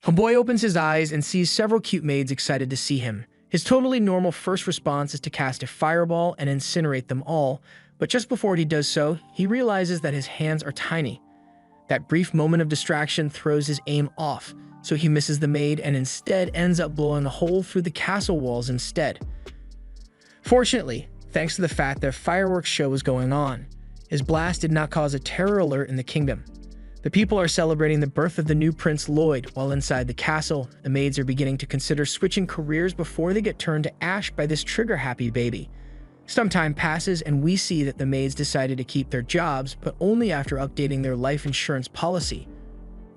A boy opens his eyes and sees several cute maids excited to see him. His totally normal first response is to cast a fireball and incinerate them all, but just before he does so, he realizes that his hands are tiny. That brief moment of distraction throws his aim off, so he misses the maid and instead ends up blowing a hole through the castle walls instead. Fortunately, thanks to the fact that a fireworks show was going on, his blast did not cause a terror alert in the kingdom. The people are celebrating the birth of the new Prince Lloyd, while inside the castle, the maids are beginning to consider switching careers before they get turned to ash by this trigger-happy baby. Some time passes and we see that the maids decided to keep their jobs, but only after updating their life insurance policy.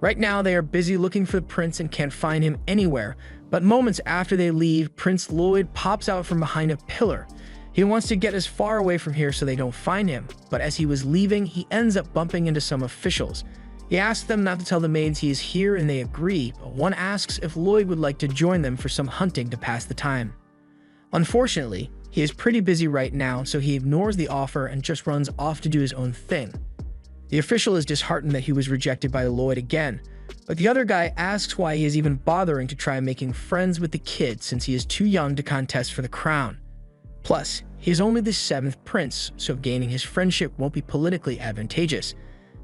Right now, they are busy looking for the prince and can't find him anywhere, but moments after they leave, Prince Lloyd pops out from behind a pillar. He wants to get as far away from here so they don't find him, but as he was leaving, he ends up bumping into some officials. He asks them not to tell the maids he is here and they agree, but one asks if Lloyd would like to join them for some hunting to pass the time. Unfortunately, he is pretty busy right now, so he ignores the offer and just runs off to do his own thing. The official is disheartened that he was rejected by Lloyd again, but the other guy asks why he is even bothering to try making friends with the kid since he is too young to contest for the crown. Plus, he is only the 7th prince, so gaining his friendship won't be politically advantageous.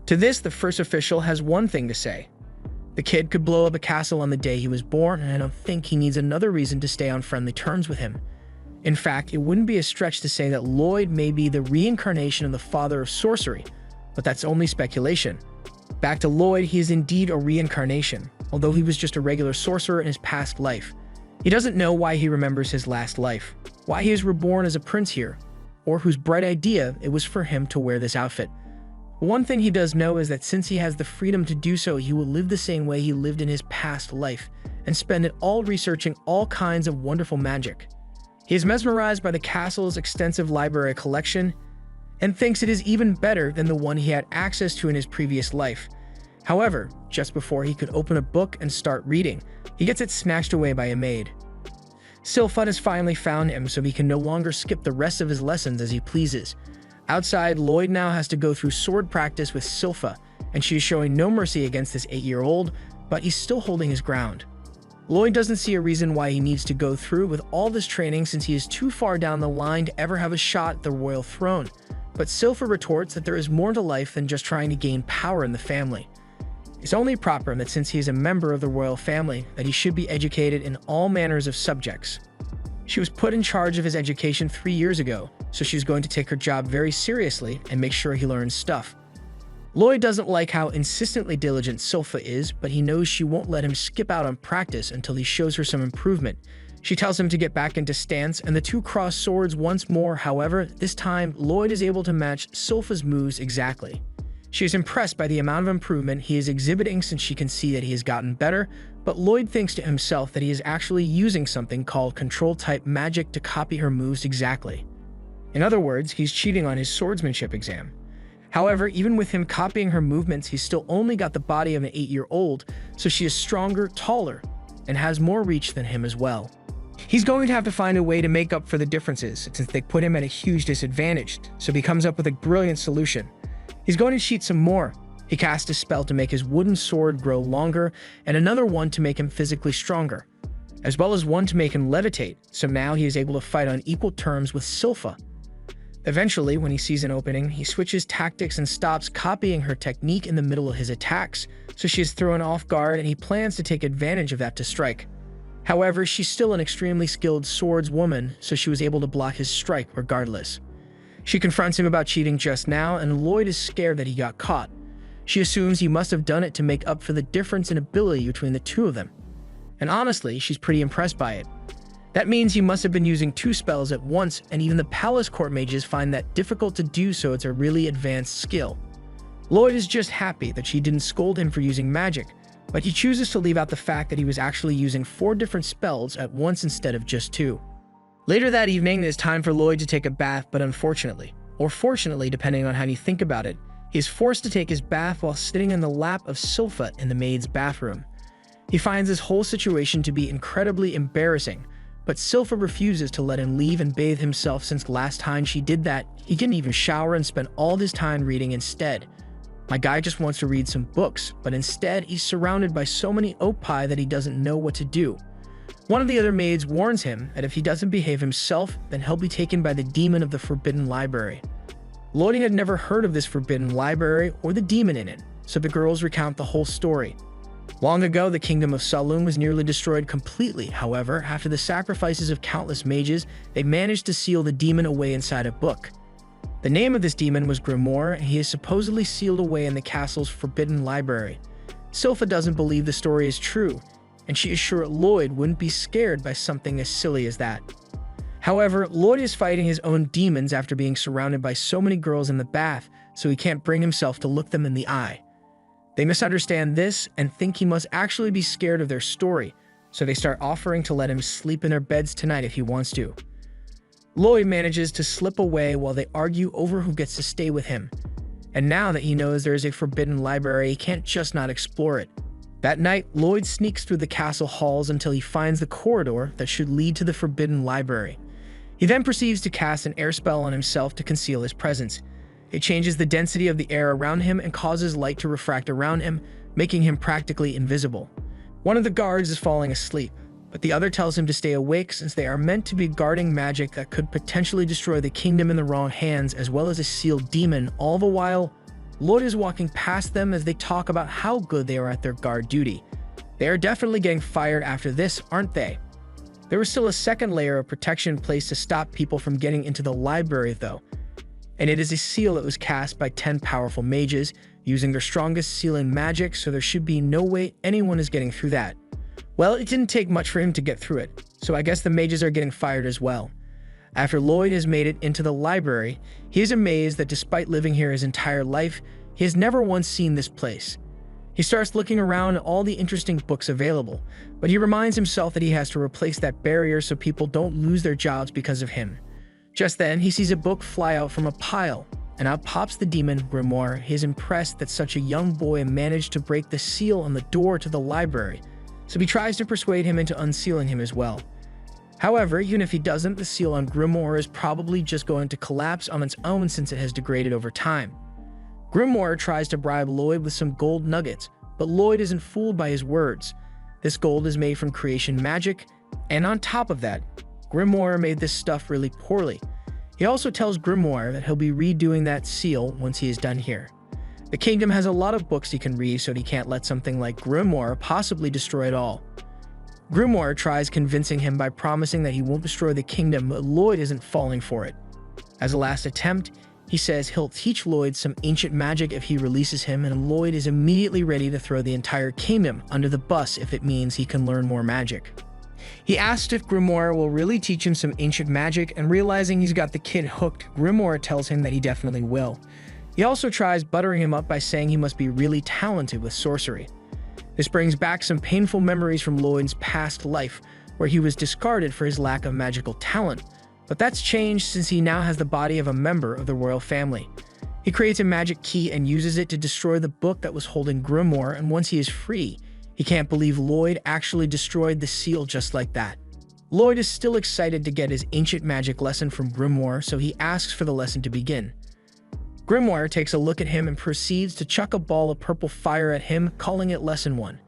To this, the first official has one thing to say. The kid could blow up a castle on the day he was born, and I don't think he needs another reason to stay on friendly terms with him. In fact, it wouldn't be a stretch to say that Lloyd may be the reincarnation of the father of sorcery, but that's only speculation. Back to Lloyd, he is indeed a reincarnation, although he was just a regular sorcerer in his past life. He doesn't know why he remembers his last life, why he is reborn as a prince here, or whose bright idea it was for him to wear this outfit. One thing he does know is that since he has the freedom to do so, he will live the same way he lived in his past life, and spend it all researching all kinds of wonderful magic. He is mesmerized by the castle's extensive library collection, and thinks it is even better than the one he had access to in his previous life. However, just before he could open a book and start reading, he gets it snatched away by a maid. Silpha has finally found him, so he can no longer skip the rest of his lessons as he pleases. Outside, Lloyd now has to go through sword practice with Silpha, and she is showing no mercy against this 8-year-old, but he's still holding his ground. Lloyd doesn't see a reason why he needs to go through with all this training since he is too far down the line to ever have a shot at the royal throne, but Silpha retorts that there is more to life than just trying to gain power in the family. It's only proper that since he is a member of the royal family, that he should be educated in all manners of subjects. She was put in charge of his education 3 years ago, so she's going to take her job very seriously and make sure he learns stuff. Lloyd doesn't like how insistently diligent Silpha is, but he knows she won't let him skip out on practice until he shows her some improvement. She tells him to get back into stance, and the two cross swords once more. However, this time, Lloyd is able to match Silpha's moves exactly. She is impressed by the amount of improvement he is exhibiting since she can see that he has gotten better, but Lloyd thinks to himself that he is actually using something called control-type magic to copy her moves exactly. In other words, he's cheating on his swordsmanship exam. However, even with him copying her movements, he's still only got the body of an 8-year-old, so she is stronger, taller, and has more reach than him as well. He's going to have to find a way to make up for the differences, since they put him at a huge disadvantage, so he comes up with a brilliant solution. He's going to cheat some more. He casts a spell to make his wooden sword grow longer, and another one to make him physically stronger, as well as one to make him levitate, so now he is able to fight on equal terms with Silpha. Eventually, when he sees an opening, he switches tactics and stops copying her technique in the middle of his attacks, so she is thrown off guard and he plans to take advantage of that to strike. However, she's still an extremely skilled swordswoman, so she was able to block his strike regardless. She confronts him about cheating just now, and Lloyd is scared that he got caught. She assumes he must have done it to make up for the difference in ability between the two of them. And honestly, she's pretty impressed by it. That means he must have been using 2 spells at once, and even the palace court mages find that difficult to do, so it's a really advanced skill. Lloyd is just happy that she didn't scold him for using magic, but he chooses to leave out the fact that he was actually using 4 different spells at once instead of just 2. Later that evening, it is time for Lloyd to take a bath, but unfortunately, or fortunately depending on how you think about it, he is forced to take his bath while sitting in the lap of Silpha in the maid's bathroom. He finds this whole situation to be incredibly embarrassing, but Silpha refuses to let him leave and bathe himself since last time she did that, he couldn't even shower and spent all his time reading instead. My guy just wants to read some books, but instead he's surrounded by so many opie that he doesn't know what to do. One of the other maids warns him that if he doesn't behave himself, then he'll be taken by the demon of the Forbidden Library. Lloyd had never heard of this Forbidden Library or the demon in it, so the girls recount the whole story. Long ago, the kingdom of Saloon was nearly destroyed completely. However, after the sacrifices of countless mages, they managed to seal the demon away inside a book. The name of this demon was Grimoire, and he is supposedly sealed away in the castle's Forbidden Library. Silpha doesn't believe the story is true, and she is sure Lloyd wouldn't be scared by something as silly as that. However, Lloyd is fighting his own demons after being surrounded by so many girls in the bath, so he can't bring himself to look them in the eye. They misunderstand this and think he must actually be scared of their story, so they start offering to let him sleep in their beds tonight if he wants to. Lloyd manages to slip away while they argue over who gets to stay with him. And now that he knows there is a forbidden library, he can't just not explore it. That night, Lloyd sneaks through the castle halls until he finds the corridor that should lead to the forbidden library. He then proceeds to cast an air spell on himself to conceal his presence. It changes the density of the air around him and causes light to refract around him, making him practically invisible. One of the guards is falling asleep, but the other tells him to stay awake since they are meant to be guarding magic that could potentially destroy the kingdom in the wrong hands, as well as a sealed demon. All the while, Lloyd is walking past them as they talk about how good they are at their guard duty. They are definitely getting fired after this, aren't they? There was still a second layer of protection in place to stop people from getting into the library though, and it is a seal that was cast by 10 powerful mages using their strongest sealing magic, so there should be no way anyone is getting through that. Well, it didn't take much for him to get through it, so I guess the mages are getting fired as well. After Lloyd has made it into the library, he is amazed that despite living here his entire life, he has never once seen this place. He starts looking around at all the interesting books available, but he reminds himself that he has to replace that barrier so people don't lose their jobs because of him. Just then, he sees a book fly out from a pile, and out pops the demon, Grimoire. He is impressed that such a young boy managed to break the seal on the door to the library, so he tries to persuade him into unsealing him as well. However, even if he doesn't, the seal on Grimoire is probably just going to collapse on its own since it has degraded over time. Grimoire tries to bribe Lloyd with some gold nuggets, but Lloyd isn't fooled by his words. This gold is made from creation magic, and on top of that, Grimoire made this stuff really poorly. He also tells Grimoire that he'll be redoing that seal once he is done here. The kingdom has a lot of books he can read, so he can't let something like Grimoire possibly destroy it all. Grimoire tries convincing him by promising that he won't destroy the kingdom, but Lloyd isn't falling for it. As a last attempt, he says he'll teach Lloyd some ancient magic if he releases him, and Lloyd is immediately ready to throw the entire kingdom under the bus if it means he can learn more magic. He asks if Grimoire will really teach him some ancient magic, and realizing he's got the kid hooked, Grimoire tells him that he definitely will. He also tries buttering him up by saying he must be really talented with sorcery. This brings back some painful memories from Lloyd's past life, where he was discarded for his lack of magical talent, but that's changed since he now has the body of a member of the royal family. He creates a magic key and uses it to destroy the book that was holding Grimoire, and once he is free, he can't believe Lloyd actually destroyed the seal just like that. Lloyd is still excited to get his ancient magic lesson from Grimoire, so he asks for the lesson to begin. Grimoire takes a look at him and proceeds to chuck a ball of purple fire at him, calling it Lesson 1.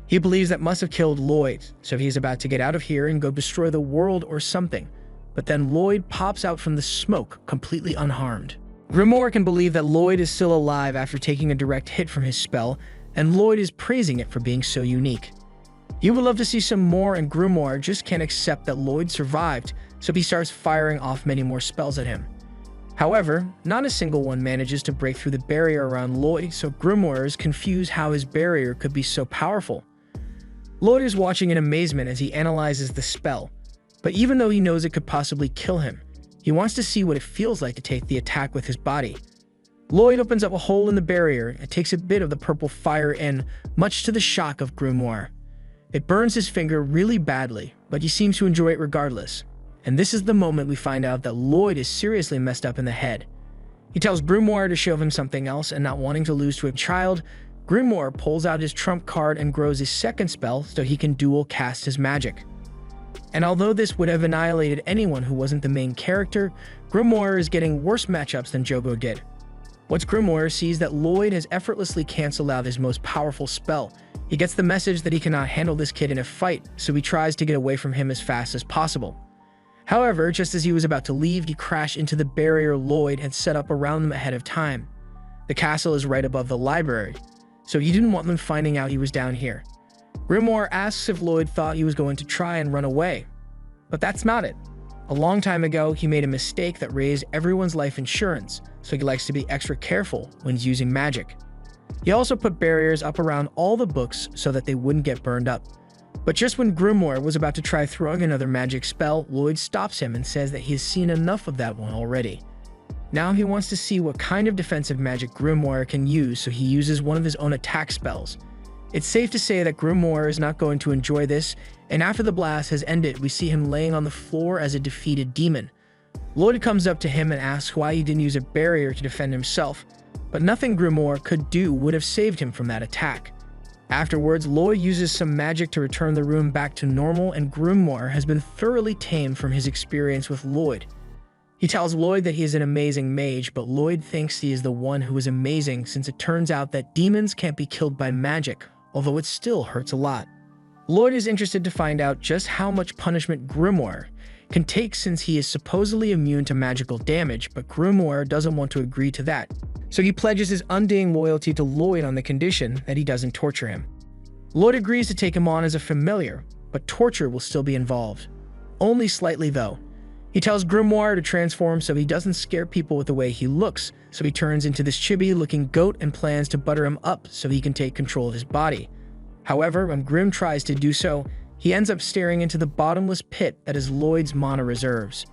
He believes that must have killed Lloyd, so he's about to get out of here and go destroy the world or something. But then Lloyd pops out from the smoke, completely unharmed. Grimoire can believe that Lloyd is still alive after taking a direct hit from his spell, and Lloyd is praising it for being so unique. He would love to see some more, and Grimoire just can't accept that Lloyd survived, so he starts firing off many more spells at him. However, not a single one manages to break through the barrier around Lloyd, so Grimoire is confused how his barrier could be so powerful. Lloyd is watching in amazement as he analyzes the spell, but even though he knows it could possibly kill him, he wants to see what it feels like to take the attack with his body. Lloyd opens up a hole in the barrier and takes a bit of the purple fire in, much to the shock of Grimoire. It burns his finger really badly, but he seems to enjoy it regardless. And this is the moment we find out that Lloyd is seriously messed up in the head. He tells Grimoire to show him something else, and not wanting to lose to a child, Grimoire pulls out his trump card and grows his second spell so he can dual cast his magic. And although this would have annihilated anyone who wasn't the main character, Grimoire is getting worse matchups than Jogo did. Once Grimoire sees that Lloyd has effortlessly canceled out his most powerful spell, he gets the message that he cannot handle this kid in a fight, so he tries to get away from him as fast as possible. However, just as he was about to leave, he crashed into the barrier Lloyd had set up around them ahead of time. The castle is right above the library, so he didn't want them finding out he was down here. Grimoire asks if Lloyd thought he was going to try and run away, but that's not it. A long time ago, he made a mistake that raised everyone's life insurance, so he likes to be extra careful when he's using magic. He also put barriers up around all the books so that they wouldn't get burned up. But just when Grimoire was about to try throwing another magic spell, Lloyd stops him and says that he has seen enough of that one already. Now he wants to see what kind of defensive magic Grimoire can use, so he uses one of his own attack spells. It's safe to say that Grimoire is not going to enjoy this, and after the blast has ended, we see him laying on the floor as a defeated demon. Lloyd comes up to him and asks why he didn't use a barrier to defend himself, but nothing Grimoire could do would have saved him from that attack. Afterwards, Lloyd uses some magic to return the room back to normal, and Grimoire has been thoroughly tamed from his experience with Lloyd. He tells Lloyd that he is an amazing mage, but Lloyd thinks he is the one who is amazing since it turns out that demons can't be killed by magic, although it still hurts a lot. Lloyd is interested to find out just how much punishment Grimoire can take since he is supposedly immune to magical damage, but Grimoire doesn't want to agree to that, so he pledges his undying loyalty to Lloyd on the condition that he doesn't torture him. Lloyd agrees to take him on as a familiar, but torture will still be involved. Only slightly though. He tells Grimoire to transform so he doesn't scare people with the way he looks, so he turns into this chibi-looking goat and plans to butter him up so he can take control of his body. However, when Grim tries to do so, he ends up staring into the bottomless pit that is Lloyd's mana reserves.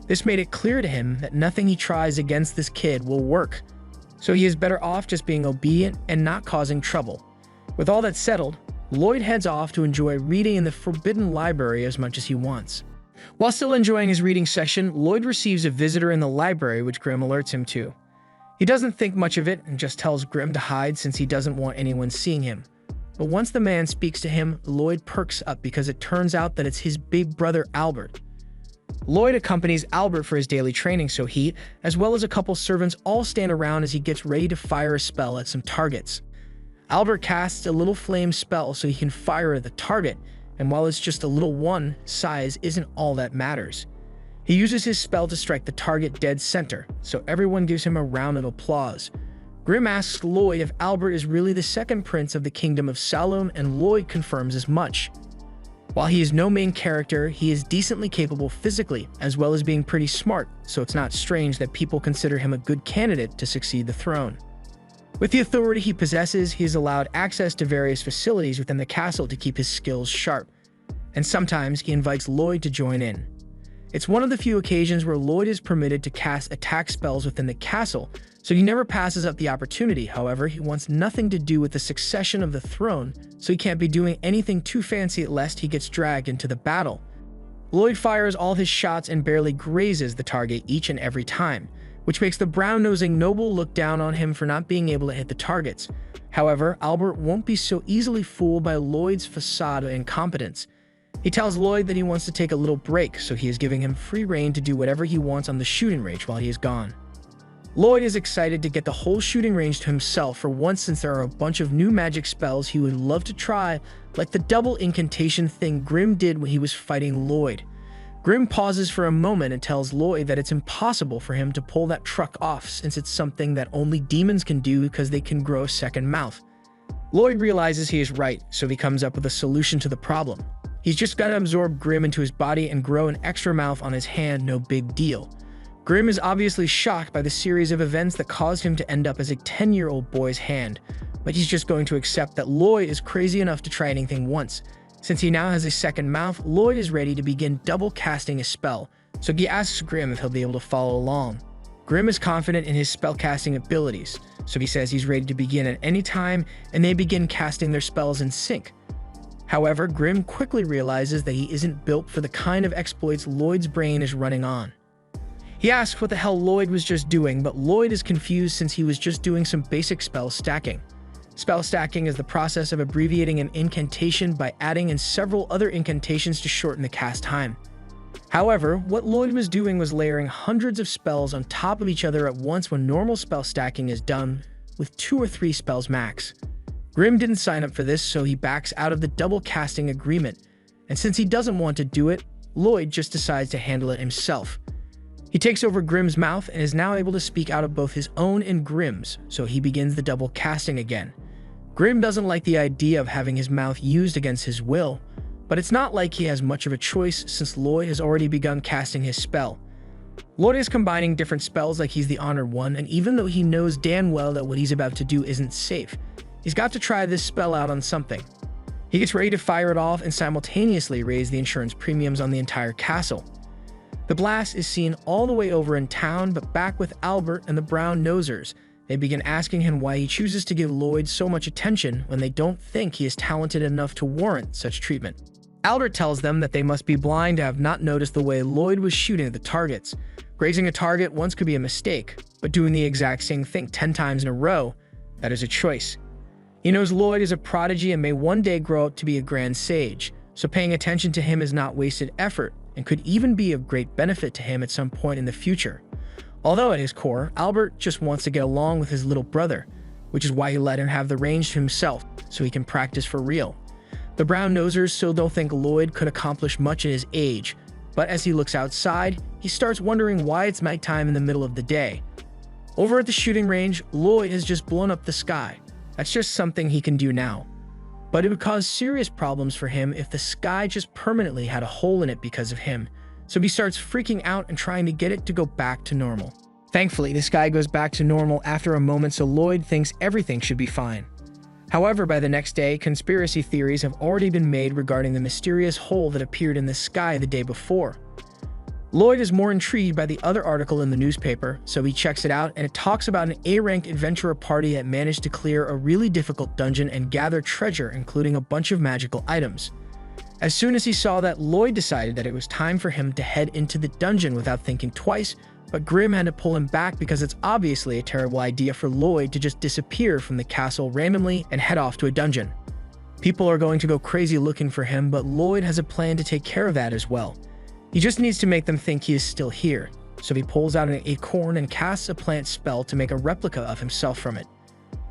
This made it clear to him that nothing he tries against this kid will work, so he is better off just being obedient and not causing trouble. With all that settled, Lloyd heads off to enjoy reading in the Forbidden Library as much as he wants. While still enjoying his reading session, Lloyd receives a visitor in the library which Grim alerts him to. He doesn't think much of it and just tells Grim to hide since he doesn't want anyone seeing him. But once the man speaks to him, Lloyd perks up because it turns out that it's his big brother Albert. Lloyd accompanies Albert for his daily training, so he, as well as a couple servants, all stand around as he gets ready to fire a spell at some targets. Albert casts a little flame spell so he can fire at the target, and while it's just a little one, size isn't all that matters. He uses his spell to strike the target dead center, so everyone gives him a round of applause. Grim asks Lloyd if Albert is really the second prince of the kingdom of Salome, and Lloyd confirms as much. While he is no main character, he is decently capable physically, as well as being pretty smart, so it's not strange that people consider him a good candidate to succeed the throne. With the authority he possesses, he is allowed access to various facilities within the castle to keep his skills sharp, and sometimes he invites Lloyd to join in. It's one of the few occasions where Lloyd is permitted to cast attack spells within the castle, so he never passes up the opportunity. However, he wants nothing to do with the succession of the throne, so he can't be doing anything too fancy lest he gets dragged into the battle. Lloyd fires all his shots and barely grazes the target each and every time, which makes the brown-nosing noble look down on him for not being able to hit the targets. However, Albert won't be so easily fooled by Lloyd's facade of incompetence. He tells Lloyd that he wants to take a little break, so he is giving him free rein to do whatever he wants on the shooting range while he is gone. Lloyd is excited to get the whole shooting range to himself for once since there are a bunch of new magic spells he would love to try, like the double incantation thing Grim did when he was fighting Lloyd. Grim pauses for a moment and tells Lloyd that it's impossible for him to pull that truck off since it's something that only demons can do because they can grow a second mouth. Lloyd realizes he is right, so he comes up with a solution to the problem. He's just got to absorb Grim into his body and grow an extra mouth on his hand, no big deal. Grim is obviously shocked by the series of events that caused him to end up as a 10-year-old boy's hand, but he's just going to accept that Lloyd is crazy enough to try anything once. Since he now has a second mouth, Lloyd is ready to begin double casting a spell, so he asks Grim if he'll be able to follow along. Grim is confident in his spellcasting abilities, so he says he's ready to begin at any time, and they begin casting their spells in sync. However, Grim quickly realizes that he isn't built for the kind of exploits Lloyd's brain is running on. He asks what the hell Lloyd was just doing, but Lloyd is confused since he was just doing some basic spell stacking. Spell stacking is the process of abbreviating an incantation by adding in several other incantations to shorten the cast time. However, what Lloyd was doing was layering hundreds of spells on top of each other at once when normal spell stacking is done with 2 or 3 spells max. Grimm didn't sign up for this, so he backs out of the double casting agreement, and since he doesn't want to do it, Lloyd just decides to handle it himself. He takes over Grimm's mouth and is now able to speak out of both his own and Grimm's, so he begins the double casting again. Grimm doesn't like the idea of having his mouth used against his will, but it's not like he has much of a choice since Lloyd has already begun casting his spell. Lloyd is combining different spells like he's the Honored One, and even though he knows damn well that what he's about to do isn't safe, he's got to try this spell out on something. He gets ready to fire it off and simultaneously raise the insurance premiums on the entire castle. The blast is seen all the way over in town, but back with Albert and the Brown Nosers, they begin asking him why he chooses to give Lloyd so much attention when they don't think he is talented enough to warrant such treatment. Albert tells them that they must be blind to have not noticed the way Lloyd was shooting at the targets. Grazing a target once could be a mistake, but doing the exact same thing 10 times in a row, that is a choice. He knows Lloyd is a prodigy and may one day grow up to be a grand sage, so paying attention to him is not wasted effort and could even be of great benefit to him at some point in the future. Although at his core, Albert just wants to get along with his little brother, which is why he let him have the range to himself so he can practice for real. The Brown Nosers still don't think Lloyd could accomplish much at his age, but as he looks outside, he starts wondering why it's nighttime in the middle of the day. Over at the shooting range, Lloyd has just blown up the sky. That's just something he can do now. But it would cause serious problems for him if the sky just permanently had a hole in it because of him, so he starts freaking out and trying to get it to go back to normal. Thankfully, the sky goes back to normal after a moment, so Lloyd thinks everything should be fine. However, by the next day, conspiracy theories have already been made regarding the mysterious hole that appeared in the sky the day before. Lloyd is more intrigued by the other article in the newspaper, so he checks it out, and it talks about an A-ranked adventurer party that managed to clear a really difficult dungeon and gather treasure, including a bunch of magical items. As soon as he saw that, Lloyd decided that it was time for him to head into the dungeon without thinking twice, but Grimm had to pull him back because it's obviously a terrible idea for Lloyd to just disappear from the castle randomly and head off to a dungeon. People are going to go crazy looking for him, but Lloyd has a plan to take care of that as well. He just needs to make them think he is still here, so he pulls out an acorn and casts a plant spell to make a replica of himself from it.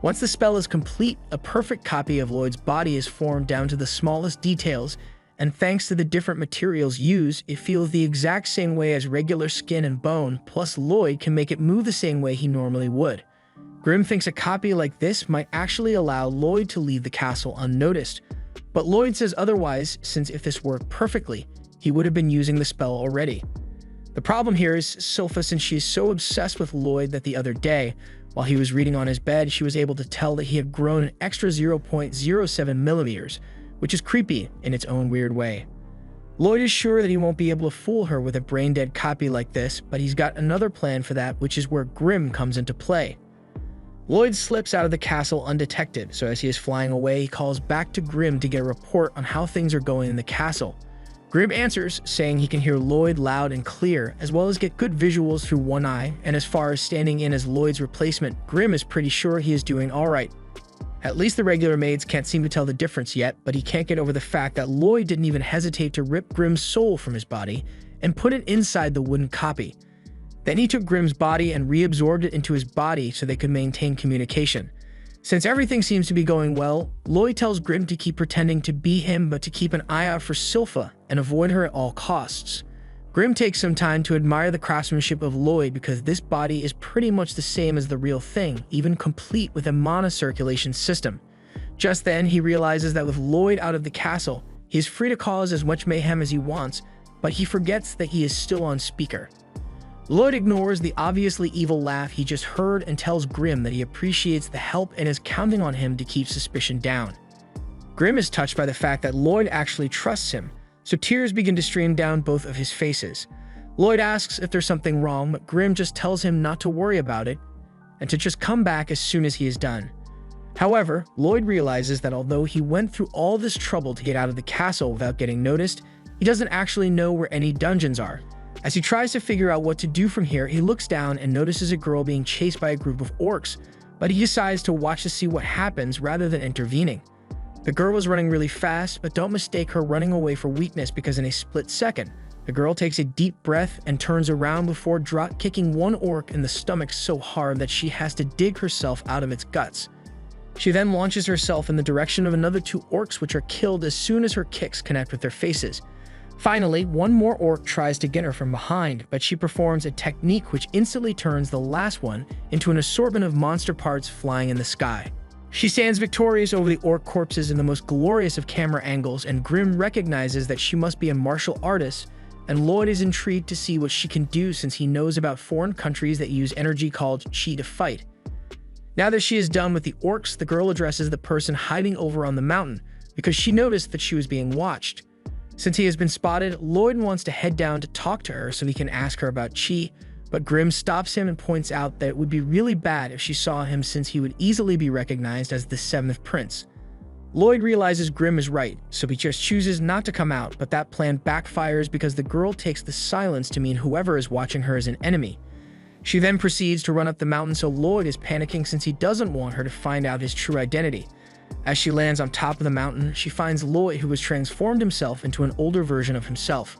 Once the spell is complete, a perfect copy of Lloyd's body is formed down to the smallest details, and thanks to the different materials used, it feels the exact same way as regular skin and bone, plus Lloyd can make it move the same way he normally would. Grimm thinks a copy like this might actually allow Lloyd to leave the castle unnoticed, but Lloyd says otherwise, since if this worked perfectly, he would have been using the spell already. The problem here is Sylpha, since she is so obsessed with Lloyd that the other day, while he was reading on his bed, she was able to tell that he had grown an extra 0.07 millimeters, which is creepy in its own weird way. Lloyd is sure that he won't be able to fool her with a brain-dead copy like this, but he's got another plan for that, which is where Grimm comes into play. Lloyd slips out of the castle undetected, so as he is flying away, he calls back to Grimm to get a report on how things are going in the castle. Grimm answers, saying he can hear Lloyd loud and clear, as well as get good visuals through one eye, and as far as standing in as Lloyd's replacement, Grimm is pretty sure he is doing alright. At least the regular maids can't seem to tell the difference yet, but he can't get over the fact that Lloyd didn't even hesitate to rip Grimm's soul from his body and put it inside the wooden copy. Then he took Grimm's body and reabsorbed it into his body so they could maintain communication. Since everything seems to be going well, Lloyd tells Grimm to keep pretending to be him but to keep an eye out for Sylpha and avoid her at all costs. Grimm takes some time to admire the craftsmanship of Lloyd because this body is pretty much the same as the real thing, even complete with a mana-circulation system. Just then, he realizes that with Lloyd out of the castle, he is free to cause as much mayhem as he wants, but he forgets that he is still on speaker. Lloyd ignores the obviously evil laugh he just heard and tells Grimm that he appreciates the help and is counting on him to keep suspicion down. Grimm is touched by the fact that Lloyd actually trusts him, so tears begin to stream down both of his faces. Lloyd asks if there's something wrong, but Grimm just tells him not to worry about it and to just come back as soon as he is done. However, Lloyd realizes that although he went through all this trouble to get out of the castle without getting noticed, he doesn't actually know where any dungeons are. As he tries to figure out what to do from here, he looks down and notices a girl being chased by a group of orcs, but he decides to watch to see what happens rather than intervening. The girl was running really fast, but don't mistake her running away for weakness because in a split second, The girl takes a deep breath and turns around before drop-kicking one orc in the stomach so hard that she has to dig herself out of its guts. She then launches herself in the direction of another 2 orcs, which are killed as soon as her kicks connect with their faces. Finally, one more orc tries to get her from behind, but she performs a technique which instantly turns the last one into an assortment of monster parts flying in the sky. She stands victorious over the orc corpses in the most glorious of camera angles, and Grimm recognizes that she must be a martial artist, and Lloyd is intrigued to see what she can do since he knows about foreign countries that use energy called chi to fight. Now that she is done with the orcs, the girl addresses the person hiding over on the mountain because she noticed that she was being watched. Since he has been spotted, Lloyd wants to head down to talk to her so he can ask her about chi, but Grimm stops him and points out that it would be really bad if she saw him since he would easily be recognized as the 7th prince. Lloyd realizes Grimm is right, so he just chooses not to come out, but that plan backfires because the girl takes the silence to mean whoever is watching her is an enemy. She then proceeds to run up the mountain, so Lloyd is panicking since he doesn't want her to find out his true identity. As she lands on top of the mountain, she finds Lloyd, who has transformed himself into an older version of himself.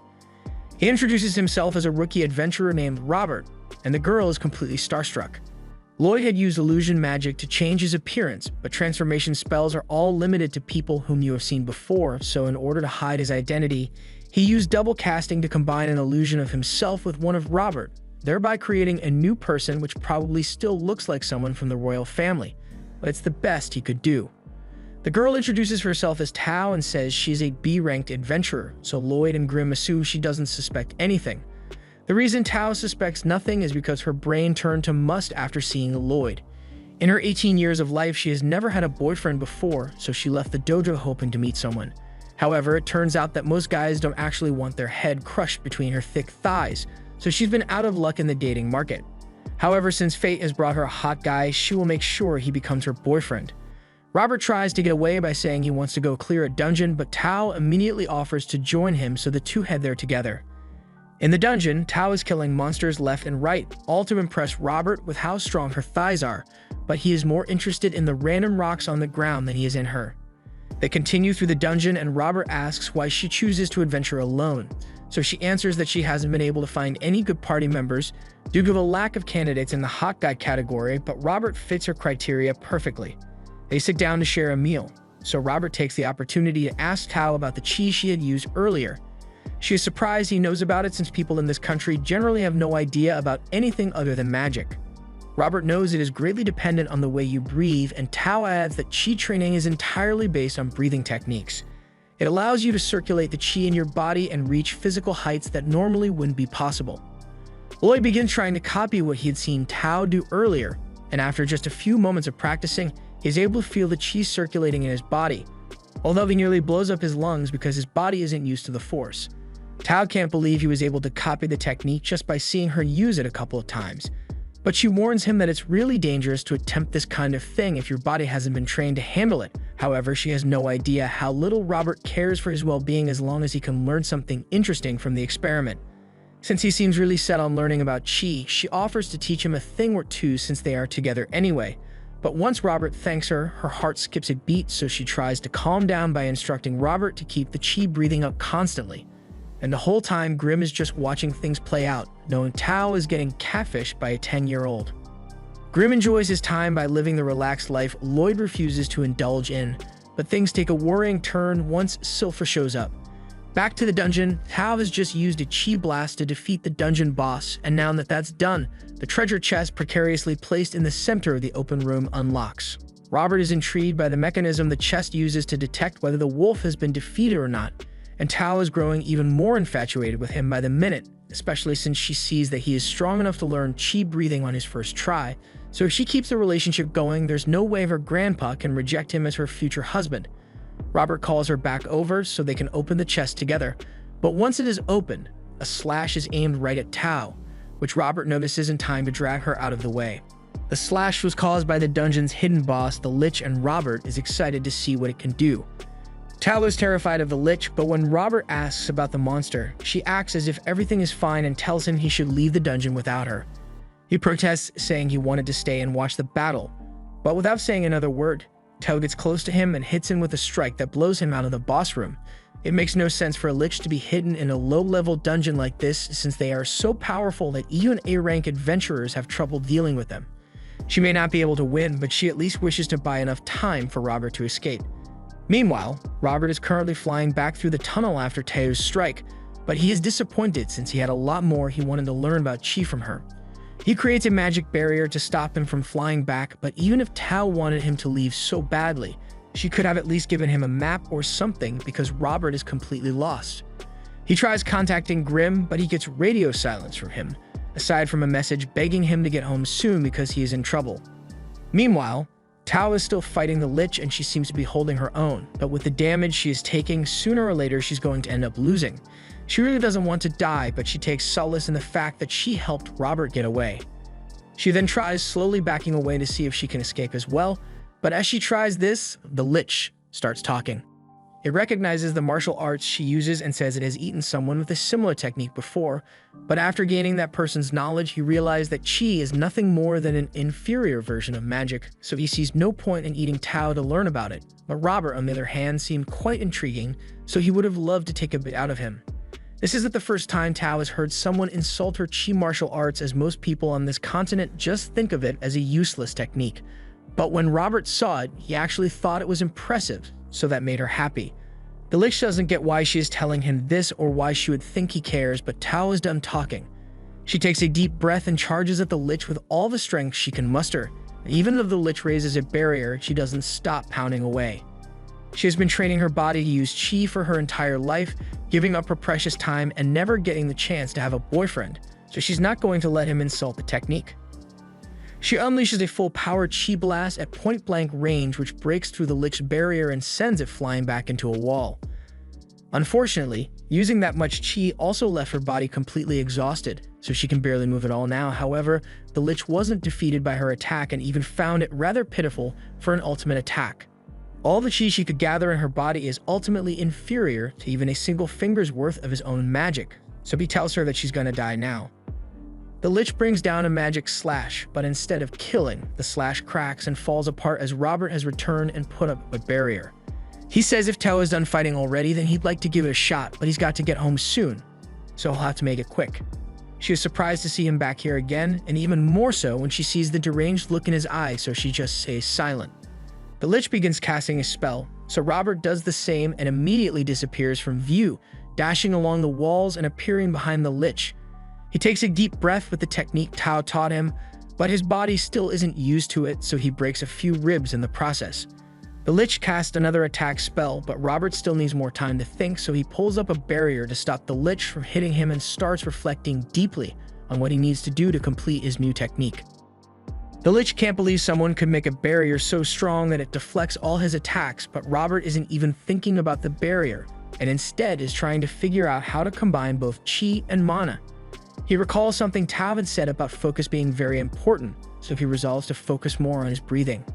He introduces himself as a rookie adventurer named Robert, and the girl is completely starstruck. Lloyd had used illusion magic to change his appearance, but transformation spells are all limited to people whom you have seen before, so in order to hide his identity, he used double casting to combine an illusion of himself with one of Robert, thereby creating a new person which probably still looks like someone from the royal family, but it's the best he could do. The girl introduces herself as Tao and says she's a B-ranked adventurer, so Lloyd and Grimm assume she doesn't suspect anything. The reason Tao suspects nothing is because her brain turned to must after seeing Lloyd. In her 18 years of life, she has never had a boyfriend before, so she left the dojo hoping to meet someone. However, it turns out that most guys don't actually want their head crushed between her thick thighs, so she's been out of luck in the dating market. However, since fate has brought her a hot guy, she will make sure he becomes her boyfriend. Robert tries to get away by saying he wants to go clear a dungeon, but Tao immediately offers to join him, so the two head there together. In the dungeon, Tao is killing monsters left and right, all to impress Robert with how strong her thighs are, but he is more interested in the random rocks on the ground than he is in her. They continue through the dungeon, and Robert asks why she chooses to adventure alone, so she answers that she hasn't been able to find any good party members due to the lack of candidates in the hot guy category, but Robert fits her criteria perfectly. They sit down to share a meal, so Robert takes the opportunity to ask Tao about the chi she had used earlier. She is surprised he knows about it since people in this country generally have no idea about anything other than magic. Robert knows it is greatly dependent on the way you breathe, and Tao adds that chi training is entirely based on breathing techniques. It allows you to circulate the chi in your body and reach physical heights that normally wouldn't be possible. Lloyd begins trying to copy what he had seen Tao do earlier, and after just a few moments of practicing, he is able to feel the chi circulating in his body, although he nearly blows up his lungs because his body isn't used to the force. Tao can't believe he was able to copy the technique just by seeing her use it a couple of times, but she warns him that it's really dangerous to attempt this kind of thing if your body hasn't been trained to handle it. However, she has no idea how little Robert cares for his well-being as long as he can learn something interesting from the experiment. Since he seems really set on learning about chi, she offers to teach him a thing or two since they are together anyway. But once Robert thanks her, her heart skips a beat, so she tries to calm down by instructing Robert to keep the chi breathing up constantly. And the whole time, Grimm is just watching things play out, knowing Tao is getting catfished by a 10-year-old. Grimm enjoys his time by living the relaxed life Lloyd refuses to indulge in, but things take a worrying turn once Silpher shows up. Back to the dungeon, Tao has just used a chi blast to defeat the dungeon boss, and now that that's done, the treasure chest precariously placed in the center of the open room unlocks. Robert is intrigued by the mechanism the chest uses to detect whether the wolf has been defeated or not, and Tao is growing even more infatuated with him by the minute, especially since she sees that he is strong enough to learn chi breathing on his first try, so if she keeps the relationship going, there's no way her grandpa can reject him as her future husband. Robert calls her back over so they can open the chest together, but once it is opened, a slash is aimed right at Tao, which Robert notices in time to drag her out of the way. The slash was caused by the dungeon's hidden boss, the Lich, and Robert is excited to see what it can do. Tao is terrified of the Lich, but when Robert asks about the monster, she acts as if everything is fine and tells him he should leave the dungeon without her. He protests, saying he wanted to stay and watch the battle, but without saying another word, Tao gets close to him and hits him with a strike that blows him out of the boss room. It makes no sense for a lich to be hidden in a low-level dungeon like this, since they are so powerful that even A-rank adventurers have trouble dealing with them. She may not be able to win, but she at least wishes to buy enough time for Robert to escape. Meanwhile, Robert is currently flying back through the tunnel after Teo's strike, but he is disappointed since he had a lot more he wanted to learn about Qi from her. He creates a magic barrier to stop him from flying back, but even if Tao wanted him to leave so badly, she could have at least given him a map or something because Robert is completely lost. He tries contacting Grimm, but he gets radio silence from him, aside from a message begging him to get home soon because he is in trouble. Meanwhile, Tao is still fighting the Lich and she seems to be holding her own, but with the damage she is taking, sooner or later she's going to end up losing. She really doesn't want to die, but she takes solace in the fact that she helped Robert get away. She then tries slowly backing away to see if she can escape as well, but as she tries this, the Lich starts talking. It recognizes the martial arts she uses and says it has eaten someone with a similar technique before, but after gaining that person's knowledge, he realized that Qi is nothing more than an inferior version of magic, so he sees no point in eating Tao to learn about it. But Robert, on the other hand, seemed quite intriguing, so he would have loved to take a bit out of him. This isn't the first time Tao has heard someone insult her Qi martial arts, as most people on this continent just think of it as a useless technique. But when Robert saw it, he actually thought it was impressive, so that made her happy. The Lich doesn't get why she is telling him this or why she would think he cares, but Tao is done talking. She takes a deep breath and charges at the Lich with all the strength she can muster. Even if the Lich raises a barrier, she doesn't stop pounding away. She has been training her body to use Qi for her entire life, giving up her precious time and never getting the chance to have a boyfriend, so she's not going to let him insult the technique. She unleashes a full-power Qi blast at point-blank range, which breaks through the Lich's barrier and sends it flying back into a wall. Unfortunately, using that much Qi also left her body completely exhausted, so she can barely move at all now. However, the Lich wasn't defeated by her attack and even found it rather pitiful for an ultimate attack. All the Qi she could gather in her body is ultimately inferior to even a single finger's worth of his own magic, so he tells her that she's gonna die now. The Lich brings down a magic slash, but instead of killing, the slash cracks and falls apart as Robert has returned and put up a barrier. He says if Tao is done fighting already, then he'd like to give it a shot, but he's got to get home soon, so he'll have to make it quick. She is surprised to see him back here again, and even more so when she sees the deranged look in his eyes, so she just stays silent. The Lich begins casting a spell, so Robert does the same and immediately disappears from view, dashing along the walls and appearing behind the Lich. He takes a deep breath with the technique Tao taught him, but his body still isn't used to it, so he breaks a few ribs in the process. The Lich casts another attack spell, but Robert still needs more time to think, so he pulls up a barrier to stop the Lich from hitting him and starts reflecting deeply on what he needs to do to complete his new technique. The Lich can't believe someone could make a barrier so strong that it deflects all his attacks, but Robert isn't even thinking about the barrier, and instead is trying to figure out how to combine both Qi and mana. He recalls something Tao had said about focus being very important, so he resolves to focus more on his breathing.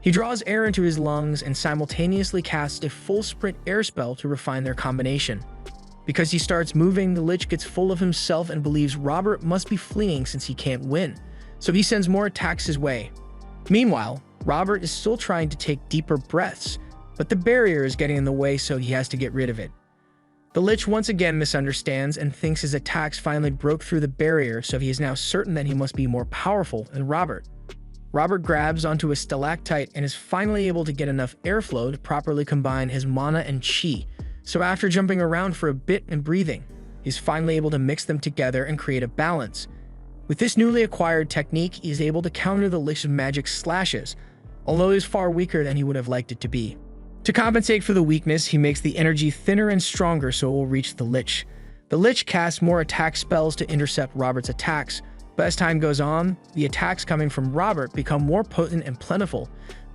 He draws air into his lungs and simultaneously casts a full sprint air spell to refine their combination. Because he starts moving, the Lich gets full of himself and believes Robert must be fleeing since he can't win, so he sends more attacks his way. Meanwhile, Robert is still trying to take deeper breaths, but the barrier is getting in the way, so he has to get rid of it. The Lich once again misunderstands and thinks his attacks finally broke through the barrier, so he is now certain that he must be more powerful than Robert. Robert grabs onto a stalactite and is finally able to get enough airflow to properly combine his mana and Qi, so after jumping around for a bit and breathing, he's finally able to mix them together and create a balance. With this newly acquired technique, he is able to counter the Lich's magic slashes, although he is far weaker than he would have liked it to be. To compensate for the weakness, he makes the energy thinner and stronger so it will reach the Lich. The Lich casts more attack spells to intercept Robert's attacks, but as time goes on, the attacks coming from Robert become more potent and plentiful,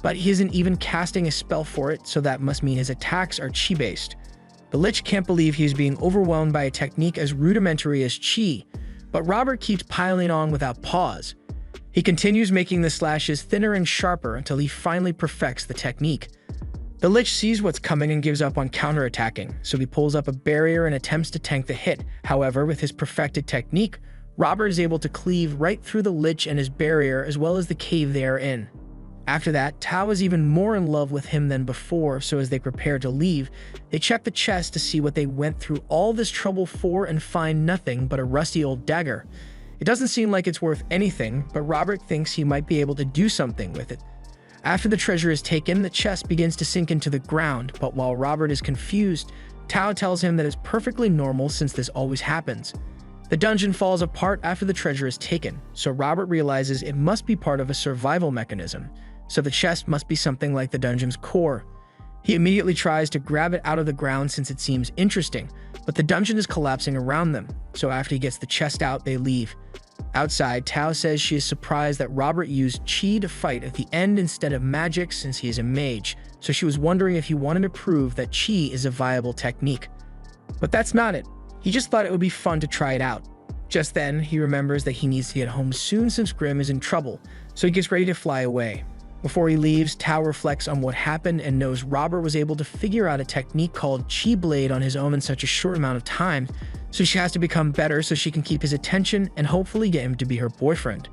but he isn't even casting a spell for it, so that must mean his attacks are Qi-based. The Lich can't believe he is being overwhelmed by a technique as rudimentary as Qi, but Robert keeps piling on without pause. He continues making the slashes thinner and sharper until he finally perfects the technique. The Lich sees what's coming and gives up on counterattacking, so he pulls up a barrier and attempts to tank the hit. However, with his perfected technique, Robert is able to cleave right through the Lich and his barrier as well as the cave they are in. After that, Tao is even more in love with him than before, so as they prepare to leave, they check the chest to see what they went through all this trouble for and find nothing but a rusty old dagger. It doesn't seem like it's worth anything, but Robert thinks he might be able to do something with it. After the treasure is taken, the chest begins to sink into the ground, but while Robert is confused, Tao tells him that it's perfectly normal since this always happens. The dungeon falls apart after the treasure is taken, so Robert realizes it must be part of a survival mechanism, so the chest must be something like the dungeon's core. He immediately tries to grab it out of the ground since it seems interesting, but the dungeon is collapsing around them, so after he gets the chest out, they leave. Outside, Tao says she is surprised that Robert used chi to fight at the end instead of magic since he is a mage, so she was wondering if he wanted to prove that chi is a viable technique. But that's not it. He just thought it would be fun to try it out. Just then, he remembers that he needs to get home soon since Grimm is in trouble, so he gets ready to fly away. Before he leaves, Tao reflects on what happened and knows Robert was able to figure out a technique called Chi Blade on his own in such a short amount of time, so she has to become better so she can keep his attention and hopefully get him to be her boyfriend.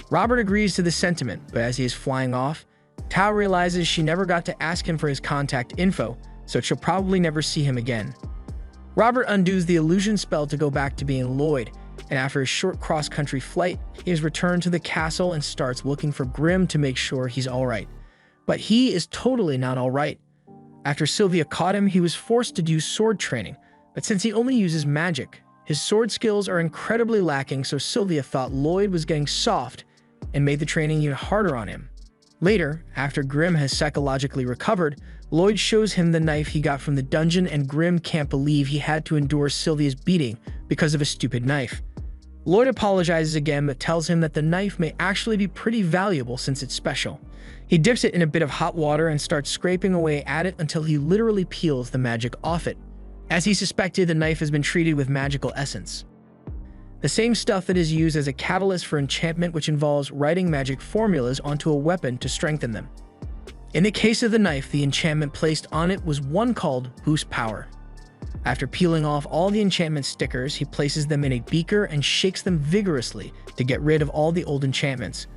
Robert agrees to this sentiment, but as he is flying off, Tao realizes she never got to ask him for his contact info, so she'll probably never see him again. Robert undoes the illusion spell to go back to being Lloyd, and after a short cross-country flight, he is returned to the castle and starts looking for Grimm to make sure he's alright. But he is totally not alright. After Sylvia caught him, he was forced to do sword training, but since he only uses magic, his sword skills are incredibly lacking, so Sylvia thought Lloyd was getting soft and made the training even harder on him. Later, after Grimm has psychologically recovered, Lloyd shows him the knife he got from the dungeon and Grimm can't believe he had to endure Sylvia's beating because of a stupid knife. Lloyd apologizes again but tells him that the knife may actually be pretty valuable since it's special. He dips it in a bit of hot water and starts scraping away at it until he literally peels the magic off it. As he suspected, the knife has been treated with magical essence, the same stuff that is used as a catalyst for enchantment, which involves writing magic formulas onto a weapon to strengthen them. In the case of the knife, the enchantment placed on it was one called Boost Power. After peeling off all the enchantment stickers, he places them in a beaker and shakes them vigorously to get rid of all the old enchantments.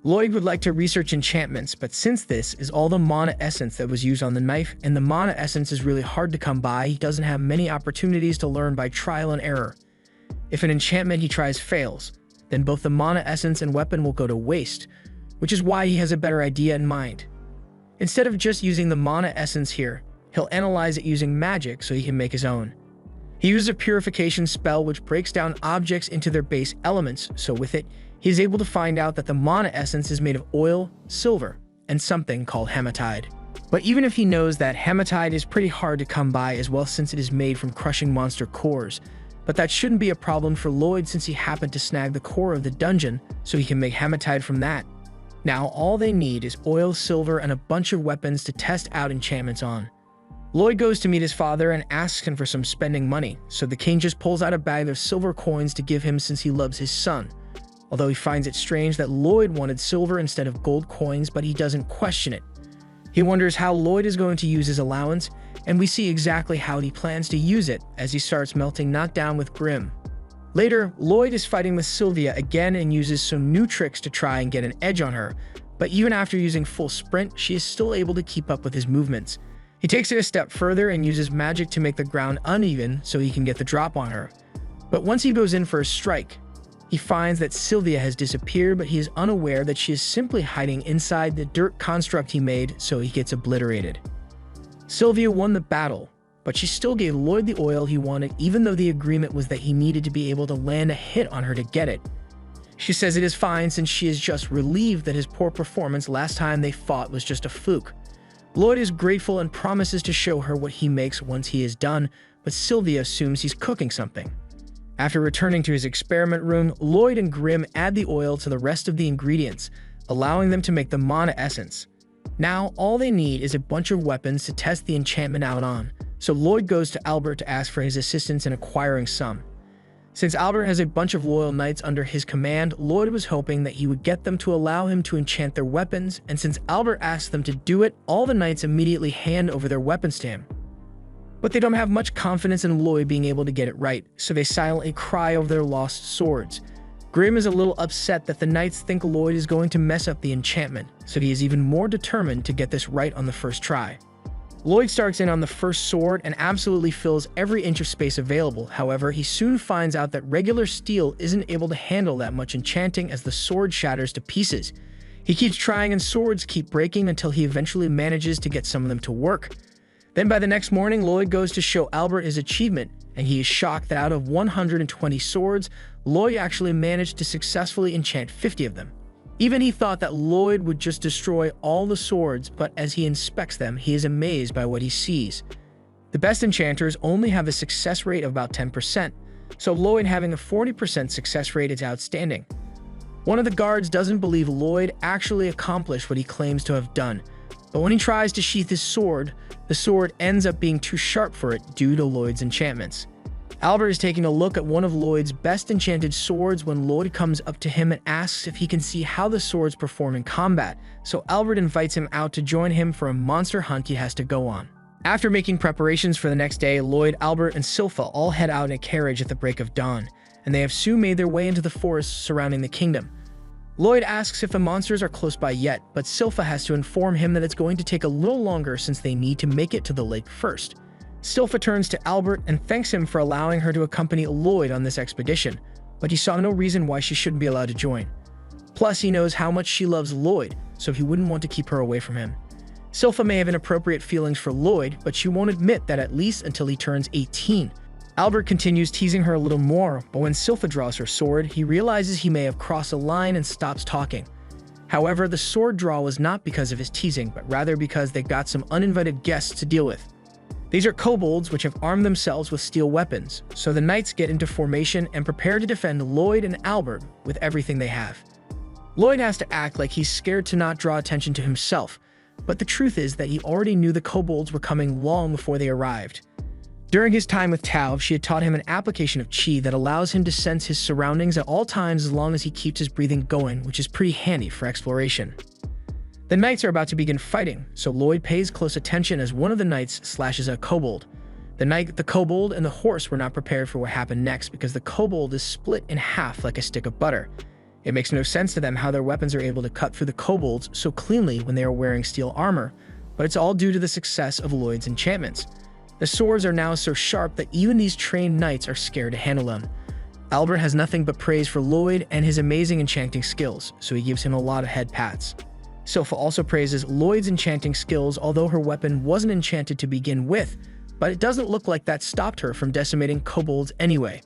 Lloyd would like to research enchantments, but since this is all the mana essence that was used on the knife, and the mana essence is really hard to come by, he doesn't have many opportunities to learn by trial and error. If an enchantment he tries fails, then both the mana essence and weapon will go to waste, which is why he has a better idea in mind. Instead of just using the mana essence here, he'll analyze it using magic so he can make his own. He uses a purification spell which breaks down objects into their base elements, so with it, he is able to find out that the mana essence is made of oil, silver, and something called hematite. But even if he knows that hematite is pretty hard to come by as well since it is made from crushing monster cores, but that shouldn't be a problem for Lloyd since he happened to snag the core of the dungeon so he can make hematite from that. Now all they need is oil, silver, and a bunch of weapons to test out enchantments on. Lloyd goes to meet his father and asks him for some spending money, so the king just pulls out a bag of silver coins to give him since he loves his son. Although he finds it strange that Lloyd wanted silver instead of gold coins, but he doesn't question it. He wonders how Lloyd is going to use his allowance, and we see exactly how he plans to use it as he starts melting knockdown with Grimm. Later, Lloyd is fighting with Sylvia again and uses some new tricks to try and get an edge on her, but even after using full sprint, she is still able to keep up with his movements. He takes it a step further and uses magic to make the ground uneven so he can get the drop on her. But once he goes in for a strike, he finds that Sylvia has disappeared, but he is unaware that she is simply hiding inside the dirt construct he made, so he gets obliterated. Sylvia won the battle, but she still gave Lloyd the oil he wanted even though the agreement was that he needed to be able to land a hit on her to get it. She says it is fine since she is just relieved that his poor performance last time they fought was just a fluke. Lloyd is grateful and promises to show her what he makes once he is done, but Sylvia assumes he's cooking something. After returning to his experiment room, Lloyd and Grimm add the oil to the rest of the ingredients, allowing them to make the mana essence. Now, all they need is a bunch of weapons to test the enchantment out on, so Lloyd goes to Albert to ask for his assistance in acquiring some. Since Albert has a bunch of loyal knights under his command, Lloyd was hoping that he would get them to allow him to enchant their weapons, and since Albert asked them to do it, all the knights immediately hand over their weapons to him. But they don't have much confidence in Lloyd being able to get it right, so they silently cry over their lost swords. Grim is a little upset that the knights think Lloyd is going to mess up the enchantment, so he is even more determined to get this right on the first try. Lloyd starts in on the first sword and absolutely fills every inch of space available. However, he soon finds out that regular steel isn't able to handle that much enchanting as the sword shatters to pieces. He keeps trying and swords keep breaking until he eventually manages to get some of them to work. Then by the next morning, Lloyd goes to show Albert his achievement, and he is shocked that out of 120 swords, Lloyd actually managed to successfully enchant 50 of them. Even he thought that Lloyd would just destroy all the swords, but as he inspects them, he is amazed by what he sees. The best enchanters only have a success rate of about 10%, so Lloyd having a 40% success rate is outstanding. One of the guards doesn't believe Lloyd actually accomplished what he claims to have done, but when he tries to sheath his sword, the sword ends up being too sharp for it due to Lloyd's enchantments. Albert is taking a look at one of Lloyd's best enchanted swords when Lloyd comes up to him and asks if he can see how the swords perform in combat, so Albert invites him out to join him for a monster hunt he has to go on. After making preparations for the next day, Lloyd, Albert, and Silpha all head out in a carriage at the break of dawn, and they have soon made their way into the forests surrounding the kingdom. Lloyd asks if the monsters are close by yet, but Silpha has to inform him that it's going to take a little longer since they need to make it to the lake first. Silpha turns to Albert and thanks him for allowing her to accompany Lloyd on this expedition, but he saw no reason why she shouldn't be allowed to join. Plus, he knows how much she loves Lloyd, so he wouldn't want to keep her away from him. Silpha may have inappropriate feelings for Lloyd, but she won't admit that at least until he turns 18. Albert continues teasing her a little more, but when Silpha draws her sword, he realizes he may have crossed a line and stops talking. However, the sword draw was not because of his teasing, but rather because they got some uninvited guests to deal with. These are kobolds which have armed themselves with steel weapons, so the knights get into formation and prepare to defend Lloyd and Albert with everything they have. Lloyd has to act like he's scared to not draw attention to himself, but the truth is that he already knew the kobolds were coming long before they arrived. During his time with Tau, she had taught him an application of chi that allows him to sense his surroundings at all times as long as he keeps his breathing going, which is pretty handy for exploration. The knights are about to begin fighting, so Lloyd pays close attention as one of the knights slashes a kobold. The knight, the kobold, and the horse were not prepared for what happened next because the kobold is split in half like a stick of butter. It makes no sense to them how their weapons are able to cut through the kobolds so cleanly when they are wearing steel armor, but it's all due to the success of Lloyd's enchantments. The swords are now so sharp that even these trained knights are scared to handle them. Albert has nothing but praise for Lloyd and his amazing enchanting skills, so he gives him a lot of head pats. Silpha also praises Lloyd's enchanting skills, although her weapon wasn't enchanted to begin with, but it doesn't look like that stopped her from decimating kobolds anyway.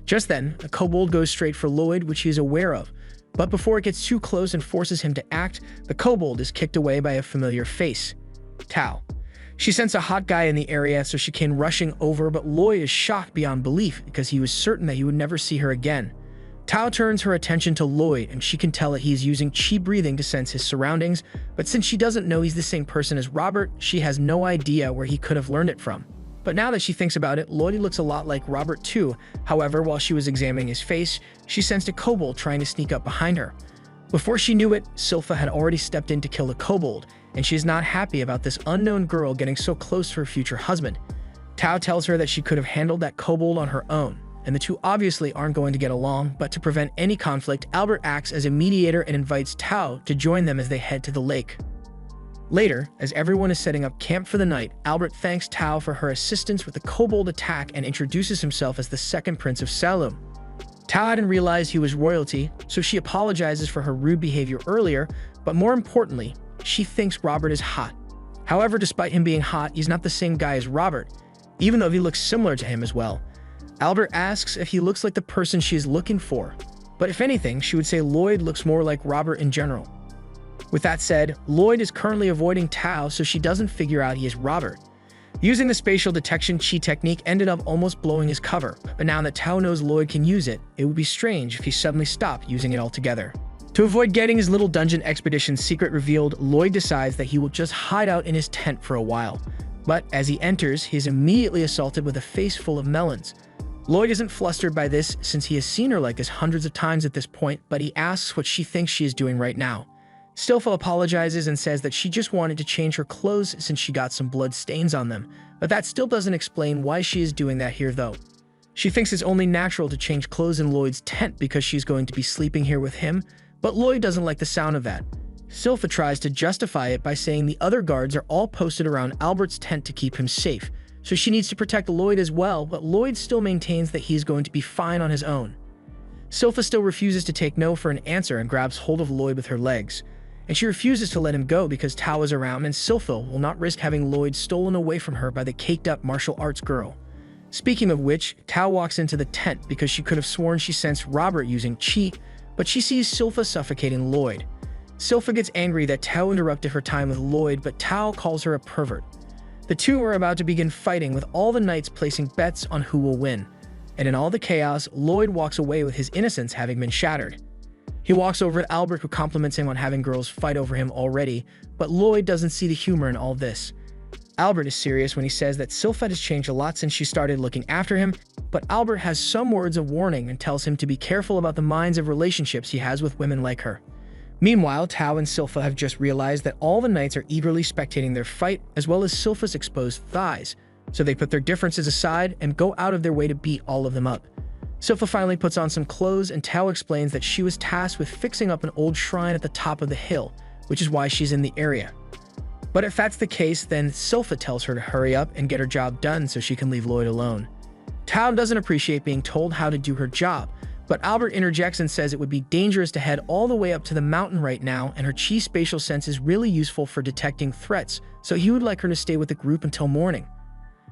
Just then, a kobold goes straight for Lloyd, which he is aware of, but before it gets too close and forces him to act, the kobold is kicked away by a familiar face, Tau. She sensed a hot guy in the area, so she came rushing over, but Lloyd is shocked beyond belief because he was certain that he would never see her again. Tau turns her attention to Lloyd, and she can tell that he is using chi breathing to sense his surroundings, but since she doesn't know he's the same person as Robert, she has no idea where he could have learned it from. But now that she thinks about it, Lloyd looks a lot like Robert too. However, while she was examining his face, she sensed a kobold trying to sneak up behind her. Before she knew it, Silpha had already stepped in to kill the kobold, and she is not happy about this unknown girl getting so close to her future husband. Tau tells her that she could have handled that kobold on her own, and the two obviously aren't going to get along, but to prevent any conflict, Albert acts as a mediator and invites Tau to join them as they head to the lake. Later, as everyone is setting up camp for the night, Albert thanks Tau for her assistance with the kobold attack and introduces himself as the second prince of Salum. Tau hadn't realized he was royalty, so she apologizes for her rude behavior earlier, but more importantly, she thinks Robert is hot. However, despite him being hot, he's not the same guy as Robert, even though he looks similar to him as well. Albert asks if he looks like the person she is looking for, but if anything, she would say Lloyd looks more like Robert in general. With that said, Lloyd is currently avoiding Tau, so she doesn't figure out he is Robert. Using the spatial detection chi technique ended up almost blowing his cover, but now that Tau knows Lloyd can use it, it would be strange if he suddenly stopped using it altogether. To avoid getting his little dungeon expedition secret revealed, Lloyd decides that he will just hide out in his tent for a while. But as he enters, he is immediately assaulted with a face full of melons. Lloyd isn't flustered by this since he has seen her like this hundreds of times at this point, but he asks what she thinks she is doing right now. Silpha apologizes and says that she just wanted to change her clothes since she got some blood stains on them, but that still doesn't explain why she is doing that here though. She thinks it's only natural to change clothes in Lloyd's tent because she's going to be sleeping here with him, but Lloyd doesn't like the sound of that. Silpha tries to justify it by saying the other guards are all posted around Albert's tent to keep him safe, so she needs to protect Lloyd as well, but Lloyd still maintains that he's going to be fine on his own. Silpha still refuses to take no for an answer and grabs hold of Lloyd with her legs, and she refuses to let him go because Tao is around and Silpha will not risk having Lloyd stolen away from her by the caked-up martial arts girl. Speaking of which, Tao walks into the tent because she could have sworn she sensed Robert using chi, but she sees Silpha suffocating Lloyd. Silpha gets angry that Tao interrupted her time with Lloyd, but Tao calls her a pervert. The two are about to begin fighting with all the knights placing bets on who will win. And in all the chaos, Lloyd walks away with his innocence having been shattered. He walks over at Albert, who compliments him on having girls fight over him already, but Lloyd doesn't see the humor in all this. Albert is serious when he says that Silpha has changed a lot since she started looking after him, but Albert has some words of warning and tells him to be careful about the minds of relationships he has with women like her. Meanwhile, Tao and Silpha have just realized that all the knights are eagerly spectating their fight, as well as Silpha's exposed thighs, so they put their differences aside and go out of their way to beat all of them up. Silpha finally puts on some clothes, and Tao explains that she was tasked with fixing up an old shrine at the top of the hill, which is why she's in the area. But if that's the case, then Silpha tells her to hurry up and get her job done so she can leave Lloyd alone. Tao doesn't appreciate being told how to do her job, but Albert interjects and says it would be dangerous to head all the way up to the mountain right now, and her chi spatial sense is really useful for detecting threats, so he would like her to stay with the group until morning.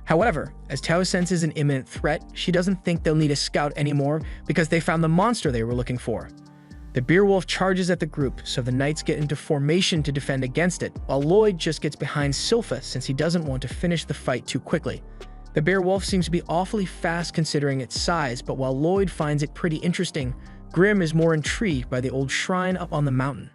However, as Tao senses an imminent threat, she doesn't think they'll need a scout anymore because they found the monster they were looking for. The beer wolf charges at the group, so the knights get into formation to defend against it, while Lloyd just gets behind Silpha since he doesn't want to finish the fight too quickly. The bear wolf seems to be awfully fast considering its size, but while Lloyd finds it pretty interesting, Grim is more intrigued by the old shrine up on the mountain.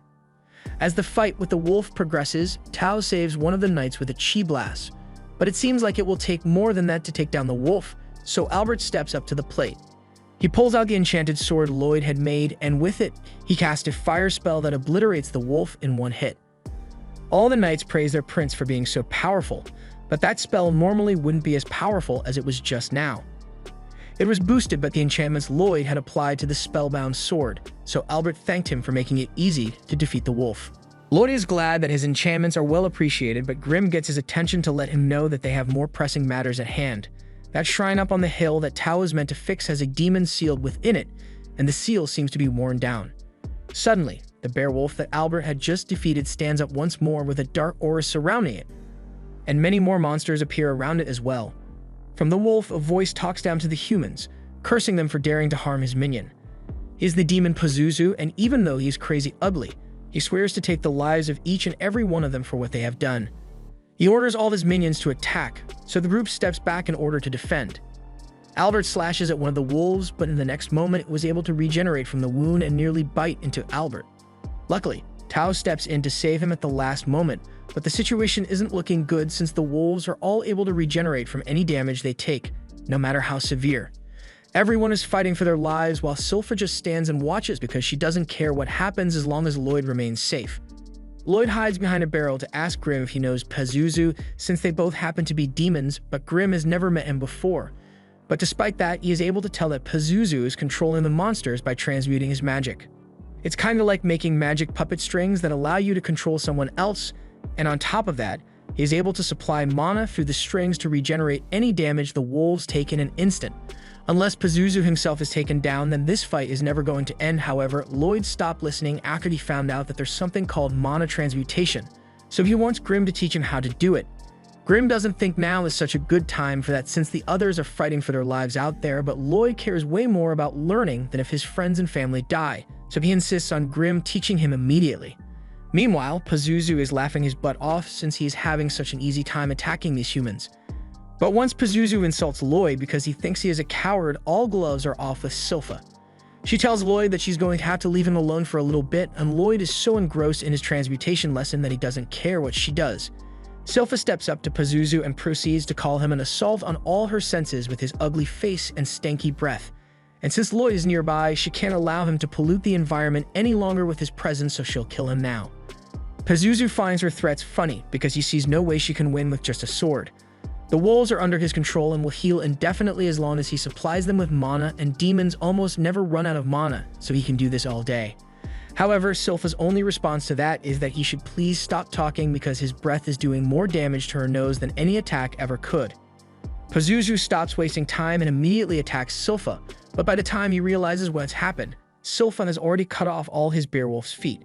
As the fight with the wolf progresses, Tao saves one of the knights with a chi blast, but it seems like it will take more than that to take down the wolf, so Albert steps up to the plate. He pulls out the enchanted sword Lloyd had made, and with it, he casts a fire spell that obliterates the wolf in one hit. All the knights praise their prince for being so powerful, but that spell normally wouldn't be as powerful as it was just now. It was boosted by the enchantments Lloyd had applied to the spellbound sword, so Albert thanked him for making it easy to defeat the wolf. Lloyd is glad that his enchantments are well appreciated, but Grim gets his attention to let him know that they have more pressing matters at hand. That shrine up on the hill that Tao is meant to fix has a demon sealed within it, and the seal seems to be worn down. Suddenly, the bear wolf that Albert had just defeated stands up once more with a dark aura surrounding it, and many more monsters appear around it as well. From the wolf, a voice talks down to the humans, cursing them for daring to harm his minion. He is the demon Pazuzu, and even though he's crazy ugly, he swears to take the lives of each and every one of them for what they have done. He orders all of his minions to attack, so the group steps back in order to defend. Albert slashes at one of the wolves, but in the next moment it was able to regenerate from the wound and nearly bite into Albert. Luckily, Tao steps in to save him at the last moment, but the situation isn't looking good since the wolves are all able to regenerate from any damage they take, no matter how severe. Everyone is fighting for their lives while Silpha just stands and watches because she doesn't care what happens as long as Lloyd remains safe. Lloyd hides behind a barrel to ask Grim if he knows Pazuzu, since they both happen to be demons, but Grim has never met him before. But despite that, he is able to tell that Pazuzu is controlling the monsters by transmuting his magic. It's kind of like making magic puppet strings that allow you to control someone else, and on top of that, he is able to supply mana through the strings to regenerate any damage the wolves take in an instant. Unless Pazuzu himself is taken down, then this fight is never going to end. However, Lloyd stopped listening after he found out that there's something called mana transmutation, so he wants Grim to teach him how to do it. Grim doesn't think now is such a good time for that since the others are fighting for their lives out there, but Lloyd cares way more about learning than if his friends and family die, so he insists on Grim teaching him immediately. Meanwhile, Pazuzu is laughing his butt off since he is having such an easy time attacking these humans. But once Pazuzu insults Lloyd because he thinks he is a coward, all gloves are off with Silpha. She tells Lloyd that she's going to have to leave him alone for a little bit, and Lloyd is so engrossed in his transmutation lesson that he doesn't care what she does. Silpha steps up to Pazuzu and proceeds to call him an assault on all her senses with his ugly face and stanky breath. And since Lloyd is nearby, she can't allow him to pollute the environment any longer with his presence, so she'll kill him now. Pazuzu finds her threats funny because he sees no way she can win with just a sword. The wolves are under his control and will heal indefinitely as long as he supplies them with mana, and demons almost never run out of mana, so he can do this all day. However, Silpha's only response to that is that he should please stop talking because his breath is doing more damage to her nose than any attack ever could. Pazuzu stops wasting time and immediately attacks Silpha, but by the time he realizes what's happened, Silpha has already cut off all his beowulf's feet.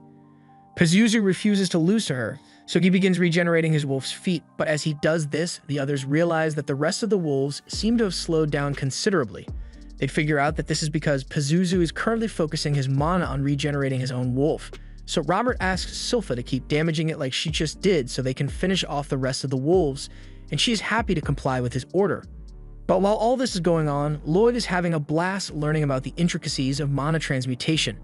Pazuzu refuses to lose to her, so he begins regenerating his wolf's feet, but as he does this, the others realize that the rest of the wolves seem to have slowed down considerably. They'd figure out that this is because Pazuzu is currently focusing his mana on regenerating his own wolf, so Robert asks Silpha to keep damaging it like she just did so they can finish off the rest of the wolves, and she is happy to comply with his order. But while all this is going on, Lloyd is having a blast learning about the intricacies of mana transmutation.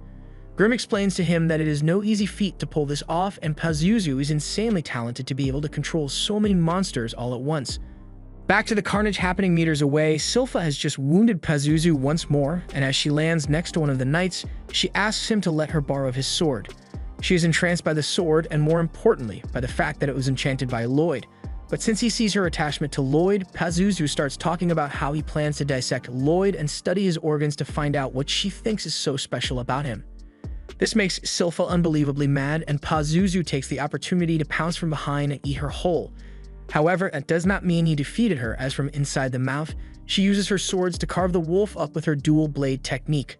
Grim explains to him that it is no easy feat to pull this off, and Pazuzu is insanely talented to be able to control so many monsters all at once. Back to the carnage happening meters away, Silpha has just wounded Pazuzu once more, and as she lands next to one of the knights, she asks him to let her borrow his sword. She is entranced by the sword, and more importantly, by the fact that it was enchanted by Lloyd. But since he sees her attachment to Lloyd, Pazuzu starts talking about how he plans to dissect Lloyd and study his organs to find out what she thinks is so special about him. This makes Silpha unbelievably mad, and Pazuzu takes the opportunity to pounce from behind and eat her whole. However, that does not mean he defeated her, as from inside the mouth, she uses her swords to carve the wolf up with her dual blade technique.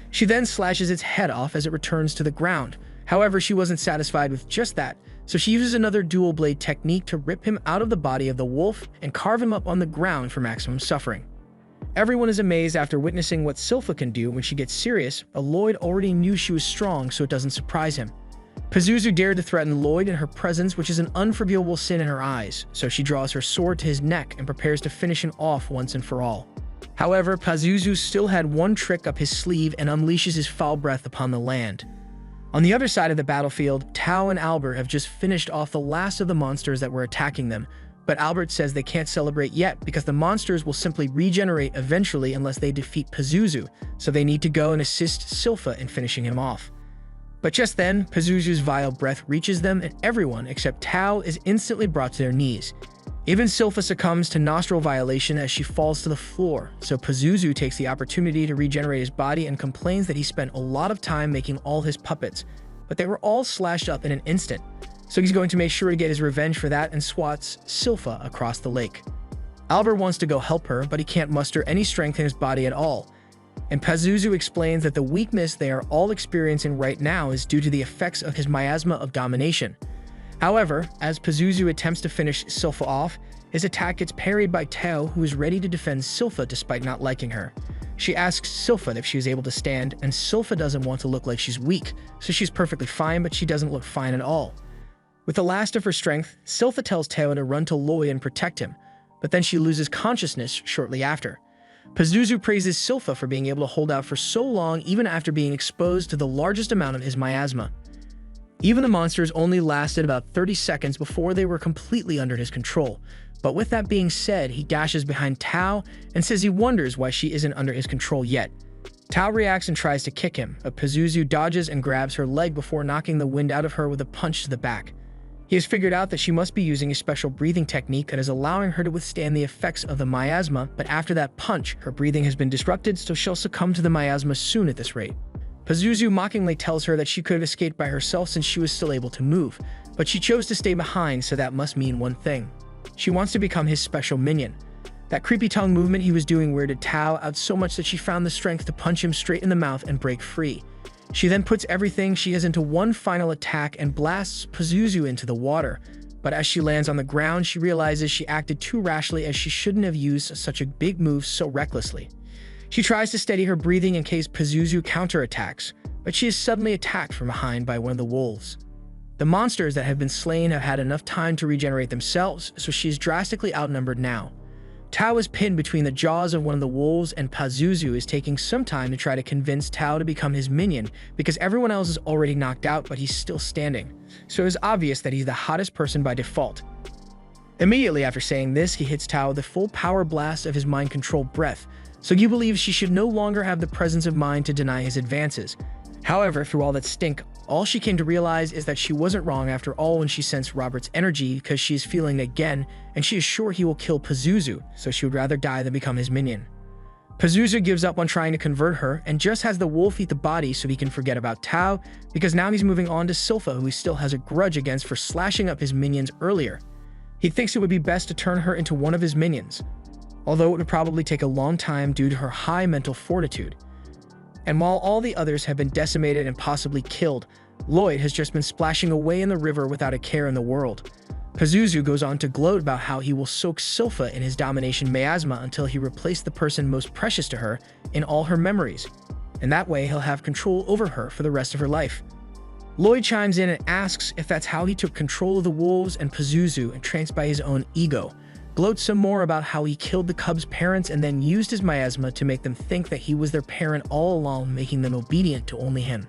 She then slashes its head off as it returns to the ground. However, she wasn't satisfied with just that, so she uses another dual blade technique to rip him out of the body of the wolf and carve him up on the ground for maximum suffering. Everyone is amazed after witnessing what Silpha can do when she gets serious, but Lloyd already knew she was strong, so it doesn't surprise him. Pazuzu dared to threaten Lloyd in her presence, which is an unforgivable sin in her eyes, so she draws her sword to his neck and prepares to finish him off once and for all. However, Pazuzu still had one trick up his sleeve and unleashes his foul breath upon the land. On the other side of the battlefield, Tao and Albert have just finished off the last of the monsters that were attacking them, but Albert says they can't celebrate yet because the monsters will simply regenerate eventually unless they defeat Pazuzu, so they need to go and assist Silpha in finishing him off. But just then, Pazuzu's vile breath reaches them, and everyone except Tao is instantly brought to their knees. Even Silpha succumbs to nostril violation as she falls to the floor, so Pazuzu takes the opportunity to regenerate his body and complains that he spent a lot of time making all his puppets, but they were all slashed up in an instant, so he's going to make sure to get his revenge for that and swats Silpha across the lake. Albert wants to go help her, but he can't muster any strength in his body at all. And Pazuzu explains that the weakness they are all experiencing right now is due to the effects of his miasma of domination. However, as Pazuzu attempts to finish Silpha off, his attack gets parried by Tao, who is ready to defend Silpha despite not liking her. She asks Silpha if she is able to stand, and Silpha doesn't want to look like she's weak, so she's perfectly fine, but she doesn't look fine at all. With the last of her strength, Silpha tells Tao to run to Lloyd and protect him, but then she loses consciousness shortly after. Pazuzu praises Silpha for being able to hold out for so long even after being exposed to the largest amount of his miasma. Even the monsters only lasted about 30 seconds before they were completely under his control, but with that being said, he dashes behind Tao and says he wonders why she isn't under his control yet. Tao reacts and tries to kick him, but Pazuzu dodges and grabs her leg before knocking the wind out of her with a punch to the back. He has figured out that she must be using a special breathing technique that is allowing her to withstand the effects of the miasma, but after that punch, her breathing has been disrupted, so she'll succumb to the miasma soon at this rate. Pazuzu mockingly tells her that she could have escaped by herself since she was still able to move, but she chose to stay behind, so that must mean one thing. She wants to become his special minion. That creepy tongue movement he was doing weirded Tao out so much that she found the strength to punch him straight in the mouth and break free. She then puts everything she has into one final attack and blasts Pazuzu into the water. But as she lands on the ground, she realizes she acted too rashly as she shouldn't have used such a big move so recklessly. She tries to steady her breathing in case Pazuzu counterattacks, but she is suddenly attacked from behind by one of the wolves. The monsters that have been slain have had enough time to regenerate themselves, so she is drastically outnumbered now. Tao is pinned between the jaws of one of the wolves, and Pazuzu is taking some time to try to convince Tao to become his minion because everyone else is already knocked out, but he's still standing. So it is obvious that he's the hottest person by default. Immediately after saying this, he hits Tao with the full power blast of his mind-controlled breath, so you believe she should no longer have the presence of mind to deny his advances. However, through all that stink, All she came to realize is that she wasn't wrong after all when she sensed Robert's energy, because she is feeling it again, and she is sure he will kill Pazuzu, so she would rather die than become his minion. Pazuzu gives up on trying to convert her and just has the wolf eat the body so he can forget about Tao, because now he's moving on to Silpha, who he still has a grudge against for slashing up his minions earlier. He thinks it would be best to turn her into one of his minions, although it would probably take a long time due to her high mental fortitude. And while all the others have been decimated and possibly killed, Lloyd has just been splashing away in the river without a care in the world. Pazuzu goes on to gloat about how he will soak Silpha in his domination miasma until he replaced the person most precious to her in all her memories, and that way he'll have control over her for the rest of her life. Lloyd chimes in and asks if that's how he took control of the wolves, and Pazuzu, entranced by his own ego, gloats some more about how he killed the cubs' parents and then used his miasma to make them think that he was their parent all along, making them obedient to only him.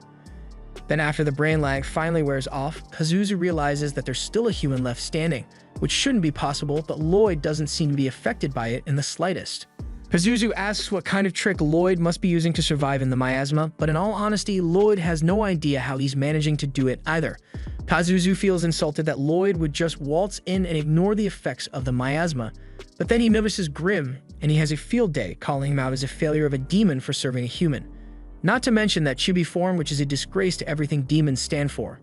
Then after the brain lag finally wears off, Pazuzu realizes that there's still a human left standing, which shouldn't be possible, but Lloyd doesn't seem to be affected by it in the slightest. Pazuzu asks what kind of trick Lloyd must be using to survive in the miasma, but in all honesty, Lloyd has no idea how he's managing to do it either. Pazuzu feels insulted that Lloyd would just waltz in and ignore the effects of the miasma, but then he notices Grim, and he has a field day, calling him out as a failure of a demon for serving a human. Not to mention that chibi form, which is a disgrace to everything demons stand for.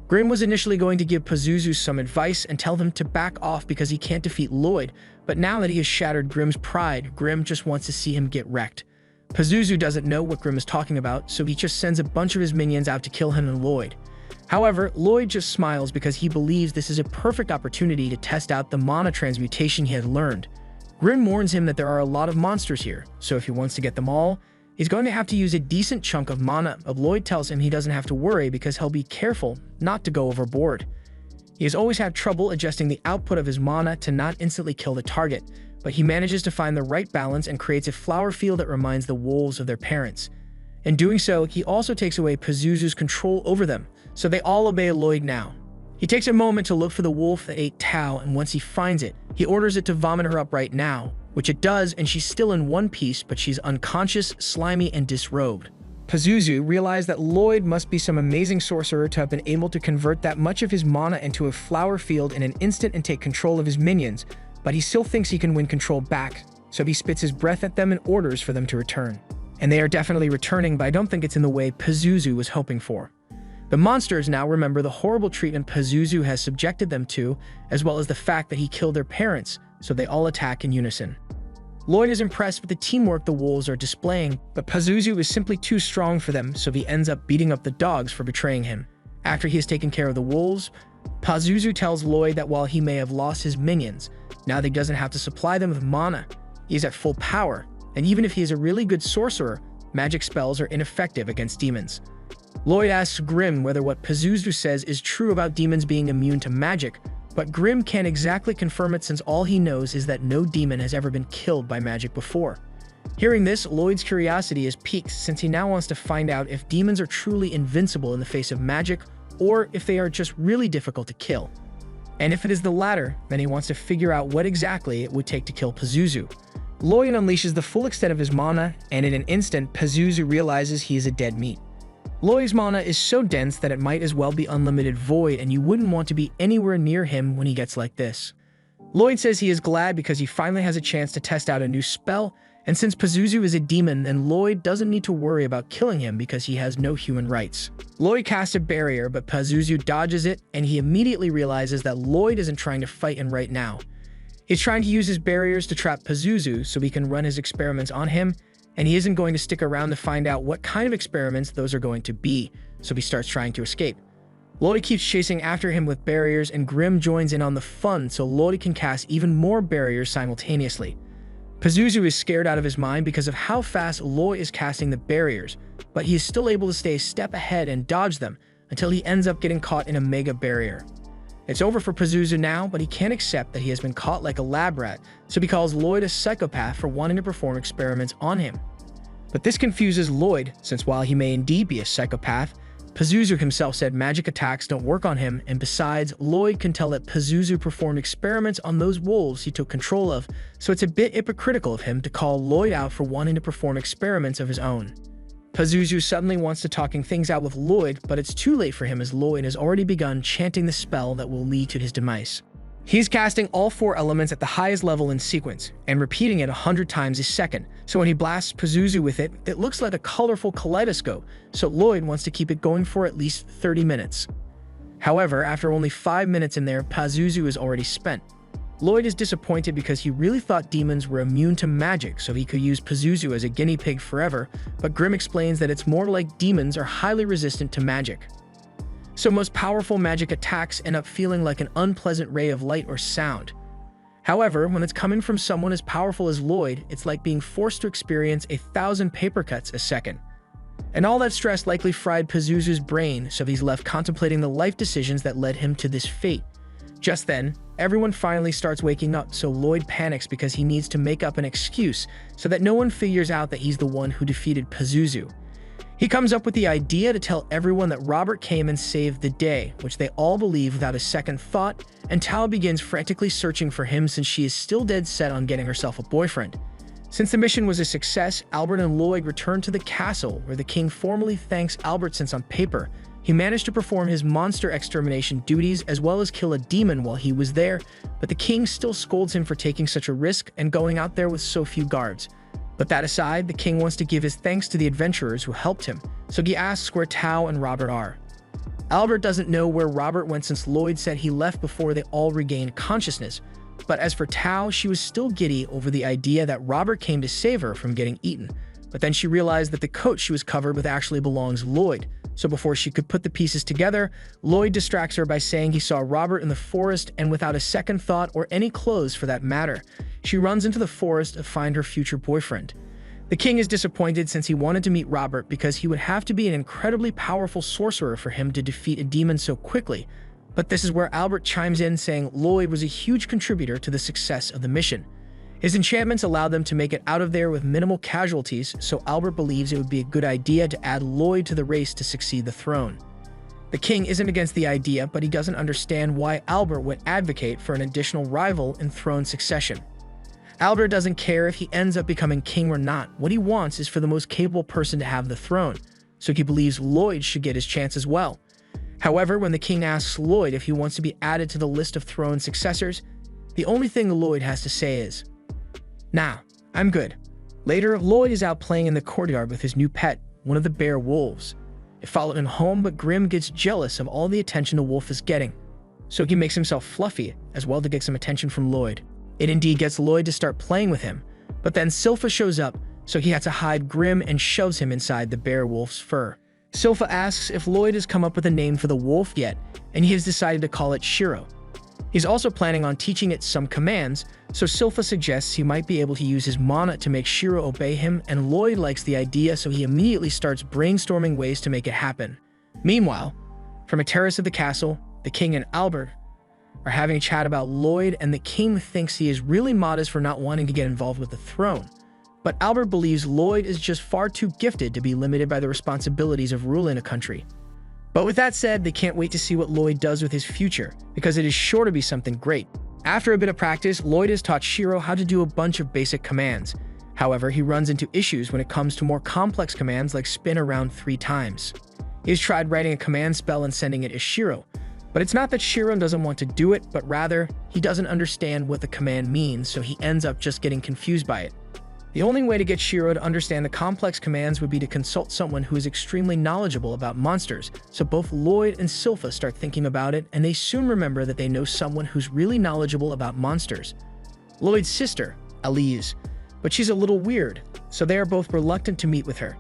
Grim was initially going to give Pazuzu some advice and tell him to back off because he can't defeat Lloyd, but now that he has shattered Grim's pride, Grim just wants to see him get wrecked. Pazuzu doesn't know what Grim is talking about, so he just sends a bunch of his minions out to kill him and Lloyd. However, Lloyd just smiles because he believes this is a perfect opportunity to test out the mana transmutation he had learned. Grim warns him that there are a lot of monsters here, so if he wants to get them all, he's going to have to use a decent chunk of mana, but Lloyd tells him he doesn't have to worry because he'll be careful not to go overboard. He has always had trouble adjusting the output of his mana to not instantly kill the target, but he manages to find the right balance and creates a flower field that reminds the wolves of their parents. In doing so, he also takes away Pazuzu's control over them, so they all obey Lloyd now. He takes a moment to look for the wolf that ate Tao, and once he finds it, he orders it to vomit her up right now, which it does, and she's still in one piece, but she's unconscious, slimy, and disrobed. Pazuzu realized that Lloyd must be some amazing sorcerer to have been able to convert that much of his mana into a flower field in an instant and take control of his minions, but he still thinks he can win control back, so he spits his breath at them and orders for them to return. And they are definitely returning, but I don't think it's in the way Pazuzu was hoping for. The monsters now remember the horrible treatment Pazuzu has subjected them to, as well as the fact that he killed their parents, so they all attack in unison. Lloyd is impressed with the teamwork the wolves are displaying, but Pazuzu is simply too strong for them, so he ends up beating up the dogs for betraying him. After he has taken care of the wolves, Pazuzu tells Lloyd that while he may have lost his minions, now that he doesn't have to supply them with mana, he is at full power, and even if he is a really good sorcerer, magic spells are ineffective against demons. Lloyd asks Grim whether what Pazuzu says is true about demons being immune to magic, but Grim can't exactly confirm it since all he knows is that no demon has ever been killed by magic before. Hearing this, Lloyd's curiosity is piqued since he now wants to find out if demons are truly invincible in the face of magic or if they are just really difficult to kill. And if it is the latter, then he wants to figure out what exactly it would take to kill Pazuzu. Lloyd unleashes the full extent of his mana, and in an instant, Pazuzu realizes he is a dead meat. Lloyd's mana is so dense that it might as well be unlimited void, and you wouldn't want to be anywhere near him when he gets like this. Lloyd says he is glad because he finally has a chance to test out a new spell, and since Pazuzu is a demon, then Lloyd doesn't need to worry about killing him because he has no human rights. Lloyd casts a barrier, but Pazuzu dodges it, and he immediately realizes that Lloyd isn't trying to fight him right now. He's trying to use his barriers to trap Pazuzu so he can run his experiments on him, and he isn't going to stick around to find out what kind of experiments those are going to be, so he starts trying to escape. Lloyd keeps chasing after him with barriers, and Grim joins in on the fun so Lloyd can cast even more barriers simultaneously. Pazuzu is scared out of his mind because of how fast Lloyd is casting the barriers, but he is still able to stay a step ahead and dodge them until he ends up getting caught in a mega barrier. It's over for Pazuzu now, but he can't accept that he has been caught like a lab rat, so he calls Lloyd a psychopath for wanting to perform experiments on him. But this confuses Lloyd, since while he may indeed be a psychopath, Pazuzu himself said magic attacks don't work on him, and besides, Lloyd can tell that Pazuzu performed experiments on those wolves he took control of, so it's a bit hypocritical of him to call Lloyd out for wanting to perform experiments of his own. Pazuzu suddenly wants to talking things out with Lloyd, but it's too late for him as Lloyd has already begun chanting the spell that will lead to his demise. He's casting all 4 elements at the highest level in sequence, and repeating it 100 times a second, so when he blasts Pazuzu with it, it looks like a colorful kaleidoscope, so Lloyd wants to keep it going for at least 30 minutes. However, after only 5 minutes in there, Pazuzu is already spent. Lloyd is disappointed because he really thought demons were immune to magic, so he could use Pazuzu as a guinea pig forever, but Grimm explains that it's more like demons are highly resistant to magic. So most powerful magic attacks end up feeling like an unpleasant ray of light or sound. However, when it's coming from someone as powerful as Lloyd, it's like being forced to experience 1,000 paper cuts a second. And all that stress likely fried Pazuzu's brain, so he's left contemplating the life decisions that led him to this fate. Just then, everyone finally starts waking up, so Lloyd panics because he needs to make up an excuse so that no one figures out that he's the one who defeated Pazuzu. He comes up with the idea to tell everyone that Robert came and saved the day, which they all believe without a second thought, and Tao begins frantically searching for him since she is still dead set on getting herself a boyfriend. Since the mission was a success, Albert and Lloyd return to the castle, where the king formally thanks Albert since on paper, he managed to perform his monster extermination duties as well as kill a demon while he was there, but the king still scolds him for taking such a risk and going out there with so few guards. But that aside, the king wants to give his thanks to the adventurers who helped him, so he asks where Tao and Robert are. Albert doesn't know where Robert went since Lloyd said he left before they all regained consciousness, but as for Tao, she was still giddy over the idea that Robert came to save her from getting eaten, but then she realized that the coat she was covered with actually belongs to Lloyd. So before she could put the pieces together, Lloyd distracts her by saying he saw Robert in the forest, and without a second thought or any clothes for that matter, she runs into the forest to find her future boyfriend. The king is disappointed since he wanted to meet Robert because he would have to be an incredibly powerful sorcerer for him to defeat a demon so quickly, but this is where Albert chimes in saying Lloyd was a huge contributor to the success of the mission. His enchantments allowed them to make it out of there with minimal casualties, so Albert believes it would be a good idea to add Lloyd to the race to succeed the throne. The king isn't against the idea, but he doesn't understand why Albert would advocate for an additional rival in throne succession. Albert doesn't care if he ends up becoming king or not. What he wants is for the most capable person to have the throne, so he believes Lloyd should get his chance as well. However, when the king asks Lloyd if he wants to be added to the list of throne successors, the only thing Lloyd has to say is, "Nah, I'm good." Later, Lloyd is out playing in the courtyard with his new pet, one of the bear wolves. It followed him home, but Grimm gets jealous of all the attention the wolf is getting, so he makes himself fluffy as well to get some attention from Lloyd. It indeed gets Lloyd to start playing with him, but then Silpha shows up, so he has to hide Grimm and shoves him inside the bear wolf's fur. Silpha asks if Lloyd has come up with a name for the wolf yet, and he has decided to call it Shiro. He's also planning on teaching it some commands, so Silpha suggests he might be able to use his mana to make Shiro obey him, and Lloyd likes the idea, so he immediately starts brainstorming ways to make it happen. Meanwhile, from a terrace of the castle, the king and Albert are having a chat about Lloyd, and the king thinks he is really modest for not wanting to get involved with the throne. But Albert believes Lloyd is just far too gifted to be limited by the responsibilities of ruling a country. But with that said, they can't wait to see what Lloyd does with his future, because it is sure to be something great. After a bit of practice, Lloyd has taught Shiro how to do a bunch of basic commands. However, he runs into issues when it comes to more complex commands like spin around 3 times. He has tried writing a command spell and sending it to Shiro, but it's not that Shiro doesn't want to do it, but rather, he doesn't understand what the command means, so he ends up just getting confused by it. The only way to get Shiro to understand the complex commands would be to consult someone who is extremely knowledgeable about monsters, so both Lloyd and Silpha start thinking about it, and they soon remember that they know someone who's really knowledgeable about monsters. Lloyd's sister, Elise, but she's a little weird, so they are both reluctant to meet with her.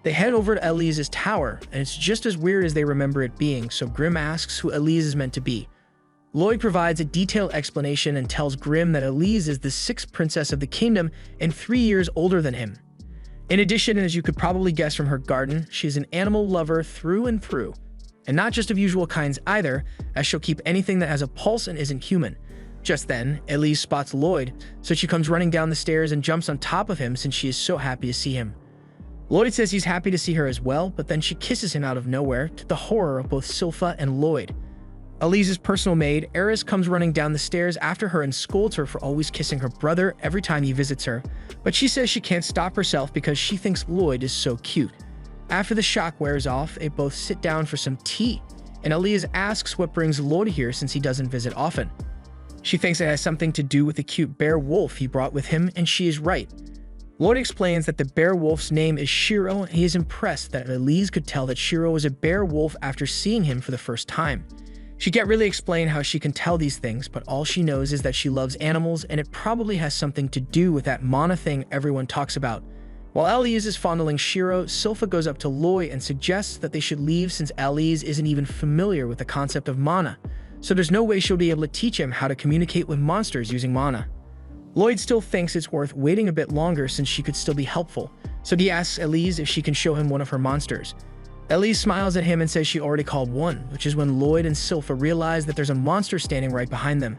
They head over to Elise's tower, and it's just as weird as they remember it being, so Grimm asks who Elise is meant to be. Lloyd provides a detailed explanation and tells Grimm that Elise is the 6th princess of the kingdom and 3 years older than him. In addition, as you could probably guess from her garden, she is an animal lover through and through. And not just of usual kinds either, as she'll keep anything that has a pulse and isn't human. Just then, Elise spots Lloyd, so she comes running down the stairs and jumps on top of him since she is so happy to see him. Lloyd says he's happy to see her as well, but then she kisses him out of nowhere, to the horror of both Silpha and Lloyd. Elise's personal maid, Eris, comes running down the stairs after her and scolds her for always kissing her brother every time he visits her, but she says she can't stop herself because she thinks Lloyd is so cute. After the shock wears off, they both sit down for some tea, and Elise asks what brings Lloyd here since he doesn't visit often. She thinks it has something to do with the cute bear wolf he brought with him, and she is right. Lloyd explains that the bear wolf's name is Shiro, and he is impressed that Elise could tell that Shiro was a bear wolf after seeing him for the first time. She can't really explain how she can tell these things, but all she knows is that she loves animals, and it probably has something to do with that mana thing everyone talks about. While Elise is fondling Shiro, Silpha goes up to Lloyd and suggests that they should leave since Elise isn't even familiar with the concept of mana, so there's no way she'll be able to teach him how to communicate with monsters using mana. Lloyd still thinks it's worth waiting a bit longer since she could still be helpful, so he asks Elise if she can show him one of her monsters. Elise smiles at him and says she already called one, which is when Lloyd and Silpha realize that there's a monster standing right behind them.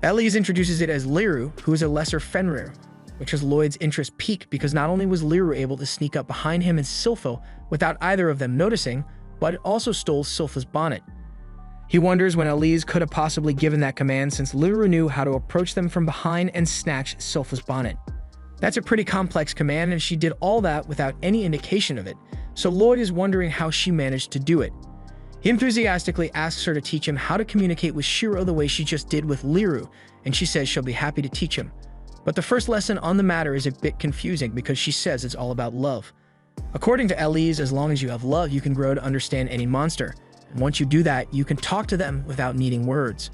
Elise introduces it as Liru, who is a lesser Fenrir, which is Lloyd's interest peaked because not only was Liru able to sneak up behind him and Silpha without either of them noticing, but it also stole Silpha's bonnet. He wonders when Elise could have possibly given that command since Liru knew how to approach them from behind and snatch Silpha's bonnet. That's a pretty complex command, and she did all that without any indication of it, so Lloyd is wondering how she managed to do it. He enthusiastically asks her to teach him how to communicate with Shiro the way she just did with Liru, and she says she'll be happy to teach him. But the first lesson on the matter is a bit confusing because she says it's all about love. According to Elise, as long as you have love, you can grow to understand any monster, and once you do that, you can talk to them without needing words,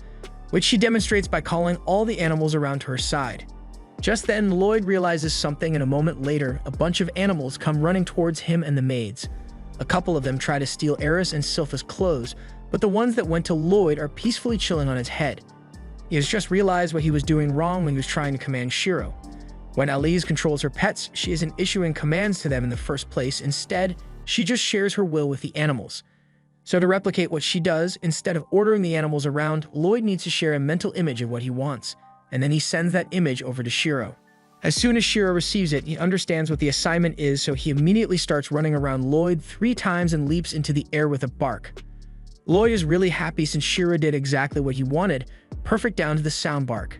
which she demonstrates by calling all the animals around to her side. Just then, Lloyd realizes something, and a moment later, a bunch of animals come running towards him and the maids. A couple of them try to steal Eris and Silpha's clothes, but the ones that went to Lloyd are peacefully chilling on his head. He has just realized what he was doing wrong when he was trying to command Shiro. When Elise controls her pets, she isn't issuing commands to them in the first place. Instead, she just shares her will with the animals. So to replicate what she does, instead of ordering the animals around, Lloyd needs to share a mental image of what he wants, and then he sends that image over to Shiro. As soon as Shiro receives it, he understands what the assignment is, so he immediately starts running around Lloyd 3 times and leaps into the air with a bark. Lloyd is really happy since Shiro did exactly what he wanted, perfect down to the sound bark.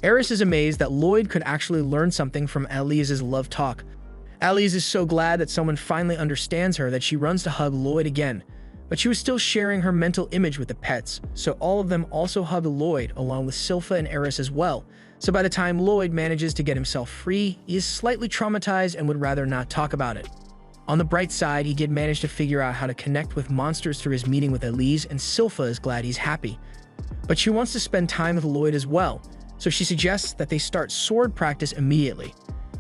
Eris is amazed that Lloyd could actually learn something from Elise's love talk. Elise is so glad that someone finally understands her that she runs to hug Lloyd again, but she was still sharing her mental image with the pets, so all of them also hug Lloyd along with Silpha and Eris as well. So by the time Lloyd manages to get himself free, he is slightly traumatized and would rather not talk about it. On the bright side, he did manage to figure out how to connect with monsters through his meeting with Elise, and Silpha is glad he's happy. But she wants to spend time with Lloyd as well, so she suggests that they start sword practice immediately.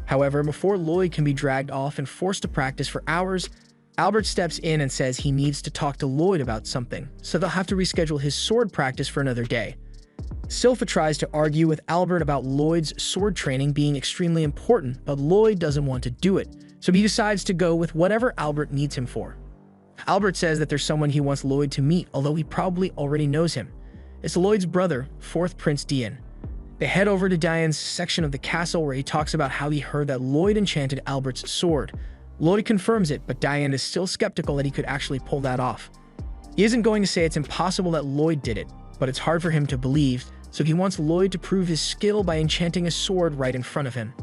However, before Lloyd can be dragged off and forced to practice for hours, Albert steps in and says he needs to talk to Lloyd about something, so they'll have to reschedule his sword practice for another day. Silpha tries to argue with Albert about Lloyd's sword training being extremely important, but Lloyd doesn't want to do it, so he decides to go with whatever Albert needs him for. Albert says that there's someone he wants Lloyd to meet, although he probably already knows him. It's Lloyd's brother, 4th Prince Dian. They head over to Dian's section of the castle where he talks about how he heard that Lloyd enchanted Albert's sword. Lloyd confirms it, but Dian is still skeptical that he could actually pull that off. He isn't going to say it's impossible that Lloyd did it, but it's hard for him to believe, so he wants Lloyd to prove his skill by enchanting a sword right in front of him.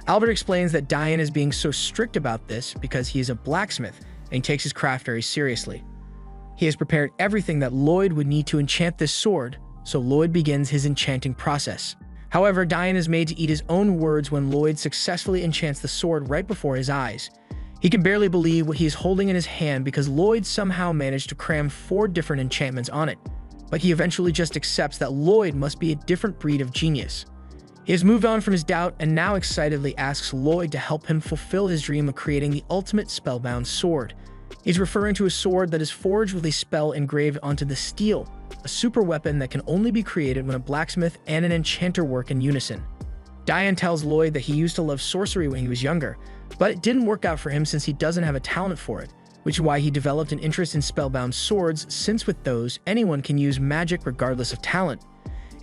Albert explains that Dian is being so strict about this because he is a blacksmith and he takes his craft very seriously. He has prepared everything that Lloyd would need to enchant this sword, so Lloyd begins his enchanting process. However, Dian is made to eat his own words when Lloyd successfully enchants the sword right before his eyes. He can barely believe what he is holding in his hand because Lloyd somehow managed to cram 4 different enchantments on it, but he eventually just accepts that Lloyd must be a different breed of genius. He has moved on from his doubt and now excitedly asks Lloyd to help him fulfill his dream of creating the ultimate spellbound sword. He's referring to a sword that is forged with a spell engraved onto the steel, a super weapon that can only be created when a blacksmith and an enchanter work in unison. Dian tells Lloyd that he used to love sorcery when he was younger, but it didn't work out for him since he doesn't have a talent for it, which is why he developed an interest in spellbound swords, since with those, anyone can use magic regardless of talent.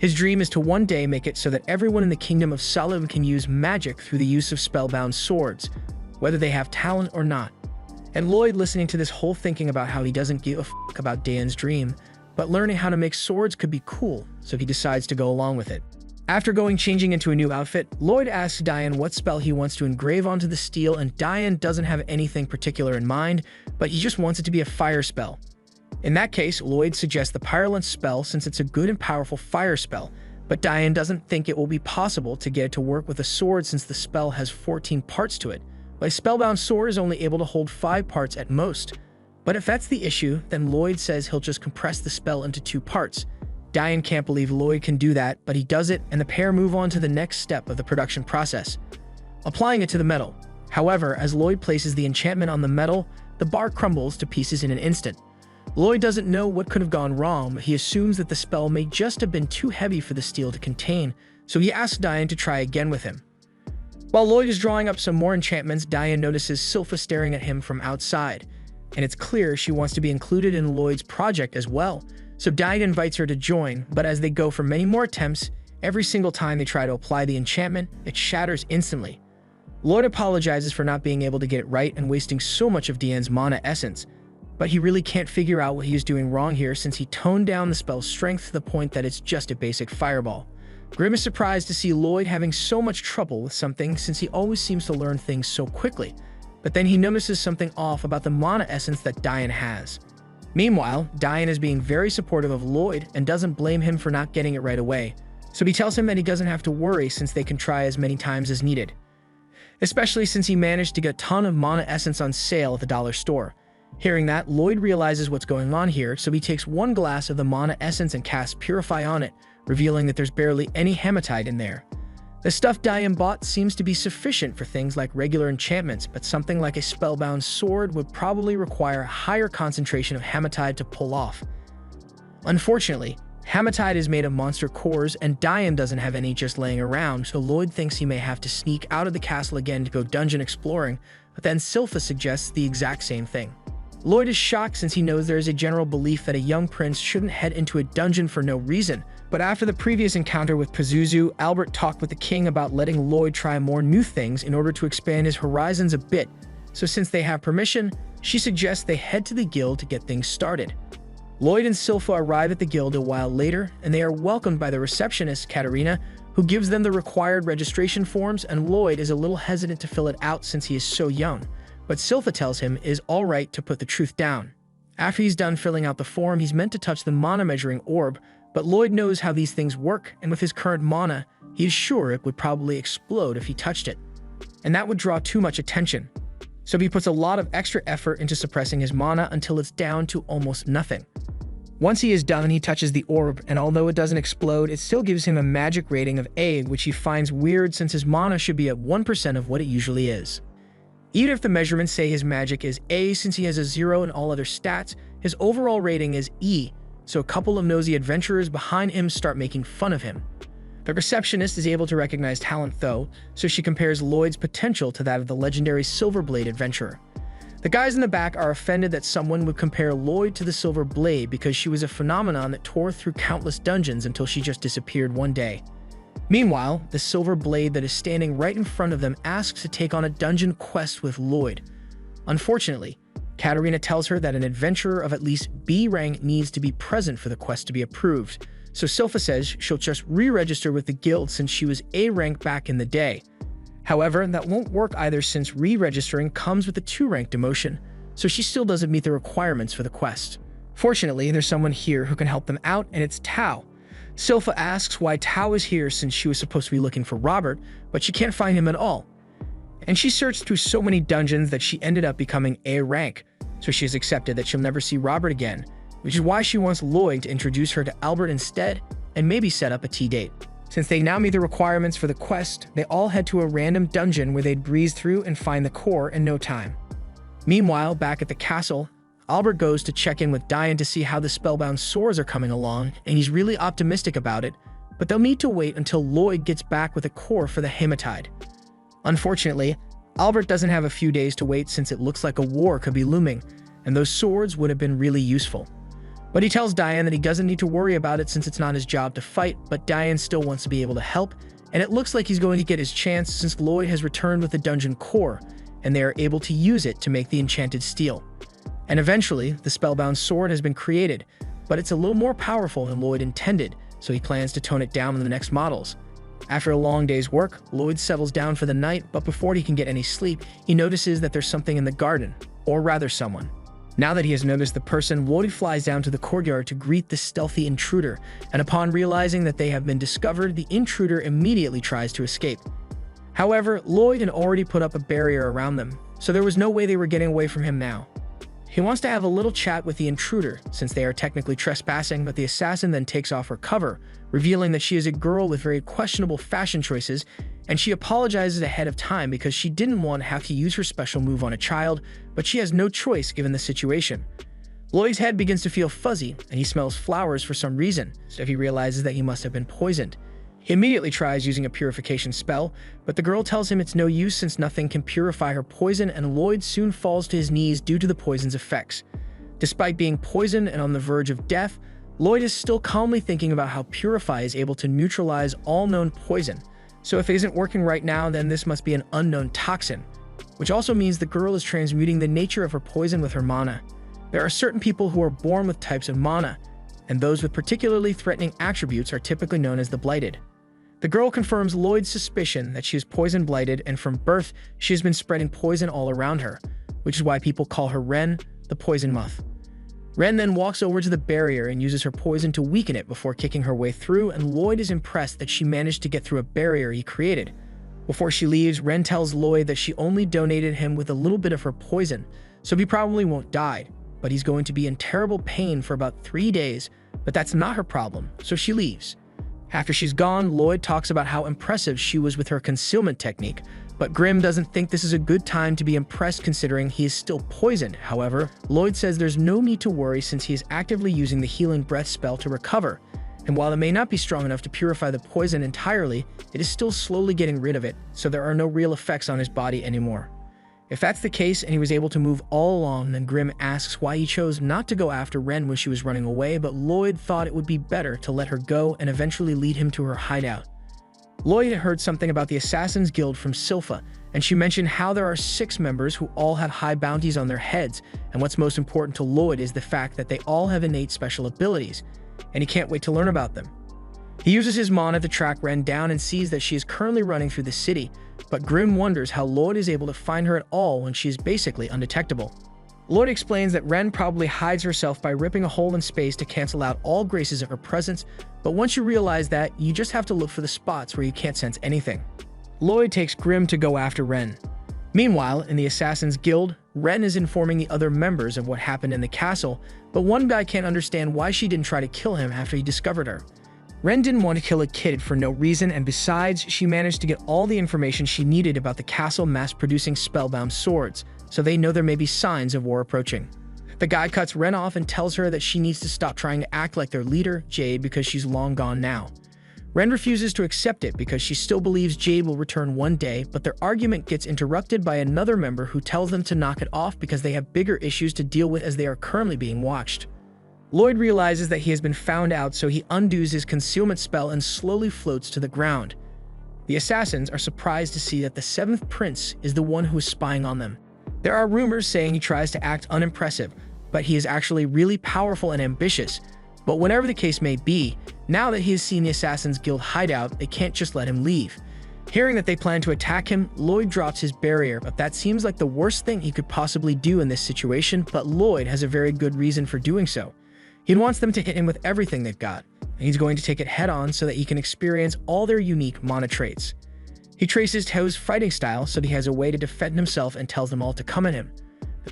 His dream is to one day make it so that everyone in the kingdom of Salim can use magic through the use of spellbound swords, whether they have talent or not. And Lloyd, listening to this whole thinking about how he doesn't give a fuck about Dian's dream, but learning how to make swords could be cool, so he decides to go along with it. After changing into a new outfit, Lloyd asks Diane what spell he wants to engrave onto the steel, and Diane doesn't have anything particular in mind, but he just wants it to be a fire spell. In that case, Lloyd suggests the Pyrolence spell since it's a good and powerful fire spell, but Diane doesn't think it will be possible to get it to work with a sword since the spell has 14 parts to it, but a spellbound sword is only able to hold 5 parts at most. But if that's the issue, then Lloyd says he'll just compress the spell into 2 parts. Diane can't believe Lloyd can do that, but he does it, and the pair move on to the next step of the production process, applying it to the metal. However, as Lloyd places the enchantment on the metal, the bar crumbles to pieces in an instant. Lloyd doesn't know what could have gone wrong, but he assumes that the spell may just have been too heavy for the steel to contain, so he asks Diane to try again with him. While Lloyd is drawing up some more enchantments, Diane notices Silpha staring at him from outside, and it's clear she wants to be included in Lloyd's project as well, so Diane invites her to join, but as they go for many more attempts, every single time they try to apply the enchantment, it shatters instantly. Lloyd apologizes for not being able to get it right and wasting so much of Diane's mana essence, but he really can't figure out what he is doing wrong here since he toned down the spell's strength to the point that it's just a basic fireball. Grim is surprised to see Lloyd having so much trouble with something since he always seems to learn things so quickly, but then he notices something off about the mana essence that Diane has. Meanwhile, Diane is being very supportive of Lloyd and doesn't blame him for not getting it right away, so he tells him that he doesn't have to worry since they can try as many times as needed, especially since he managed to get a ton of mana essence on sale at the dollar store. Hearing that, Lloyd realizes what's going on here, so he takes 1 glass of the mana essence and casts Purify on it, revealing that there's barely any hematite in there. The stuff Diane bought seems to be sufficient for things like regular enchantments, but something like a spellbound sword would probably require a higher concentration of hematite to pull off. Unfortunately, hematite is made of monster cores, and Diane doesn't have any just laying around, so Lloyd thinks he may have to sneak out of the castle again to go dungeon exploring, but then Silpha suggests the exact same thing. Lloyd is shocked since he knows there is a general belief that a young prince shouldn't head into a dungeon for no reason, but after the previous encounter with Pazuzu, Albert talked with the king about letting Lloyd try more new things in order to expand his horizons a bit, so since they have permission, she suggests they head to the guild to get things started. Lloyd and Silpha arrive at the guild a while later, and they are welcomed by the receptionist, Katarina, who gives them the required registration forms, and Lloyd is a little hesitant to fill it out since he is so young. But Silpha tells him it is alright to put the truth down. After he's done filling out the form, he's meant to touch the mana measuring orb, but Lloyd knows how these things work, and with his current mana, he is sure it would probably explode if he touched it, and that would draw too much attention. So he puts a lot of extra effort into suppressing his mana until it's down to almost nothing. Once he is done, he touches the orb, and although it doesn't explode, it still gives him a magic rating of A, which he finds weird since his mana should be at 1% of what it usually is. Even if the measurements say his magic is A since he has a 0 in all other stats, his overall rating is E, so a couple of nosy adventurers behind him start making fun of him. The receptionist is able to recognize talent though, so she compares Lloyd's potential to that of the legendary Silver Blade adventurer. The guys in the back are offended that someone would compare Lloyd to the Silver Blade because she was a phenomenon that tore through countless dungeons until she just disappeared one day. Meanwhile, the Silver Blade that is standing right in front of them asks to take on a dungeon quest with Lloyd. Unfortunately, Katarina tells her that an adventurer of at least B rank needs to be present for the quest to be approved, so Silpha says she'll just re-register with the guild since she was A rank back in the day. However, that won't work either since re-registering comes with a 2 rank demotion, so she still doesn't meet the requirements for the quest. Fortunately, there's someone here who can help them out, and it's Tao. Silpha asks why Tao is here since she was supposed to be looking for Robert, but she can't find him at all. And she searched through so many dungeons that she ended up becoming A rank, so she has accepted that she'll never see Robert again, which is why she wants Lloyd to introduce her to Albert instead and maybe set up a tea date. Since they now meet the requirements for the quest, they all head to a random dungeon where they'd breeze through and find the core in no time. Meanwhile, back at the castle, Albert goes to check in with Diane to see how the spellbound swords are coming along, and he's really optimistic about it, but they'll need to wait until Lloyd gets back with a core for the hematite. Unfortunately, Albert doesn't have a few days to wait since it looks like a war could be looming, and those swords would have been really useful. But he tells Diane that he doesn't need to worry about it since it's not his job to fight, but Diane still wants to be able to help, and it looks like he's going to get his chance since Lloyd has returned with the dungeon core, and they are able to use it to make the enchanted steel. And eventually, the spellbound sword has been created, but it's a little more powerful than Lloyd intended, so he plans to tone it down in the next models. After a long day's work, Lloyd settles down for the night, but before he can get any sleep, he notices that there's something in the garden, or rather someone. Now that he has noticed the person, Lloyd flies down to the courtyard to greet the stealthy intruder, and upon realizing that they have been discovered, the intruder immediately tries to escape. However, Lloyd had already put up a barrier around them, so there was no way they were getting away from him now. He wants to have a little chat with the intruder, since they are technically trespassing, but the assassin then takes off her cover, revealing that she is a girl with very questionable fashion choices, and she apologizes ahead of time because she didn't want to have to use her special move on a child, but she has no choice given the situation. Lloyd's head begins to feel fuzzy, and he smells flowers for some reason, so he realizes that he must have been poisoned. He immediately tries using a purification spell, but the girl tells him it's no use since nothing can purify her poison, and Lloyd soon falls to his knees due to the poison's effects. Despite being poisoned and on the verge of death, Lloyd is still calmly thinking about how Purify is able to neutralize all known poison. So if it isn't working right now, then this must be an unknown toxin, which also means the girl is transmuting the nature of her poison with her mana. There are certain people who are born with types of mana, and those with particularly threatening attributes are typically known as the Blighted. The girl confirms Lloyd's suspicion that she is poison blighted, and from birth, she has been spreading poison all around her, which is why people call her Ren, the poison moth. Ren then walks over to the barrier and uses her poison to weaken it before kicking her way through, and Lloyd is impressed that she managed to get through a barrier he created. Before she leaves, Ren tells Lloyd that she only donated him with a little bit of her poison, so he probably won't die, but he's going to be in terrible pain for about 3 days, but that's not her problem, so she leaves. After she's gone, Lloyd talks about how impressive she was with her concealment technique, but Grimm doesn't think this is a good time to be impressed considering he is still poisoned. However, Lloyd says there's no need to worry since he is actively using the Healing Breath spell to recover, and while it may not be strong enough to purify the poison entirely, it is still slowly getting rid of it, so there are no real effects on his body anymore. If that's the case and he was able to move all along, then Grimm asks why he chose not to go after Ren when she was running away, but Lloyd thought it would be better to let her go and eventually lead him to her hideout. Lloyd had heard something about the Assassin's Guild from Silpha, and she mentioned how there are 6 members who all have high bounties on their heads, and what's most important to Lloyd is the fact that they all have innate special abilities, and he can't wait to learn about them. He uses his mana to track Ren down and sees that she is currently running through the city, but Grimm wonders how Lloyd is able to find her at all when she is basically undetectable. Lloyd explains that Ren probably hides herself by ripping a hole in space to cancel out all graces of her presence, but once you realize that, you just have to look for the spots where you can't sense anything. Lloyd takes Grimm to go after Ren. Meanwhile, in the Assassin's Guild, Ren is informing the other members of what happened in the castle, but one guy can't understand why she didn't try to kill him after he discovered her. Ren didn't want to kill a kid for no reason, and besides, she managed to get all the information she needed about the castle mass-producing spellbound swords, so they know there may be signs of war approaching. The guy cuts Ren off and tells her that she needs to stop trying to act like their leader, Jade, because she's long gone now. Ren refuses to accept it because she still believes Jade will return one day, but their argument gets interrupted by another member who tells them to knock it off because they have bigger issues to deal with as they are currently being watched. Lloyd realizes that he has been found out, so he undoes his concealment spell and slowly floats to the ground. The assassins are surprised to see that the 7th prince is the one who is spying on them. There are rumors saying he tries to act unimpressive, but he is actually really powerful and ambitious. But whatever the case may be, now that he has seen the Assassin's Guild hideout, they can't just let him leave. Hearing that they plan to attack him, Lloyd drops his barrier, but that seems like the worst thing he could possibly do in this situation, but Lloyd has a very good reason for doing so. He wants them to hit him with everything they've got, and he's going to take it head-on so that he can experience all their unique mana traits. He traces Teo's fighting style so that he has a way to defend himself and tells them all to come at him.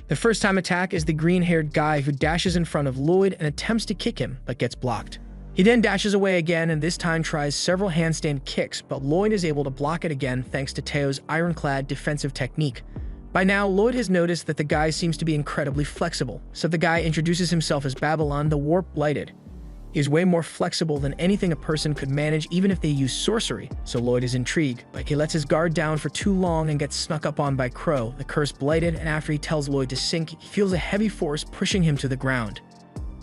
The first-time attack is the green-haired guy who dashes in front of Lloyd and attempts to kick him, but gets blocked. He then dashes away again and this time tries several handstand kicks, but Lloyd is able to block it again thanks to Teo's ironclad defensive technique. By now, Lloyd has noticed that the guy seems to be incredibly flexible, so the guy introduces himself as Babylon the Warp Blighted. He is way more flexible than anything a person could manage even if they use sorcery, so Lloyd is intrigued, but he lets his guard down for too long and gets snuck up on by Crow, the Cursed Blighted, and after he tells Lloyd to sink, he feels a heavy force pushing him to the ground.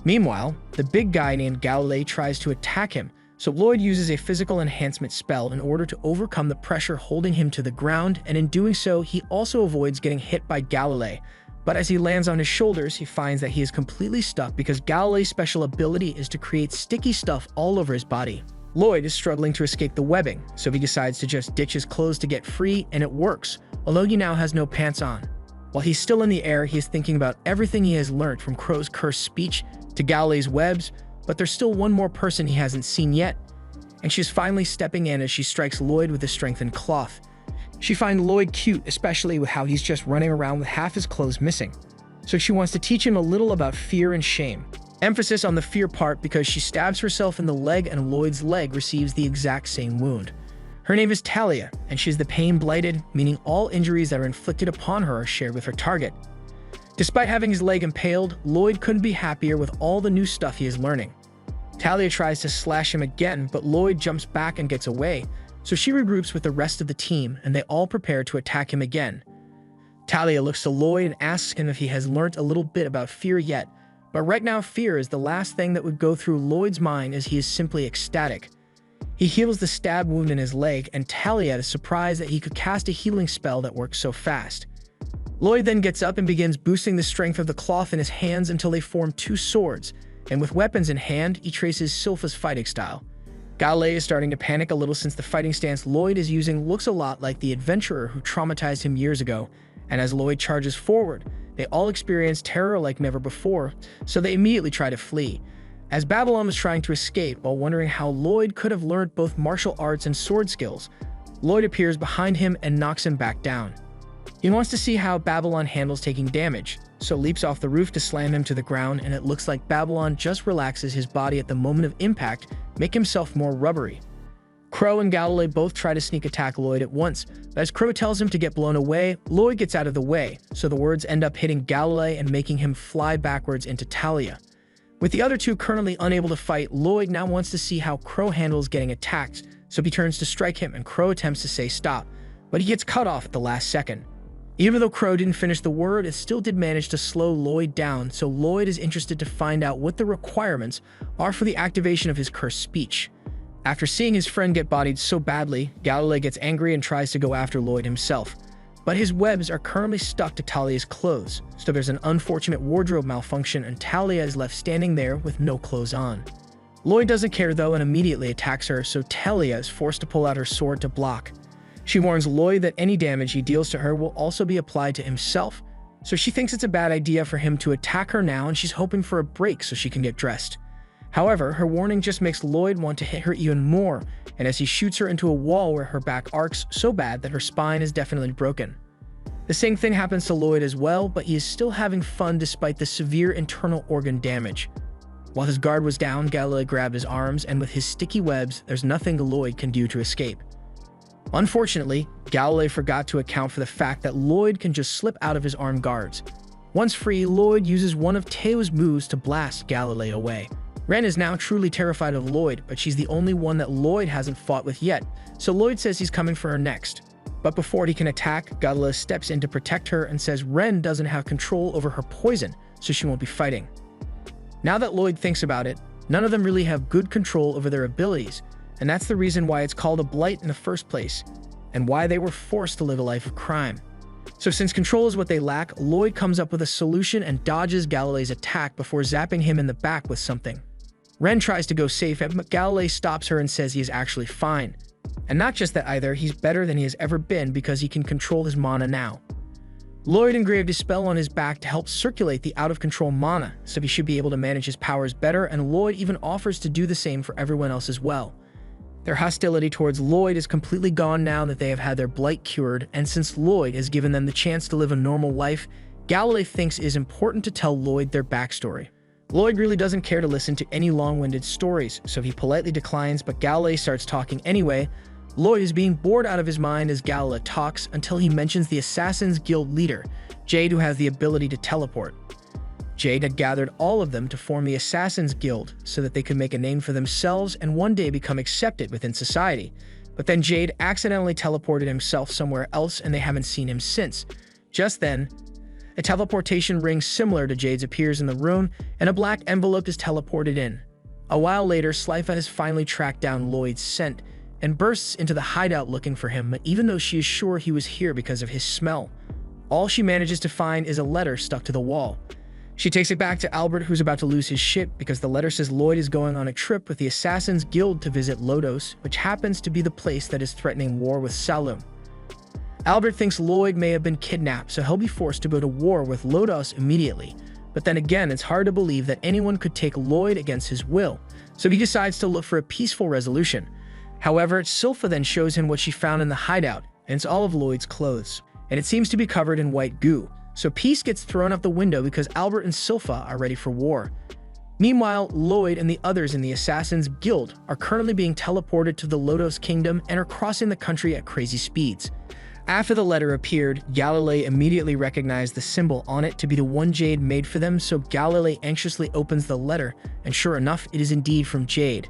Meanwhile, the big guy named Galilei tries to attack him, so Lloyd uses a physical enhancement spell in order to overcome the pressure holding him to the ground, and in doing so, he also avoids getting hit by Galilei. But as he lands on his shoulders, he finds that he is completely stuck because Galilei's special ability is to create sticky stuff all over his body. Lloyd is struggling to escape the webbing, so he decides to just ditch his clothes to get free, and it works, although he now has no pants on. While he's still in the air, he is thinking about everything he has learned, from Crow's cursed speech to Galilee's webs, but there's still one more person he hasn't seen yet, and she's finally stepping in as she strikes Lloyd with a strengthened cloth. She finds Lloyd cute, especially with how he's just running around with half his clothes missing. So she wants to teach him a little about fear and shame. Emphasis on the fear part because she stabs herself in the leg and Lloyd's leg receives the exact same wound. Her name is Talia, and she's the pain-blighted, meaning all injuries that are inflicted upon her are shared with her target. Despite having his leg impaled, Lloyd couldn't be happier with all the new stuff he is learning. Talia tries to slash him again, but Lloyd jumps back and gets away, so she regroups with the rest of the team, and they all prepare to attack him again. Talia looks to Lloyd and asks him if he has learnt a little bit about fear yet, but right now fear is the last thing that would go through Lloyd's mind, as he is simply ecstatic. He heals the stab wound in his leg, and Talia is surprised that he could cast a healing spell that works so fast. Lloyd then gets up and begins boosting the strength of the cloth in his hands until they form two swords, and with weapons in hand, he traces Silpha's fighting style. Galilee is starting to panic a little since the fighting stance Lloyd is using looks a lot like the adventurer who traumatized him years ago, and as Lloyd charges forward, they all experience terror like never before, so they immediately try to flee. As Babylon is trying to escape while wondering how Lloyd could have learned both martial arts and sword skills, Lloyd appears behind him and knocks him back down. He wants to see how Babylon handles taking damage, so leaps off the roof to slam him to the ground, and it looks like Babylon just relaxes his body at the moment of impact, make himself more rubbery. Crow and Galilee both try to sneak attack Lloyd at once, but as Crow tells him to get blown away, Lloyd gets out of the way, so the words end up hitting Galilee and making him fly backwards into Talia. With the other two currently unable to fight, Lloyd now wants to see how Crow handles getting attacked, so he turns to strike him and Crow attempts to say stop, but he gets cut off at the last second. Even though Crow didn't finish the word, it still did manage to slow Lloyd down, so Lloyd is interested to find out what the requirements are for the activation of his cursed speech. After seeing his friend get bodied so badly, Galilee gets angry and tries to go after Lloyd himself. But his webs are currently stuck to Talia's clothes, so there's an unfortunate wardrobe malfunction and Talia is left standing there with no clothes on. Lloyd doesn't care though and immediately attacks her, so Talia is forced to pull out her sword to block. She warns Lloyd that any damage he deals to her will also be applied to himself, so she thinks it's a bad idea for him to attack her now, and she's hoping for a break so she can get dressed. However, her warning just makes Lloyd want to hit her even more, and as he shoots her into a wall where her back arcs so bad that her spine is definitely broken. The same thing happens to Lloyd as well, but he is still having fun despite the severe internal organ damage. While his guard was down, Galilee grabbed his arms, and with his sticky webs, there's nothing Lloyd can do to escape. Unfortunately, Galilee forgot to account for the fact that Lloyd can just slip out of his armed guards. Once free, Lloyd uses one of Teo's moves to blast Galilee away. Ren is now truly terrified of Lloyd, but she's the only one that Lloyd hasn't fought with yet, so Lloyd says he's coming for her next. But before he can attack, Galilee steps in to protect her and says Ren doesn't have control over her poison, so she won't be fighting. Now that Lloyd thinks about it, none of them really have good control over their abilities, and that's the reason why it's called a blight in the first place, and why they were forced to live a life of crime. So since control is what they lack, Lloyd comes up with a solution and dodges Galilee's attack before zapping him in the back with something. Ren tries to go save him, but Galilee stops her and says he is actually fine. And not just that either, he's better than he has ever been because he can control his mana now. Lloyd engraved a spell on his back to help circulate the out-of-control mana, so he should be able to manage his powers better, and Lloyd even offers to do the same for everyone else as well. Their hostility towards Lloyd is completely gone now that they have had their blight cured, and since Lloyd has given them the chance to live a normal life, Galilee thinks it is important to tell Lloyd their backstory. Lloyd really doesn't care to listen to any long-winded stories, so he politely declines, but Galilee starts talking anyway. Lloyd is being bored out of his mind as Galilee talks until he mentions the Assassin's Guild leader, Jade, who has the ability to teleport. Jade had gathered all of them to form the Assassin's Guild so that they could make a name for themselves and one day become accepted within society. But then Jade accidentally teleported himself somewhere else and they haven't seen him since. Just then, a teleportation ring similar to Jade's appears in the room, and a black envelope is teleported in. A while later, Slifa has finally tracked down Lloyd's scent and bursts into the hideout looking for him, but even though she is sure he was here because of his smell, all she manages to find is a letter stuck to the wall. She takes it back to Albert, who's about to lose his shit because the letter says Lloyd is going on a trip with the Assassin's Guild to visit Lodos, which happens to be the place that is threatening war with Saloum. Albert thinks Lloyd may have been kidnapped, so he'll be forced to go to war with Lodos immediately. But then again, it's hard to believe that anyone could take Lloyd against his will, so he decides to look for a peaceful resolution. However, Silpha then shows him what she found in the hideout, and it's all of Lloyd's clothes, and it seems to be covered in white goo. So peace gets thrown out the window because Albert and Silpha are ready for war. Meanwhile, Lloyd and the others in the Assassin's Guild are currently being teleported to the Lodos Kingdom and are crossing the country at crazy speeds. After the letter appeared, Galilei immediately recognized the symbol on it to be the one Jade made for them, so Galilei anxiously opens the letter, and sure enough, it is indeed from Jade.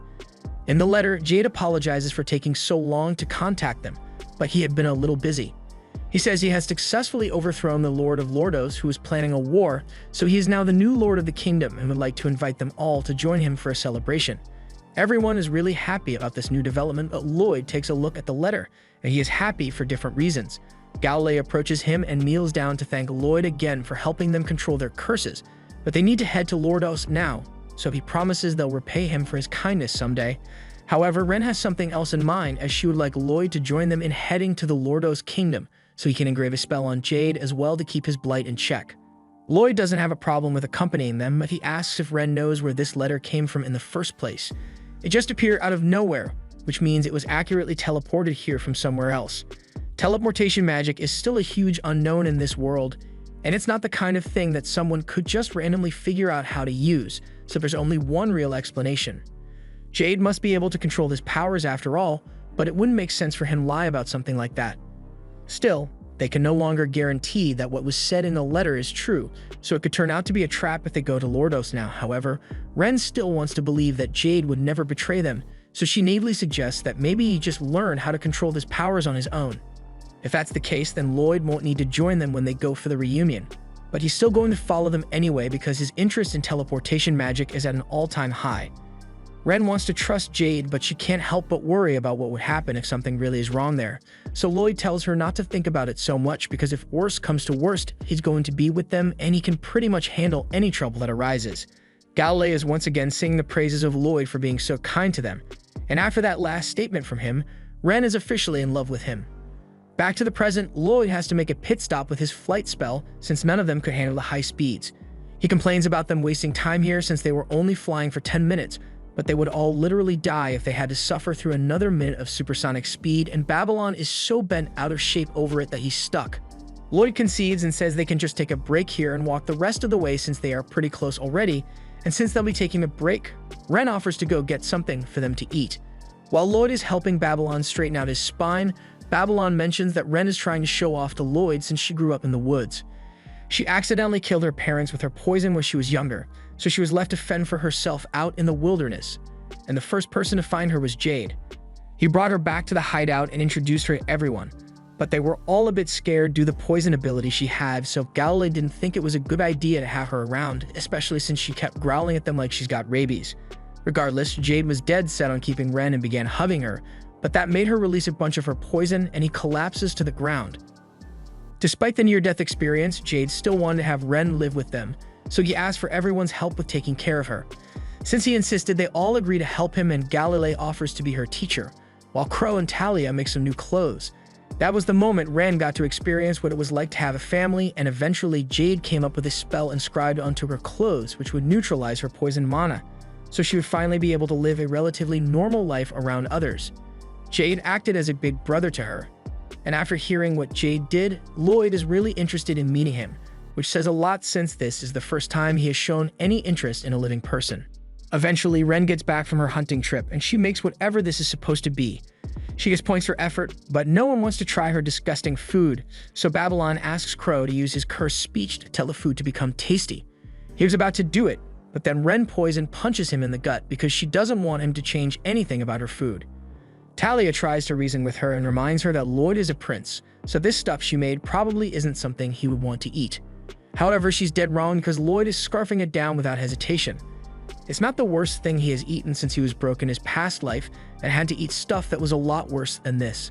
In the letter, Jade apologizes for taking so long to contact them, but he had been a little busy. He says he has successfully overthrown the Lord of Lordos, who was planning a war, so he is now the new Lord of the Kingdom and would like to invite them all to join him for a celebration. Everyone is really happy about this new development, but Lloyd takes a look at the letter, and he is happy for different reasons. Galilei approaches him and kneels down to thank Lloyd again for helping them control their curses, but they need to head to Lordos now, so he promises they'll repay him for his kindness someday. However, Ren has something else in mind, as she would like Lloyd to join them in heading to the Lordos Kingdom, so he can engrave a spell on Jade as well to keep his blight in check. Lloyd doesn't have a problem with accompanying them, but he asks if Ren knows where this letter came from in the first place. It just appeared out of nowhere, which means it was accurately teleported here from somewhere else. Teleportation magic is still a huge unknown in this world, and it's not the kind of thing that someone could just randomly figure out how to use, so there's only one real explanation. Jade must be able to control his powers after all, but it wouldn't make sense for him to lie about something like that. Still, they can no longer guarantee that what was said in the letter is true, so it could turn out to be a trap if they go to Lordos now. However, Ren still wants to believe that Jade would never betray them, so she naively suggests that maybe he just learned how to control his powers on his own. If that's the case, then Lloyd won't need to join them when they go for the reunion. But he's still going to follow them anyway because his interest in teleportation magic is at an all-time high. Ren wants to trust Jade, but she can't help but worry about what would happen if something really is wrong there. So Lloyd tells her not to think about it so much because if worst comes to worst, he's going to be with them and he can pretty much handle any trouble that arises. Galilei is once again singing the praises of Lloyd for being so kind to them. And after that last statement from him, Ren is officially in love with him. Back to the present, Lloyd has to make a pit stop with his flight spell since none of them could handle the high speeds. He complains about them wasting time here since they were only flying for 10 minutes, but they would all literally die if they had to suffer through another minute of supersonic speed, and Babylon is so bent out of shape over it that he's stuck. Lloyd concedes and says they can just take a break here and walk the rest of the way since they are pretty close already, and since they'll be taking a break, Ren offers to go get something for them to eat. While Lloyd is helping Babylon straighten out his spine, Babylon mentions that Ren is trying to show off to Lloyd since she grew up in the woods. She accidentally killed her parents with her poison when she was younger, so she was left to fend for herself out in the wilderness, and the first person to find her was Jade. He brought her back to the hideout and introduced her to everyone, but they were all a bit scared due to the poison ability she had, so Galilei didn't think it was a good idea to have her around, especially since she kept growling at them like she's got rabies. Regardless, Jade was dead set on keeping Ren and began hugging her, but that made her release a bunch of her poison and he collapses to the ground. Despite the near-death experience, Jade still wanted to have Ren live with them, so he asked for everyone's help with taking care of her. Since he insisted, they all agree to help him and Galilei offers to be her teacher, while Crow and Talia make some new clothes. That was the moment Ren got to experience what it was like to have a family, and eventually Jade came up with a spell inscribed onto her clothes which would neutralize her poison mana, so she would finally be able to live a relatively normal life around others. Jade acted as a big brother to her, and after hearing what Jade did, Lloyd is really interested in meeting him, which says a lot since this is the first time he has shown any interest in a living person. Eventually, Ren gets back from her hunting trip, and she makes whatever this is supposed to be. She gets points for effort, but no one wants to try her disgusting food, so Babylon asks Crow to use his cursed speech to tell the food to become tasty. He was about to do it, but then Ren Poison punches him in the gut because she doesn't want him to change anything about her food. Talia tries to reason with her and reminds her that Lloyd is a prince, so this stuff she made probably isn't something he would want to eat. However, she's dead wrong because Lloyd is scarfing it down without hesitation. It's not the worst thing he has eaten since he was broke in his past life and had to eat stuff that was a lot worse than this.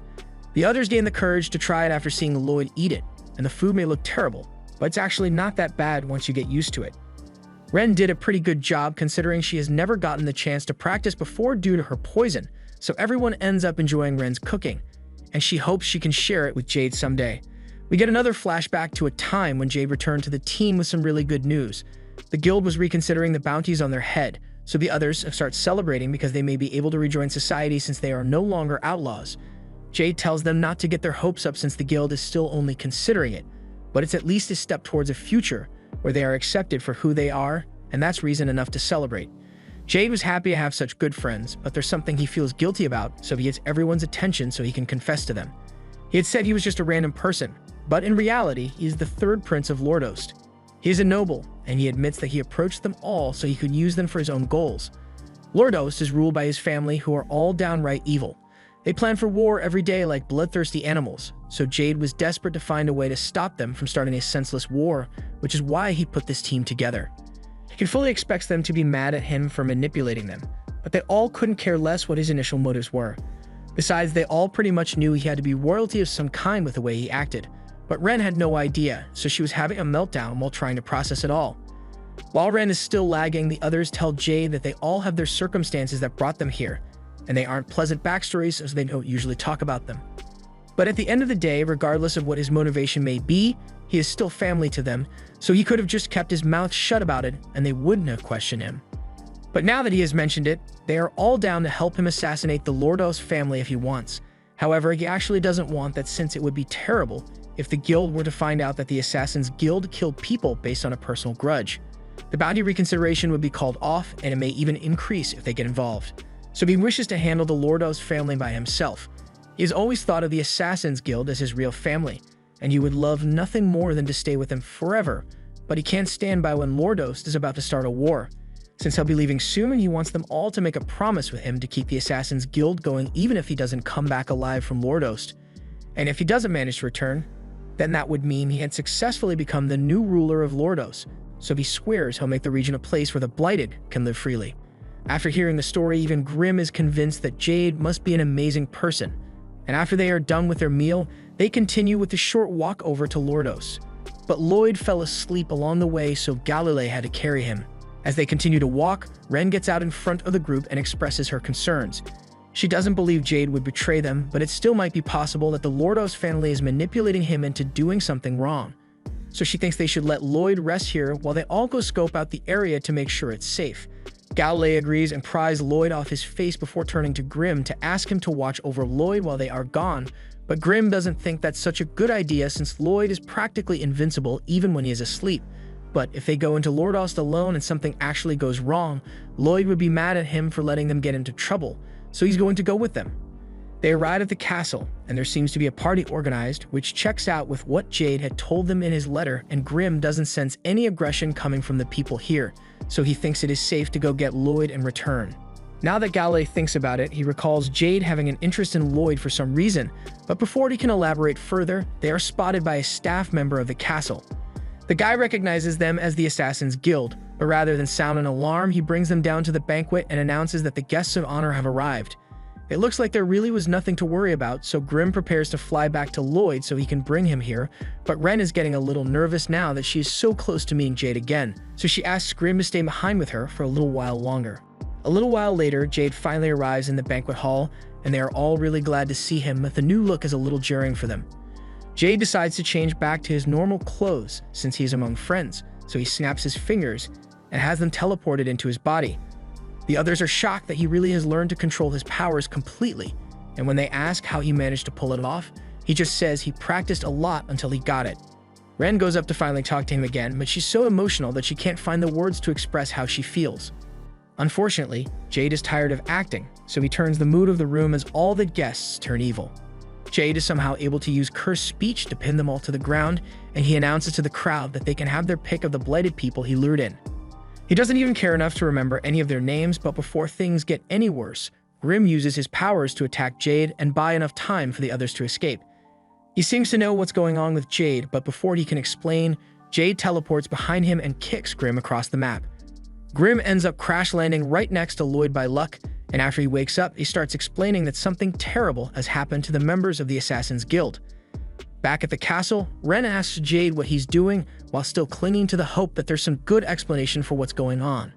The others gain the courage to try it after seeing Lloyd eat it, and the food may look terrible, but it's actually not that bad once you get used to it. Ren did a pretty good job considering she has never gotten the chance to practice before due to her poison, so everyone ends up enjoying Ren's cooking, and she hopes she can share it with Jade someday. We get another flashback to a time when Jade returned to the team with some really good news. The guild was reconsidering the bounties on their head, so the others start celebrating because they may be able to rejoin society since they are no longer outlaws. Jade tells them not to get their hopes up since the guild is still only considering it, but it's at least a step towards a future where they are accepted for who they are, and that's reason enough to celebrate. Jade was happy to have such good friends, but there's something he feels guilty about, so he gets everyone's attention so he can confess to them. He had said he was just a random person, but in reality, he is the third prince of Lordost. He is a noble, and he admits that he approached them all so he could use them for his own goals. Lordost is ruled by his family, who are all downright evil. They plan for war every day like bloodthirsty animals, so Jade was desperate to find a way to stop them from starting a senseless war, which is why he put this team together. He fully expects them to be mad at him for manipulating them, but they all couldn't care less what his initial motives were. Besides, they all pretty much knew he had to be royalty of some kind with the way he acted. But Ren had no idea, so she was having a meltdown while trying to process it all. While Ren is still lagging, the others tell Jade that they all have their circumstances that brought them here, and they aren't pleasant backstories as they don't usually talk about them. But at the end of the day, regardless of what his motivation may be, he is still family to them, so he could have just kept his mouth shut about it and they wouldn't have questioned him. But now that he has mentioned it, they are all down to help him assassinate the Lordos family if he wants. However, he actually doesn't want that since it would be terrible if the guild were to find out that the Assassins Guild killed people based on a personal grudge. The bounty reconsideration would be called off, and it may even increase if they get involved. So he wishes to handle the Lordos family by himself. He has always thought of the Assassins Guild as his real family, and he would love nothing more than to stay with them forever, but he can't stand by when Lordost is about to start a war. Since he'll be leaving soon, he wants them all to make a promise with him to keep the Assassins Guild going even if he doesn't come back alive from Lordost. And if he doesn't manage to return, then that would mean he had successfully become the new ruler of Lordos, so he swears he'll make the region a place where the Blighted can live freely. After hearing the story, even Grimm is convinced that Jade must be an amazing person, and after they are done with their meal, they continue with the short walk over to Lordos. But Lloyd fell asleep along the way, so Galilei had to carry him. As they continue to walk, Ren gets out in front of the group and expresses her concerns. She doesn't believe Jade would betray them, but it still might be possible that the Lordos family is manipulating him into doing something wrong. So she thinks they should let Lloyd rest here while they all go scope out the area to make sure it's safe. Galilei agrees and pries Lloyd off his face before turning to Grimm to ask him to watch over Lloyd while they are gone, but Grimm doesn't think that's such a good idea since Lloyd is practically invincible even when he is asleep. But if they go into Lordost alone and something actually goes wrong, Lloyd would be mad at him for letting them get into trouble, so he's going to go with them. They arrive at the castle, and there seems to be a party organized, which checks out with what Jade had told them in his letter, and Grimm doesn't sense any aggression coming from the people here, so he thinks it is safe to go get Lloyd and return. Now that Galilei thinks about it, he recalls Jade having an interest in Lloyd for some reason, but before he can elaborate further, they are spotted by a staff member of the castle. The guy recognizes them as the Assassins Guild, but rather than sound an alarm, he brings them down to the banquet and announces that the guests of honor have arrived. It looks like there really was nothing to worry about, so Grimm prepares to fly back to Lloyd so he can bring him here, but Ren is getting a little nervous now that she is so close to meeting Jade again, so she asks Grimm to stay behind with her for a little while longer. A little while later, Jade finally arrives in the banquet hall, and they are all really glad to see him, but the new look is a little jarring for them. Jade decides to change back to his normal clothes since he is among friends, so he snaps his fingers and has them teleported into his body. The others are shocked that he really has learned to control his powers completely, and when they ask how he managed to pull it off, he just says he practiced a lot until he got it. Ren goes up to finally talk to him again, but she's so emotional that she can't find the words to express how she feels. Unfortunately, Jade is tired of acting, so he turns the mood of the room as all the guests turn evil. Jade is somehow able to use cursed speech to pin them all to the ground, and he announces to the crowd that they can have their pick of the blighted people he lured in. He doesn't even care enough to remember any of their names, but before things get any worse, Grimm uses his powers to attack Jade and buy enough time for the others to escape. He seems to know what's going on with Jade, but before he can explain, Jade teleports behind him and kicks Grimm across the map. Grimm ends up crash landing right next to Lloyd by luck, and after he wakes up, he starts explaining that something terrible has happened to the members of the Assassins Guild. Back at the castle, Ren asks Jade what he's doing while still clinging to the hope that there's some good explanation for what's going on.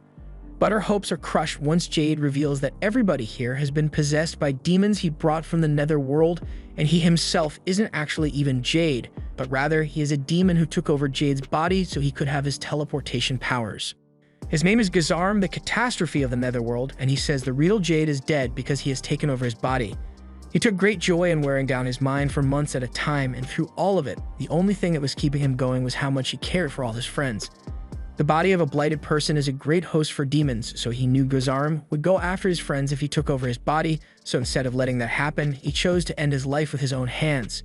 But her hopes are crushed once Jade reveals that everybody here has been possessed by demons he brought from the netherworld, and he himself isn't actually even Jade, but rather he is a demon who took over Jade's body so he could have his teleportation powers. His name is Gazarm, the catastrophe of the netherworld, and he says the real Jade is dead because he has taken over his body. He took great joy in wearing down his mind for months at a time, and through all of it, the only thing that was keeping him going was how much he cared for all his friends. The body of a blighted person is a great host for demons, so he knew Gazarm would go after his friends if he took over his body, so instead of letting that happen, he chose to end his life with his own hands.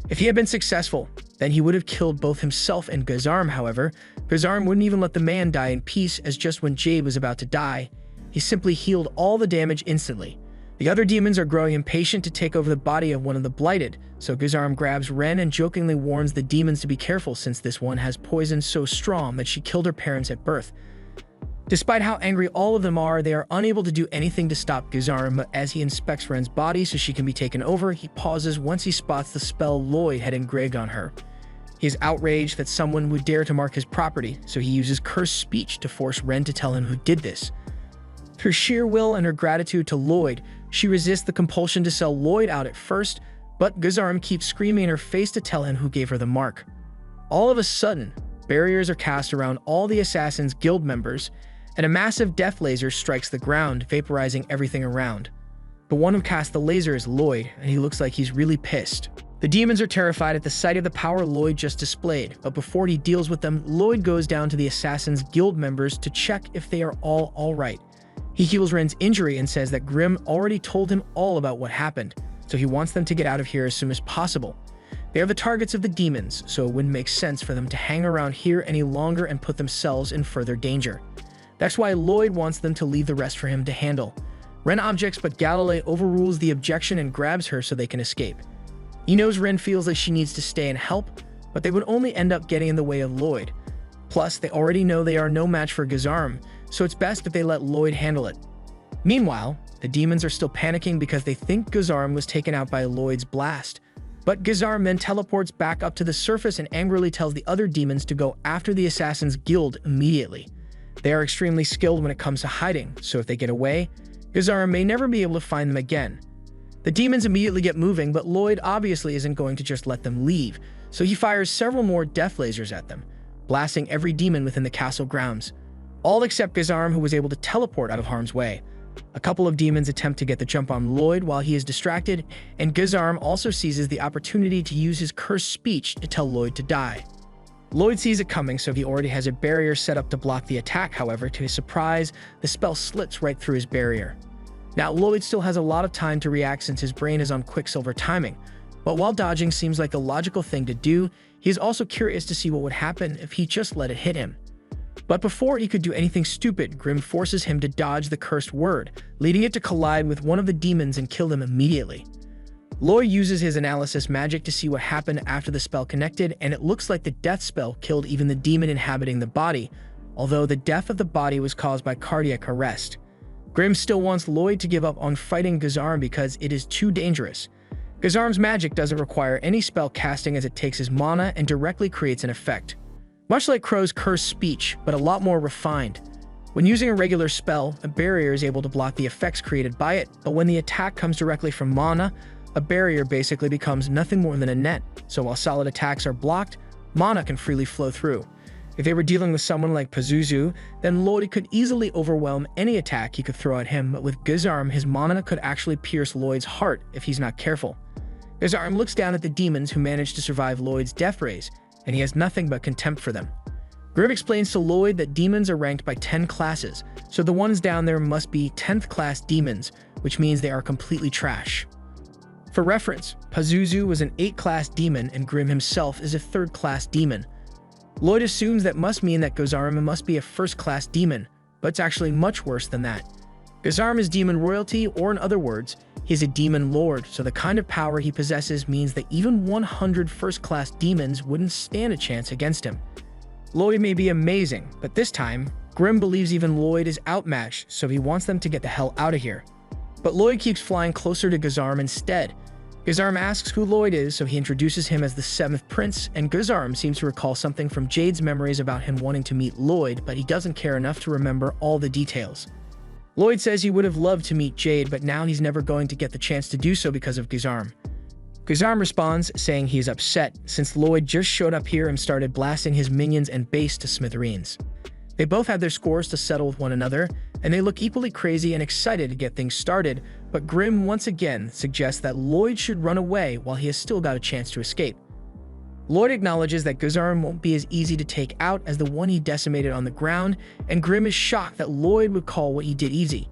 If he had been successful, then he would have killed both himself and Gazarm. However, Gazarm wouldn't even let the man die in peace, as just when Jade was about to die, he simply healed all the damage instantly. The other demons are growing impatient to take over the body of one of the blighted, so Gazarm grabs Ren and jokingly warns the demons to be careful since this one has poison so strong that she killed her parents at birth. Despite how angry all of them are, they are unable to do anything to stop Gazarm, but as he inspects Ren's body so she can be taken over, he pauses once he spots the spell Lloyd had engraved on her. He is outraged that someone would dare to mark his property, so he uses cursed speech to force Ren to tell him who did this. Through sheer will and her gratitude to Lloyd, she resists the compulsion to sell Lloyd out at first, but Gazarm keeps screaming in her face to tell him who gave her the mark. All of a sudden, barriers are cast around all the Assassin's Guild members, and a massive death laser strikes the ground, vaporizing everything around. The one who cast the laser is Lloyd, and he looks like he's really pissed. The demons are terrified at the sight of the power Lloyd just displayed, but before he deals with them, Lloyd goes down to the Assassin's Guild members to check if they are all alright. He heals Ren's injury and says that Grimm already told him all about what happened, so he wants them to get out of here as soon as possible. They are the targets of the demons, so it wouldn't make sense for them to hang around here any longer and put themselves in further danger. That's why Lloyd wants them to leave the rest for him to handle. Ren objects, but Galilei overrules the objection and grabs her so they can escape. He knows Ren feels like she needs to stay and help, but they would only end up getting in the way of Lloyd. Plus, they already know they are no match for Gazarm, so it's best if they let Lloyd handle it. Meanwhile, the demons are still panicking because they think Gazarm was taken out by Lloyd's blast. But Gazarm then teleports back up to the surface and angrily tells the other demons to go after the Assassin's Guild immediately. They are extremely skilled when it comes to hiding, so if they get away, Gazarm may never be able to find them again. The demons immediately get moving, but Lloyd obviously isn't going to just let them leave, so he fires several more death lasers at them, blasting every demon within the castle grounds. All except Gazarm, who was able to teleport out of harm's way. A couple of demons attempt to get the jump on Lloyd while he is distracted, and Gazarm also seizes the opportunity to use his cursed speech to tell Lloyd to die. Lloyd sees it coming, so he already has a barrier set up to block the attack. However, to his surprise, the spell slits right through his barrier. Now, Lloyd still has a lot of time to react since his brain is on Quicksilver timing, but while dodging seems like the logical thing to do, he is also curious to see what would happen if he just let it hit him. But before he could do anything stupid, Grimm forces him to dodge the cursed word, leading it to collide with one of the demons and kill him immediately. Lloyd uses his analysis magic to see what happened after the spell connected, and it looks like the death spell killed even the demon inhabiting the body, although the death of the body was caused by cardiac arrest. Grimm still wants Lloyd to give up on fighting Gazarm because it is too dangerous. Gazarm's magic doesn't require any spell casting as it takes his mana and directly creates an effect. Much like Crow's cursed speech, but a lot more refined. When using a regular spell, a barrier is able to block the effects created by it, but when the attack comes directly from mana, a barrier basically becomes nothing more than a net, so while solid attacks are blocked, mana can freely flow through. If they were dealing with someone like Pazuzu, then Lloyd could easily overwhelm any attack he could throw at him, but with Gazarm, his mana could actually pierce Lloyd's heart if he's not careful. Gazarm looks down at the demons who managed to survive Lloyd's death rays, and he has nothing but contempt for them. Grimm explains to Lloyd that demons are ranked by 10 classes, so the ones down there must be 10th class demons, which means they are completely trash. For reference, Pazuzu was an 8th class demon and Grimm himself is a 3rd class demon. Lloyd assumes that must mean that Gazarm must be a 1st class demon, but it's actually much worse than that. Gazarm is demon royalty, or in other words, he's a demon lord, so the kind of power he possesses means that even 100 first-class demons wouldn't stand a chance against him. Lloyd may be amazing, but this time, Grimm believes even Lloyd is outmatched, so he wants them to get the hell out of here. But Lloyd keeps flying closer to Gazarm instead. Gazarm asks who Lloyd is, so he introduces him as the 7th Prince, and Gazarm seems to recall something from Jade's memories about him wanting to meet Lloyd, but he doesn't care enough to remember all the details. Lloyd says he would have loved to meet Jade, but now he's never going to get the chance to do so because of Gazarm. Gazarm responds, saying he is upset since Lloyd just showed up here and started blasting his minions and base to smithereens. They both have their scores to settle with one another, and they look equally crazy and excited to get things started, but Grimm once again suggests that Lloyd should run away while he has still got a chance to escape. Lloyd acknowledges that Gazarm won't be as easy to take out as the one he decimated on the ground, and Grimm is shocked that Lloyd would call what he did easy.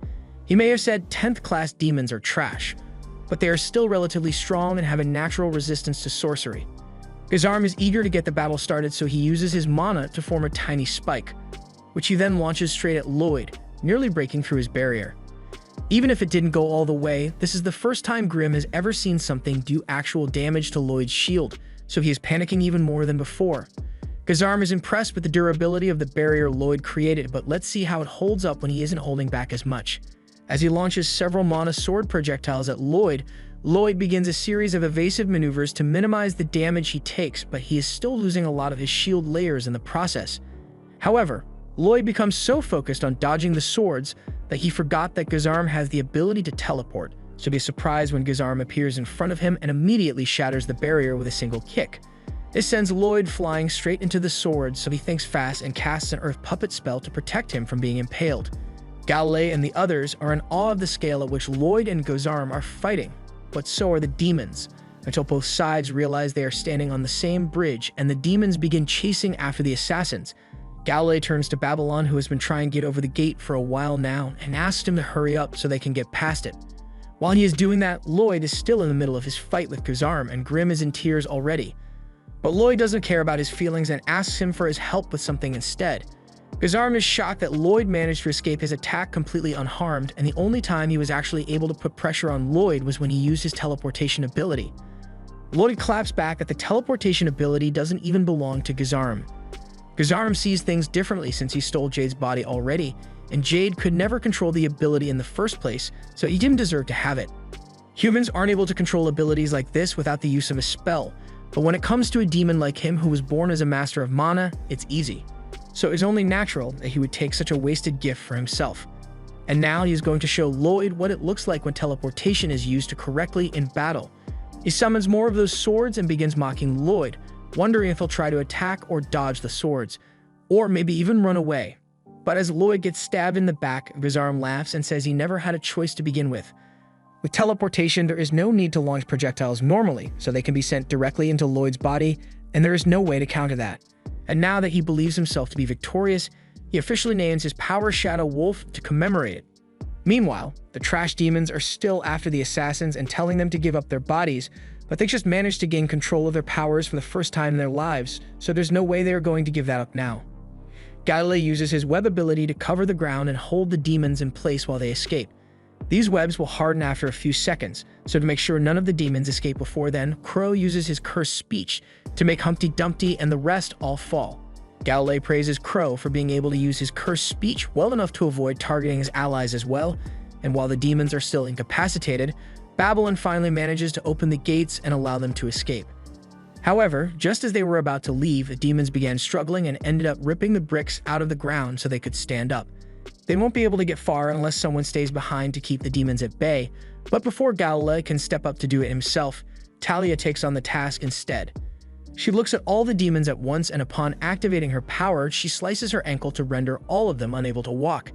He may have said 10th class demons are trash, but they are still relatively strong and have a natural resistance to sorcery. Gazarm is eager to get the battle started, so he uses his mana to form a tiny spike, which he then launches straight at Lloyd, nearly breaking through his barrier. Even if it didn't go all the way, this is the first time Grimm has ever seen something do actual damage to Lloyd's shield, so he is panicking even more than before. Gazarm is impressed with the durability of the barrier Lloyd created, but let's see how it holds up when he isn't holding back as much. As he launches several mana sword projectiles at Lloyd, Lloyd begins a series of evasive maneuvers to minimize the damage he takes, but he is still losing a lot of his shield layers in the process. However, Lloyd becomes so focused on dodging the swords that he forgot that Gazarm has the ability to teleport, so be surprised when Gazarm appears in front of him and immediately shatters the barrier with a single kick. This sends Lloyd flying straight into the swords, so he thinks fast and casts an earth puppet spell to protect him from being impaled. Galilei and the others are in awe of the scale at which Lloyd and Gazarm are fighting, but so are the demons, until both sides realize they are standing on the same bridge and the demons begin chasing after the assassins. Galilei turns to Babylon, who has been trying to get over the gate for a while now, and asks him to hurry up so they can get past it. While he is doing that, Lloyd is still in the middle of his fight with Gazarm, and Grimm is in tears already. But Lloyd doesn't care about his feelings and asks him for his help with something instead. Gazarm is shocked that Lloyd managed to escape his attack completely unharmed, and the only time he was actually able to put pressure on Lloyd was when he used his teleportation ability. Lloyd claps back that the teleportation ability doesn't even belong to Gazarm. Gazarm sees things differently since he stole Jade's body already, and Jade could never control the ability in the first place, so he didn't deserve to have it. Humans aren't able to control abilities like this without the use of a spell, but when it comes to a demon like him who was born as a master of mana, it's easy. So it's only natural that he would take such a wasted gift for himself. And now he is going to show Lloyd what it looks like when teleportation is used correctly in battle. He summons more of those swords and begins mocking Lloyd, wondering if he'll try to attack or dodge the swords, or maybe even run away. But as Lloyd gets stabbed in the back, Gazarm laughs and says he never had a choice to begin with. With teleportation, there is no need to launch projectiles normally, so they can be sent directly into Lloyd's body, and there is no way to counter that. And now that he believes himself to be victorious, he officially names his power Shadow Wolf to commemorate it. Meanwhile, the trash demons are still after the assassins and telling them to give up their bodies, but they just managed to gain control of their powers for the first time in their lives, so there's no way they are going to give that up now. Galilei uses his web ability to cover the ground and hold the demons in place while they escape. These webs will harden after a few seconds, so to make sure none of the demons escape before then, Crow uses his cursed speech to make Humpty Dumpty and the rest all fall. Galilei praises Crow for being able to use his cursed speech well enough to avoid targeting his allies as well, and while the demons are still incapacitated, Babylon finally manages to open the gates and allow them to escape. However, just as they were about to leave, the demons began struggling and ended up ripping the bricks out of the ground so they could stand up. They won't be able to get far unless someone stays behind to keep the demons at bay, but before Galilei can step up to do it himself, Talia takes on the task instead. She looks at all the demons at once, and upon activating her power, she slices her ankle to render all of them unable to walk.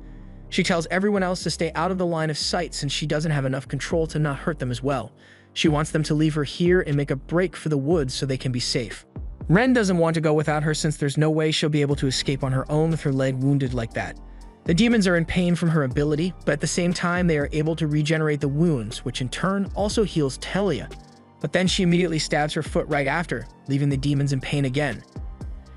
She tells everyone else to stay out of the line of sight since she doesn't have enough control to not hurt them as well. She wants them to leave her here and make a break for the woods so they can be safe. Ren doesn't want to go without her since there's no way she'll be able to escape on her own with her leg wounded like that. The demons are in pain from her ability, but at the same time they are able to regenerate the wounds, which in turn also heals Talia. But then she immediately stabs her foot right after, leaving the demons in pain again.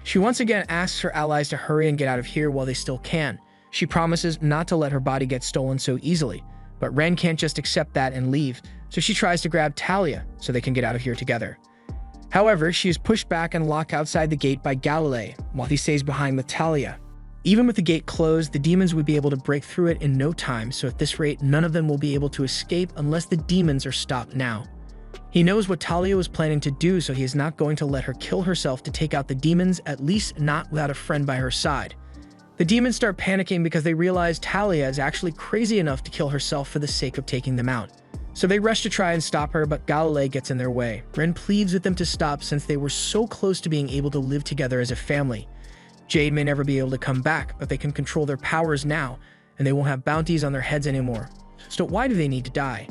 She once again asks her allies to hurry and get out of here while they still can. She promises not to let her body get stolen so easily, but Ren can't just accept that and leave, so she tries to grab Talia so they can get out of here together. However, she is pushed back and locked outside the gate by Galilei, while he stays behind with Talia. Even with the gate closed, the demons would be able to break through it in no time, so at this rate, none of them will be able to escape unless the demons are stopped now. He knows what Talia was planning to do, so he is not going to let her kill herself to take out the demons, at least not without a friend by her side. The demons start panicking because they realize Talia is actually crazy enough to kill herself for the sake of taking them out. So they rush to try and stop her, but Galilei gets in their way. Ren pleads with them to stop since they were so close to being able to live together as a family. Jade may never be able to come back, but they can control their powers now, and they won't have bounties on their heads anymore. So why do they need to die?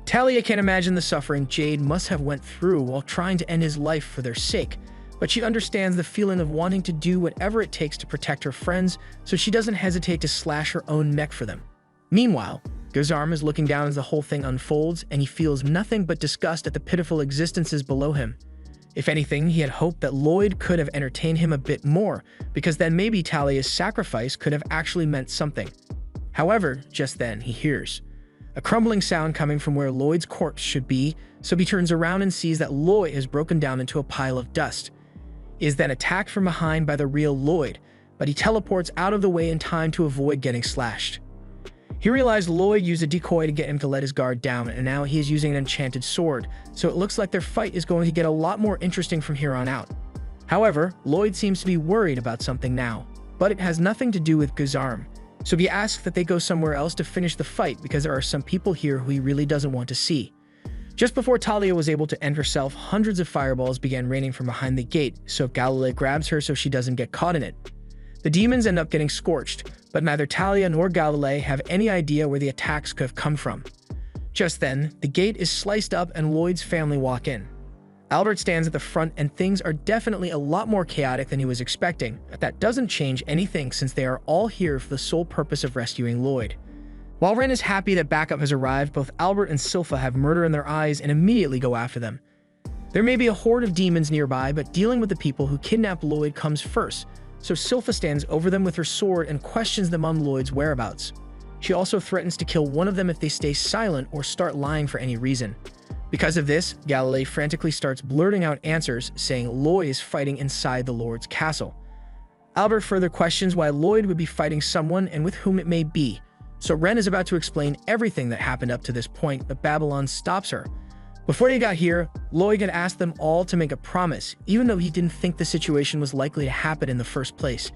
Talia can't imagine the suffering Jade must have went through while trying to end his life for their sake, but she understands the feeling of wanting to do whatever it takes to protect her friends, so she doesn't hesitate to slash her own neck for them. Meanwhile, Gazarm is looking down as the whole thing unfolds, and he feels nothing but disgust at the pitiful existences below him. If anything, he had hoped that Lloyd could have entertained him a bit more, because then maybe Talia's sacrifice could have actually meant something. However, just then, he hears a crumbling sound coming from where Lloyd's corpse should be, so he turns around and sees that Lloyd has broken down into a pile of dust. He is then attacked from behind by the real Lloyd, but he teleports out of the way in time to avoid getting slashed. He realized Lloyd used a decoy to get him to let his guard down, and now he is using an enchanted sword, so it looks like their fight is going to get a lot more interesting from here on out. However, Lloyd seems to be worried about something now, but it has nothing to do with Gazarm, so he asks that they go somewhere else to finish the fight because there are some people here who he really doesn't want to see. Just before Talia was able to end herself, hundreds of fireballs began raining from behind the gate, so Galilei grabs her so she doesn't get caught in it. The demons end up getting scorched, but neither Talia nor Galilei have any idea where the attacks could have come from. Just then, the gate is sliced up and Lloyd's family walk in. Albert stands at the front and things are definitely a lot more chaotic than he was expecting, but that doesn't change anything since they are all here for the sole purpose of rescuing Lloyd. While Ren is happy that backup has arrived, both Albert and Silpha have murder in their eyes and immediately go after them. There may be a horde of demons nearby, but dealing with the people who kidnapped Lloyd comes first, so Silpha stands over them with her sword and questions them on Lloyd's whereabouts. She also threatens to kill one of them if they stay silent or start lying for any reason. Because of this, Galilei frantically starts blurting out answers, saying Lloyd is fighting inside the Lord's castle. Albert further questions why Lloyd would be fighting someone and with whom it may be, so Ren is about to explain everything that happened up to this point, but Babylon stops her. Before they got here, Lloyd had asked them all to make a promise, even though he didn't think the situation was likely to happen in the first place.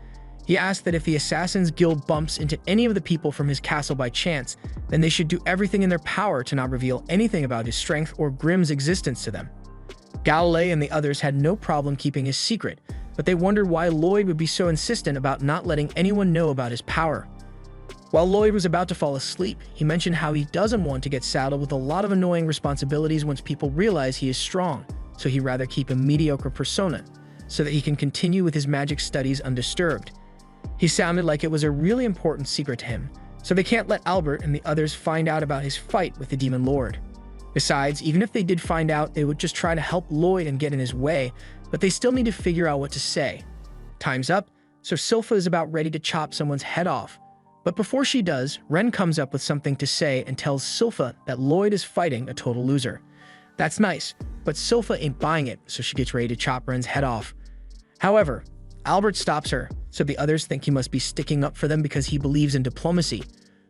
He asked that if the Assassin's Guild bumps into any of the people from his castle by chance, then they should do everything in their power to not reveal anything about his strength or Grimm's existence to them. Galilei and the others had no problem keeping his secret, but they wondered why Lloyd would be so insistent about not letting anyone know about his power. While Lloyd was about to fall asleep, he mentioned how he doesn't want to get saddled with a lot of annoying responsibilities once people realize he is strong, so he'd rather keep a mediocre persona, so that he can continue with his magic studies undisturbed. He sounded like it was a really important secret to him, so they can't let Albert and the others find out about his fight with the Demon Lord. Besides, even if they did find out, they would just try to help Lloyd and get in his way, but they still need to figure out what to say. Time's up, so Silpha is about ready to chop someone's head off. But before she does, Ren comes up with something to say and tells Silpha that Lloyd is fighting a total loser. That's nice, but Silpha ain't buying it, so she gets ready to chop Ren's head off. However, Albert stops her, so the others think he must be sticking up for them because he believes in diplomacy.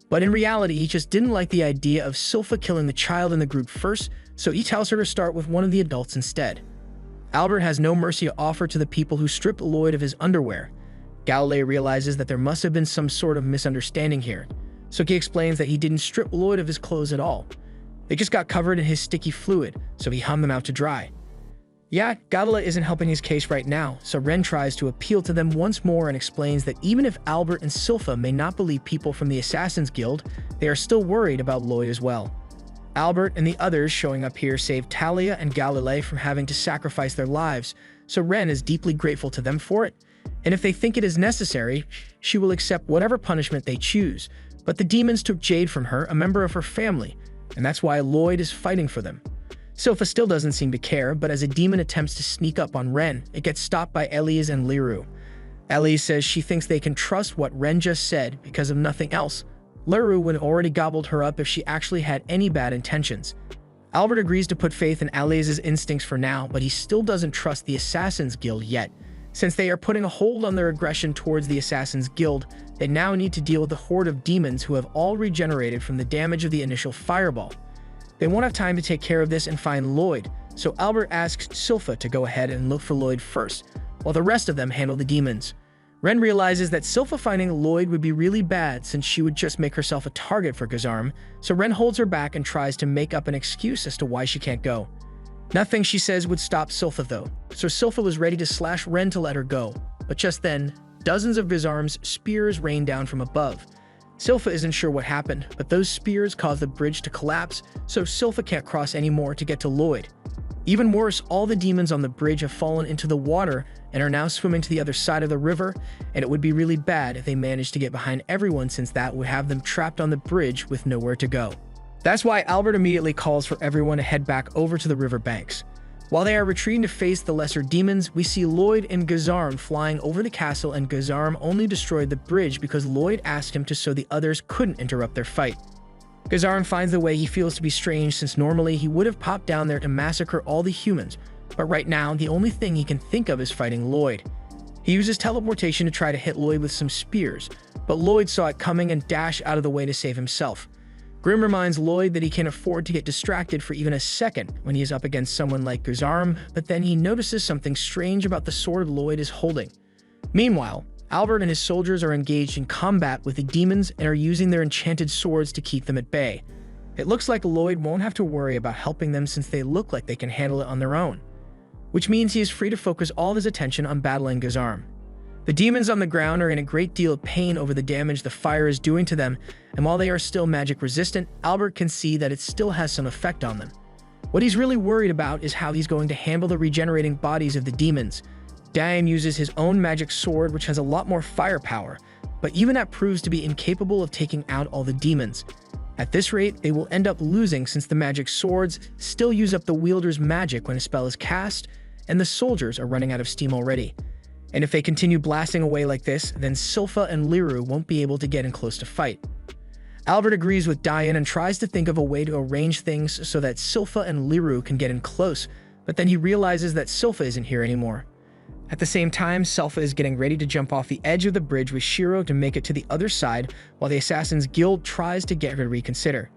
But in reality, he just didn't like the idea of Silpha killing the child in the group first, so he tells her to start with one of the adults instead. Albert has no mercy to offer to the people who stripped Lloyd of his underwear. Galilei realizes that there must have been some sort of misunderstanding here, so he explains that he didn't strip Lloyd of his clothes at all. They just got covered in his sticky fluid, so he hung them out to dry. Yeah, Galilei isn't helping his case right now, so Ren tries to appeal to them once more and explains that even if Albert and Silpha may not believe people from the Assassin's Guild, they are still worried about Lloyd as well. Albert and the others showing up here save Talia and Galilei from having to sacrifice their lives, so Ren is deeply grateful to them for it. And if they think it is necessary, she will accept whatever punishment they choose. But the demons took Jade from her, a member of her family, and that's why Lloyd is fighting for them. Silpha still doesn't seem to care, but as a demon attempts to sneak up on Ren, it gets stopped by Elise and Liru. Elise says she thinks they can trust what Ren just said because of nothing else. Liru would already gobbled her up if she actually had any bad intentions. Albert agrees to put faith in Elise's instincts for now, but he still doesn't trust the Assassin's Guild yet. Since they are putting a hold on their aggression towards the Assassin's Guild, they now need to deal with the horde of demons who have all regenerated from the damage of the initial fireball. They won't have time to take care of this and find Lloyd, so Albert asks Silpha to go ahead and look for Lloyd first, while the rest of them handle the demons. Ren realizes that Silpha finding Lloyd would be really bad since she would just make herself a target for Gazarm, so Ren holds her back and tries to make up an excuse as to why she can't go. Nothing she says would stop Silpha though, so Silpha was ready to slash Ren to let her go, but just then, dozens of Gazarm's spears rain down from above. Silpha isn't sure what happened, but those spears cause the bridge to collapse, so Silpha can't cross anymore to get to Lloyd. Even worse, all the demons on the bridge have fallen into the water and are now swimming to the other side of the river, and it would be really bad if they managed to get behind everyone since that would have them trapped on the bridge with nowhere to go. That's why Albert immediately calls for everyone to head back over to the river banks. While they are retreating to face the lesser demons, we see Lloyd and Gazarm flying over the castle, and Gazarm only destroyed the bridge because Lloyd asked him to so the others couldn't interrupt their fight. Gazarm finds the way he feels to be strange since normally he would have popped down there to massacre all the humans, but right now the only thing he can think of is fighting Lloyd. He uses teleportation to try to hit Lloyd with some spears, but Lloyd saw it coming and dashed out of the way to save himself. Grim reminds Lloyd that he can't afford to get distracted for even a second when he is up against someone like Gazarm, but then he notices something strange about the sword Lloyd is holding. Meanwhile, Albert and his soldiers are engaged in combat with the demons and are using their enchanted swords to keep them at bay. It looks like Lloyd won't have to worry about helping them since they look like they can handle it on their own, which means he is free to focus all his attention on battling Gazarm. The demons on the ground are in a great deal of pain over the damage the fire is doing to them, and while they are still magic resistant, Albert can see that it still has some effect on them. What he's really worried about is how he's going to handle the regenerating bodies of the demons. Diane uses his own magic sword, which has a lot more firepower, but even that proves to be incapable of taking out all the demons. At this rate, they will end up losing since the magic swords still use up the wielder's magic when a spell is cast, and the soldiers are running out of steam already. And if they continue blasting away like this, then Silpha and Liru won't be able to get in close to fight. Albert agrees with Diane and tries to think of a way to arrange things so that Silpha and Liru can get in close, but then he realizes that Silpha isn't here anymore. At the same time, Silpha is getting ready to jump off the edge of the bridge with Shiro to make it to the other side, while the Assassin's Guild tries to get her to reconsider.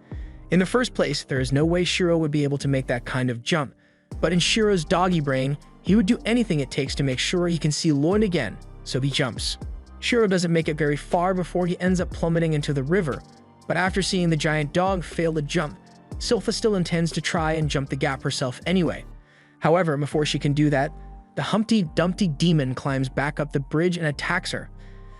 In the first place, there is no way Shiro would be able to make that kind of jump, but in Shiro's doggy brain, he would do anything it takes to make sure he can see Lloyd again, so he jumps. Shiro doesn't make it very far before he ends up plummeting into the river, but after seeing the giant dog fail to jump, Silpha still intends to try and jump the gap herself anyway. However, before she can do that, the Humpty Dumpty demon climbs back up the bridge and attacks her.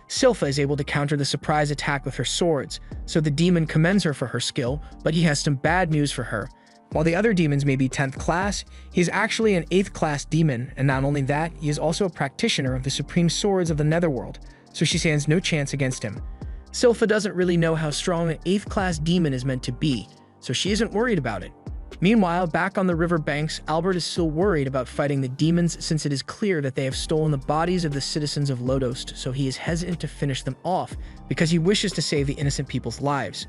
Silpha is able to counter the surprise attack with her swords, so the demon commends her for her skill, but he has some bad news for her. While the other demons may be 10th class, he is actually an 8th class demon, and not only that, he is also a practitioner of the supreme swords of the Netherworld, so she stands no chance against him. Silpha doesn't really know how strong an 8th class demon is meant to be, so she isn't worried about it. Meanwhile, back on the river banks, Albert is still worried about fighting the demons since it is clear that they have stolen the bodies of the citizens of Lodost, so he is hesitant to finish them off because he wishes to save the innocent people's lives.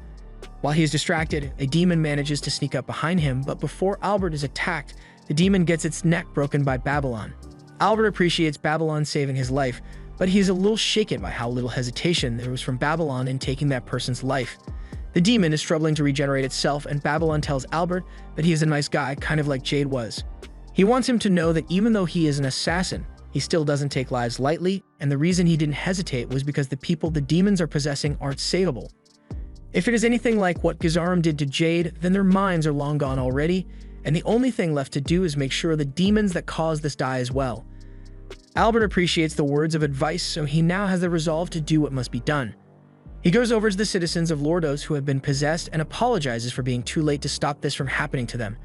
While he is distracted, a demon manages to sneak up behind him, but before Albert is attacked, the demon gets its neck broken by Babylon. Albert appreciates Babylon saving his life, but he is a little shaken by how little hesitation there was from Babylon in taking that person's life. The demon is struggling to regenerate itself, and Babylon tells Albert that he is a nice guy, kind of like Jade was. He wants him to know that even though he is an assassin, he still doesn't take lives lightly, and the reason he didn't hesitate was because the people the demons are possessing aren't savable. If it is anything like what Gazarm did to Jade, then their minds are long gone already, and the only thing left to do is make sure the demons that caused this die as well. Albert appreciates the words of advice, so he now has the resolve to do what must be done. He goes over to the citizens of Lordos who have been possessed and apologizes for being too late to stop this from happening to them,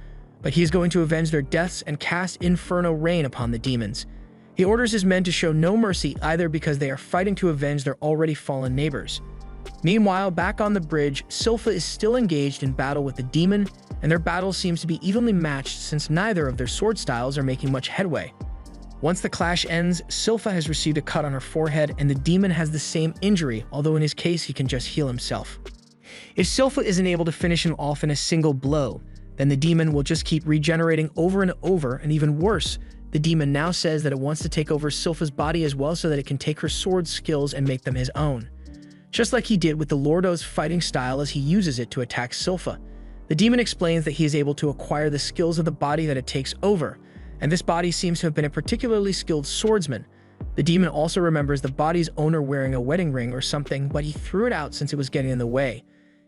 but he is going to avenge their deaths and cast Inferno Rain upon the demons. He orders his men to show no mercy either because they are fighting to avenge their already fallen neighbors. Meanwhile, back on the bridge, Silpha is still engaged in battle with the demon, and their battle seems to be evenly matched since neither of their sword styles are making much headway. Once the clash ends, Silpha has received a cut on her forehead, and the demon has the same injury, although in his case he can just heal himself. If Silpha isn't able to finish him off in a single blow, then the demon will just keep regenerating over and over, and even worse, the demon now says that it wants to take over Silpha's body as well so that it can take her sword skills and make them his own. Just like he did with the Lordo's fighting style as he uses it to attack Silpha. The demon explains that he is able to acquire the skills of the body that it takes over, and this body seems to have been a particularly skilled swordsman. The demon also remembers the body's owner wearing a wedding ring or something, but he threw it out since it was getting in the way.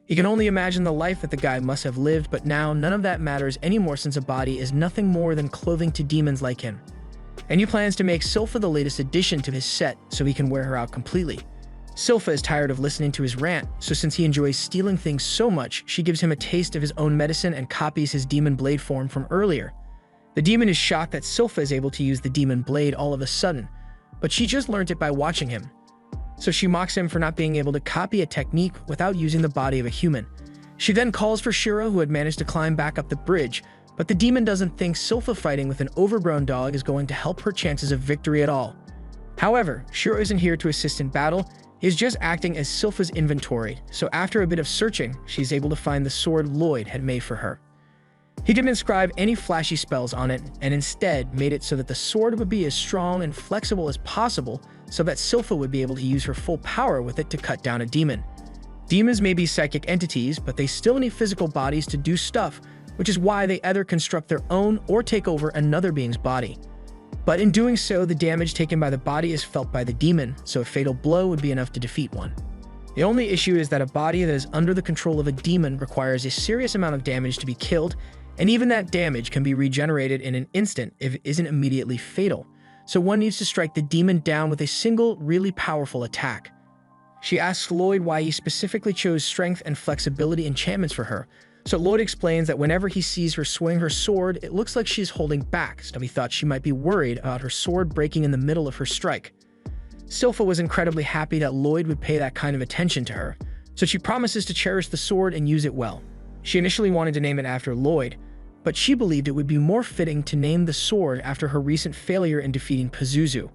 He can only imagine the life that the guy must have lived, but now none of that matters anymore since a body is nothing more than clothing to demons like him. And he plans to make Silpha the latest addition to his set so he can wear her out completely. Silpha is tired of listening to his rant, so since he enjoys stealing things so much, she gives him a taste of his own medicine and copies his demon blade form from earlier. The demon is shocked that Silpha is able to use the demon blade all of a sudden, but she just learned it by watching him. So she mocks him for not being able to copy a technique without using the body of a human. She then calls for Shira, who had managed to climb back up the bridge, but the demon doesn't think Silpha fighting with an overgrown dog is going to help her chances of victory at all. However, Shira isn't here to assist in battle. He is just acting as Silpha's inventory, so after a bit of searching, she's able to find the sword Lloyd had made for her. He didn't inscribe any flashy spells on it, and instead made it so that the sword would be as strong and flexible as possible so that Silpha would be able to use her full power with it to cut down a demon. Demons may be psychic entities, but they still need physical bodies to do stuff, which is why they either construct their own or take over another being's body. But in doing so, the damage taken by the body is felt by the demon, so a fatal blow would be enough to defeat one. The only issue is that a body that is under the control of a demon requires a serious amount of damage to be killed, and even that damage can be regenerated in an instant if it isn't immediately fatal, so one needs to strike the demon down with a single, really powerful attack. She asks Lloyd why he specifically chose strength and flexibility enchantments for her, so Lloyd explains that whenever he sees her swing her sword, it looks like she's holding back, so he thought she might be worried about her sword breaking in the middle of her strike. Silpha was incredibly happy that Lloyd would pay that kind of attention to her, so she promises to cherish the sword and use it well. She initially wanted to name it after Lloyd, but she believed it would be more fitting to name the sword after her recent failure in defeating Pazuzu.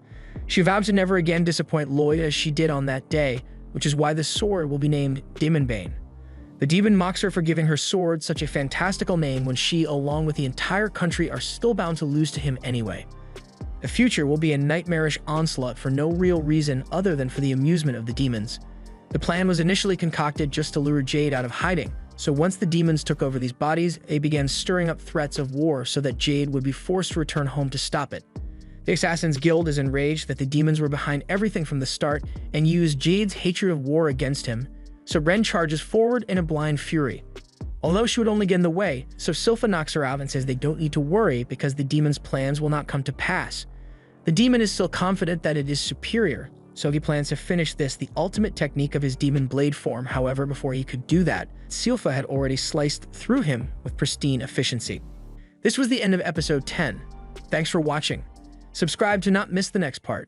She vowed to never again disappoint Lloyd as she did on that day, which is why the sword will be named Demonbane. The demon mocks her for giving her sword such a fantastical name when she, along with the entire country, are still bound to lose to him anyway. The future will be a nightmarish onslaught for no real reason other than for the amusement of the demons. The plan was initially concocted just to lure Jade out of hiding, so once the demons took over these bodies, they began stirring up threats of war so that Jade would be forced to return home to stop it. The Assassin's Guild is enraged that the demons were behind everything from the start and used Jade's hatred of war against him, so Ren charges forward in a blind fury. Although she would only get in the way, so Silpha knocks her out and says they don't need to worry because the demon's plans will not come to pass. The demon is still confident that it is superior, so he plans to finish this, the ultimate technique of his demon blade form. However, before he could do that, Silpha had already sliced through him with pristine efficiency. This was the end of episode 10. Thanks for watching. Subscribe to not miss the next part.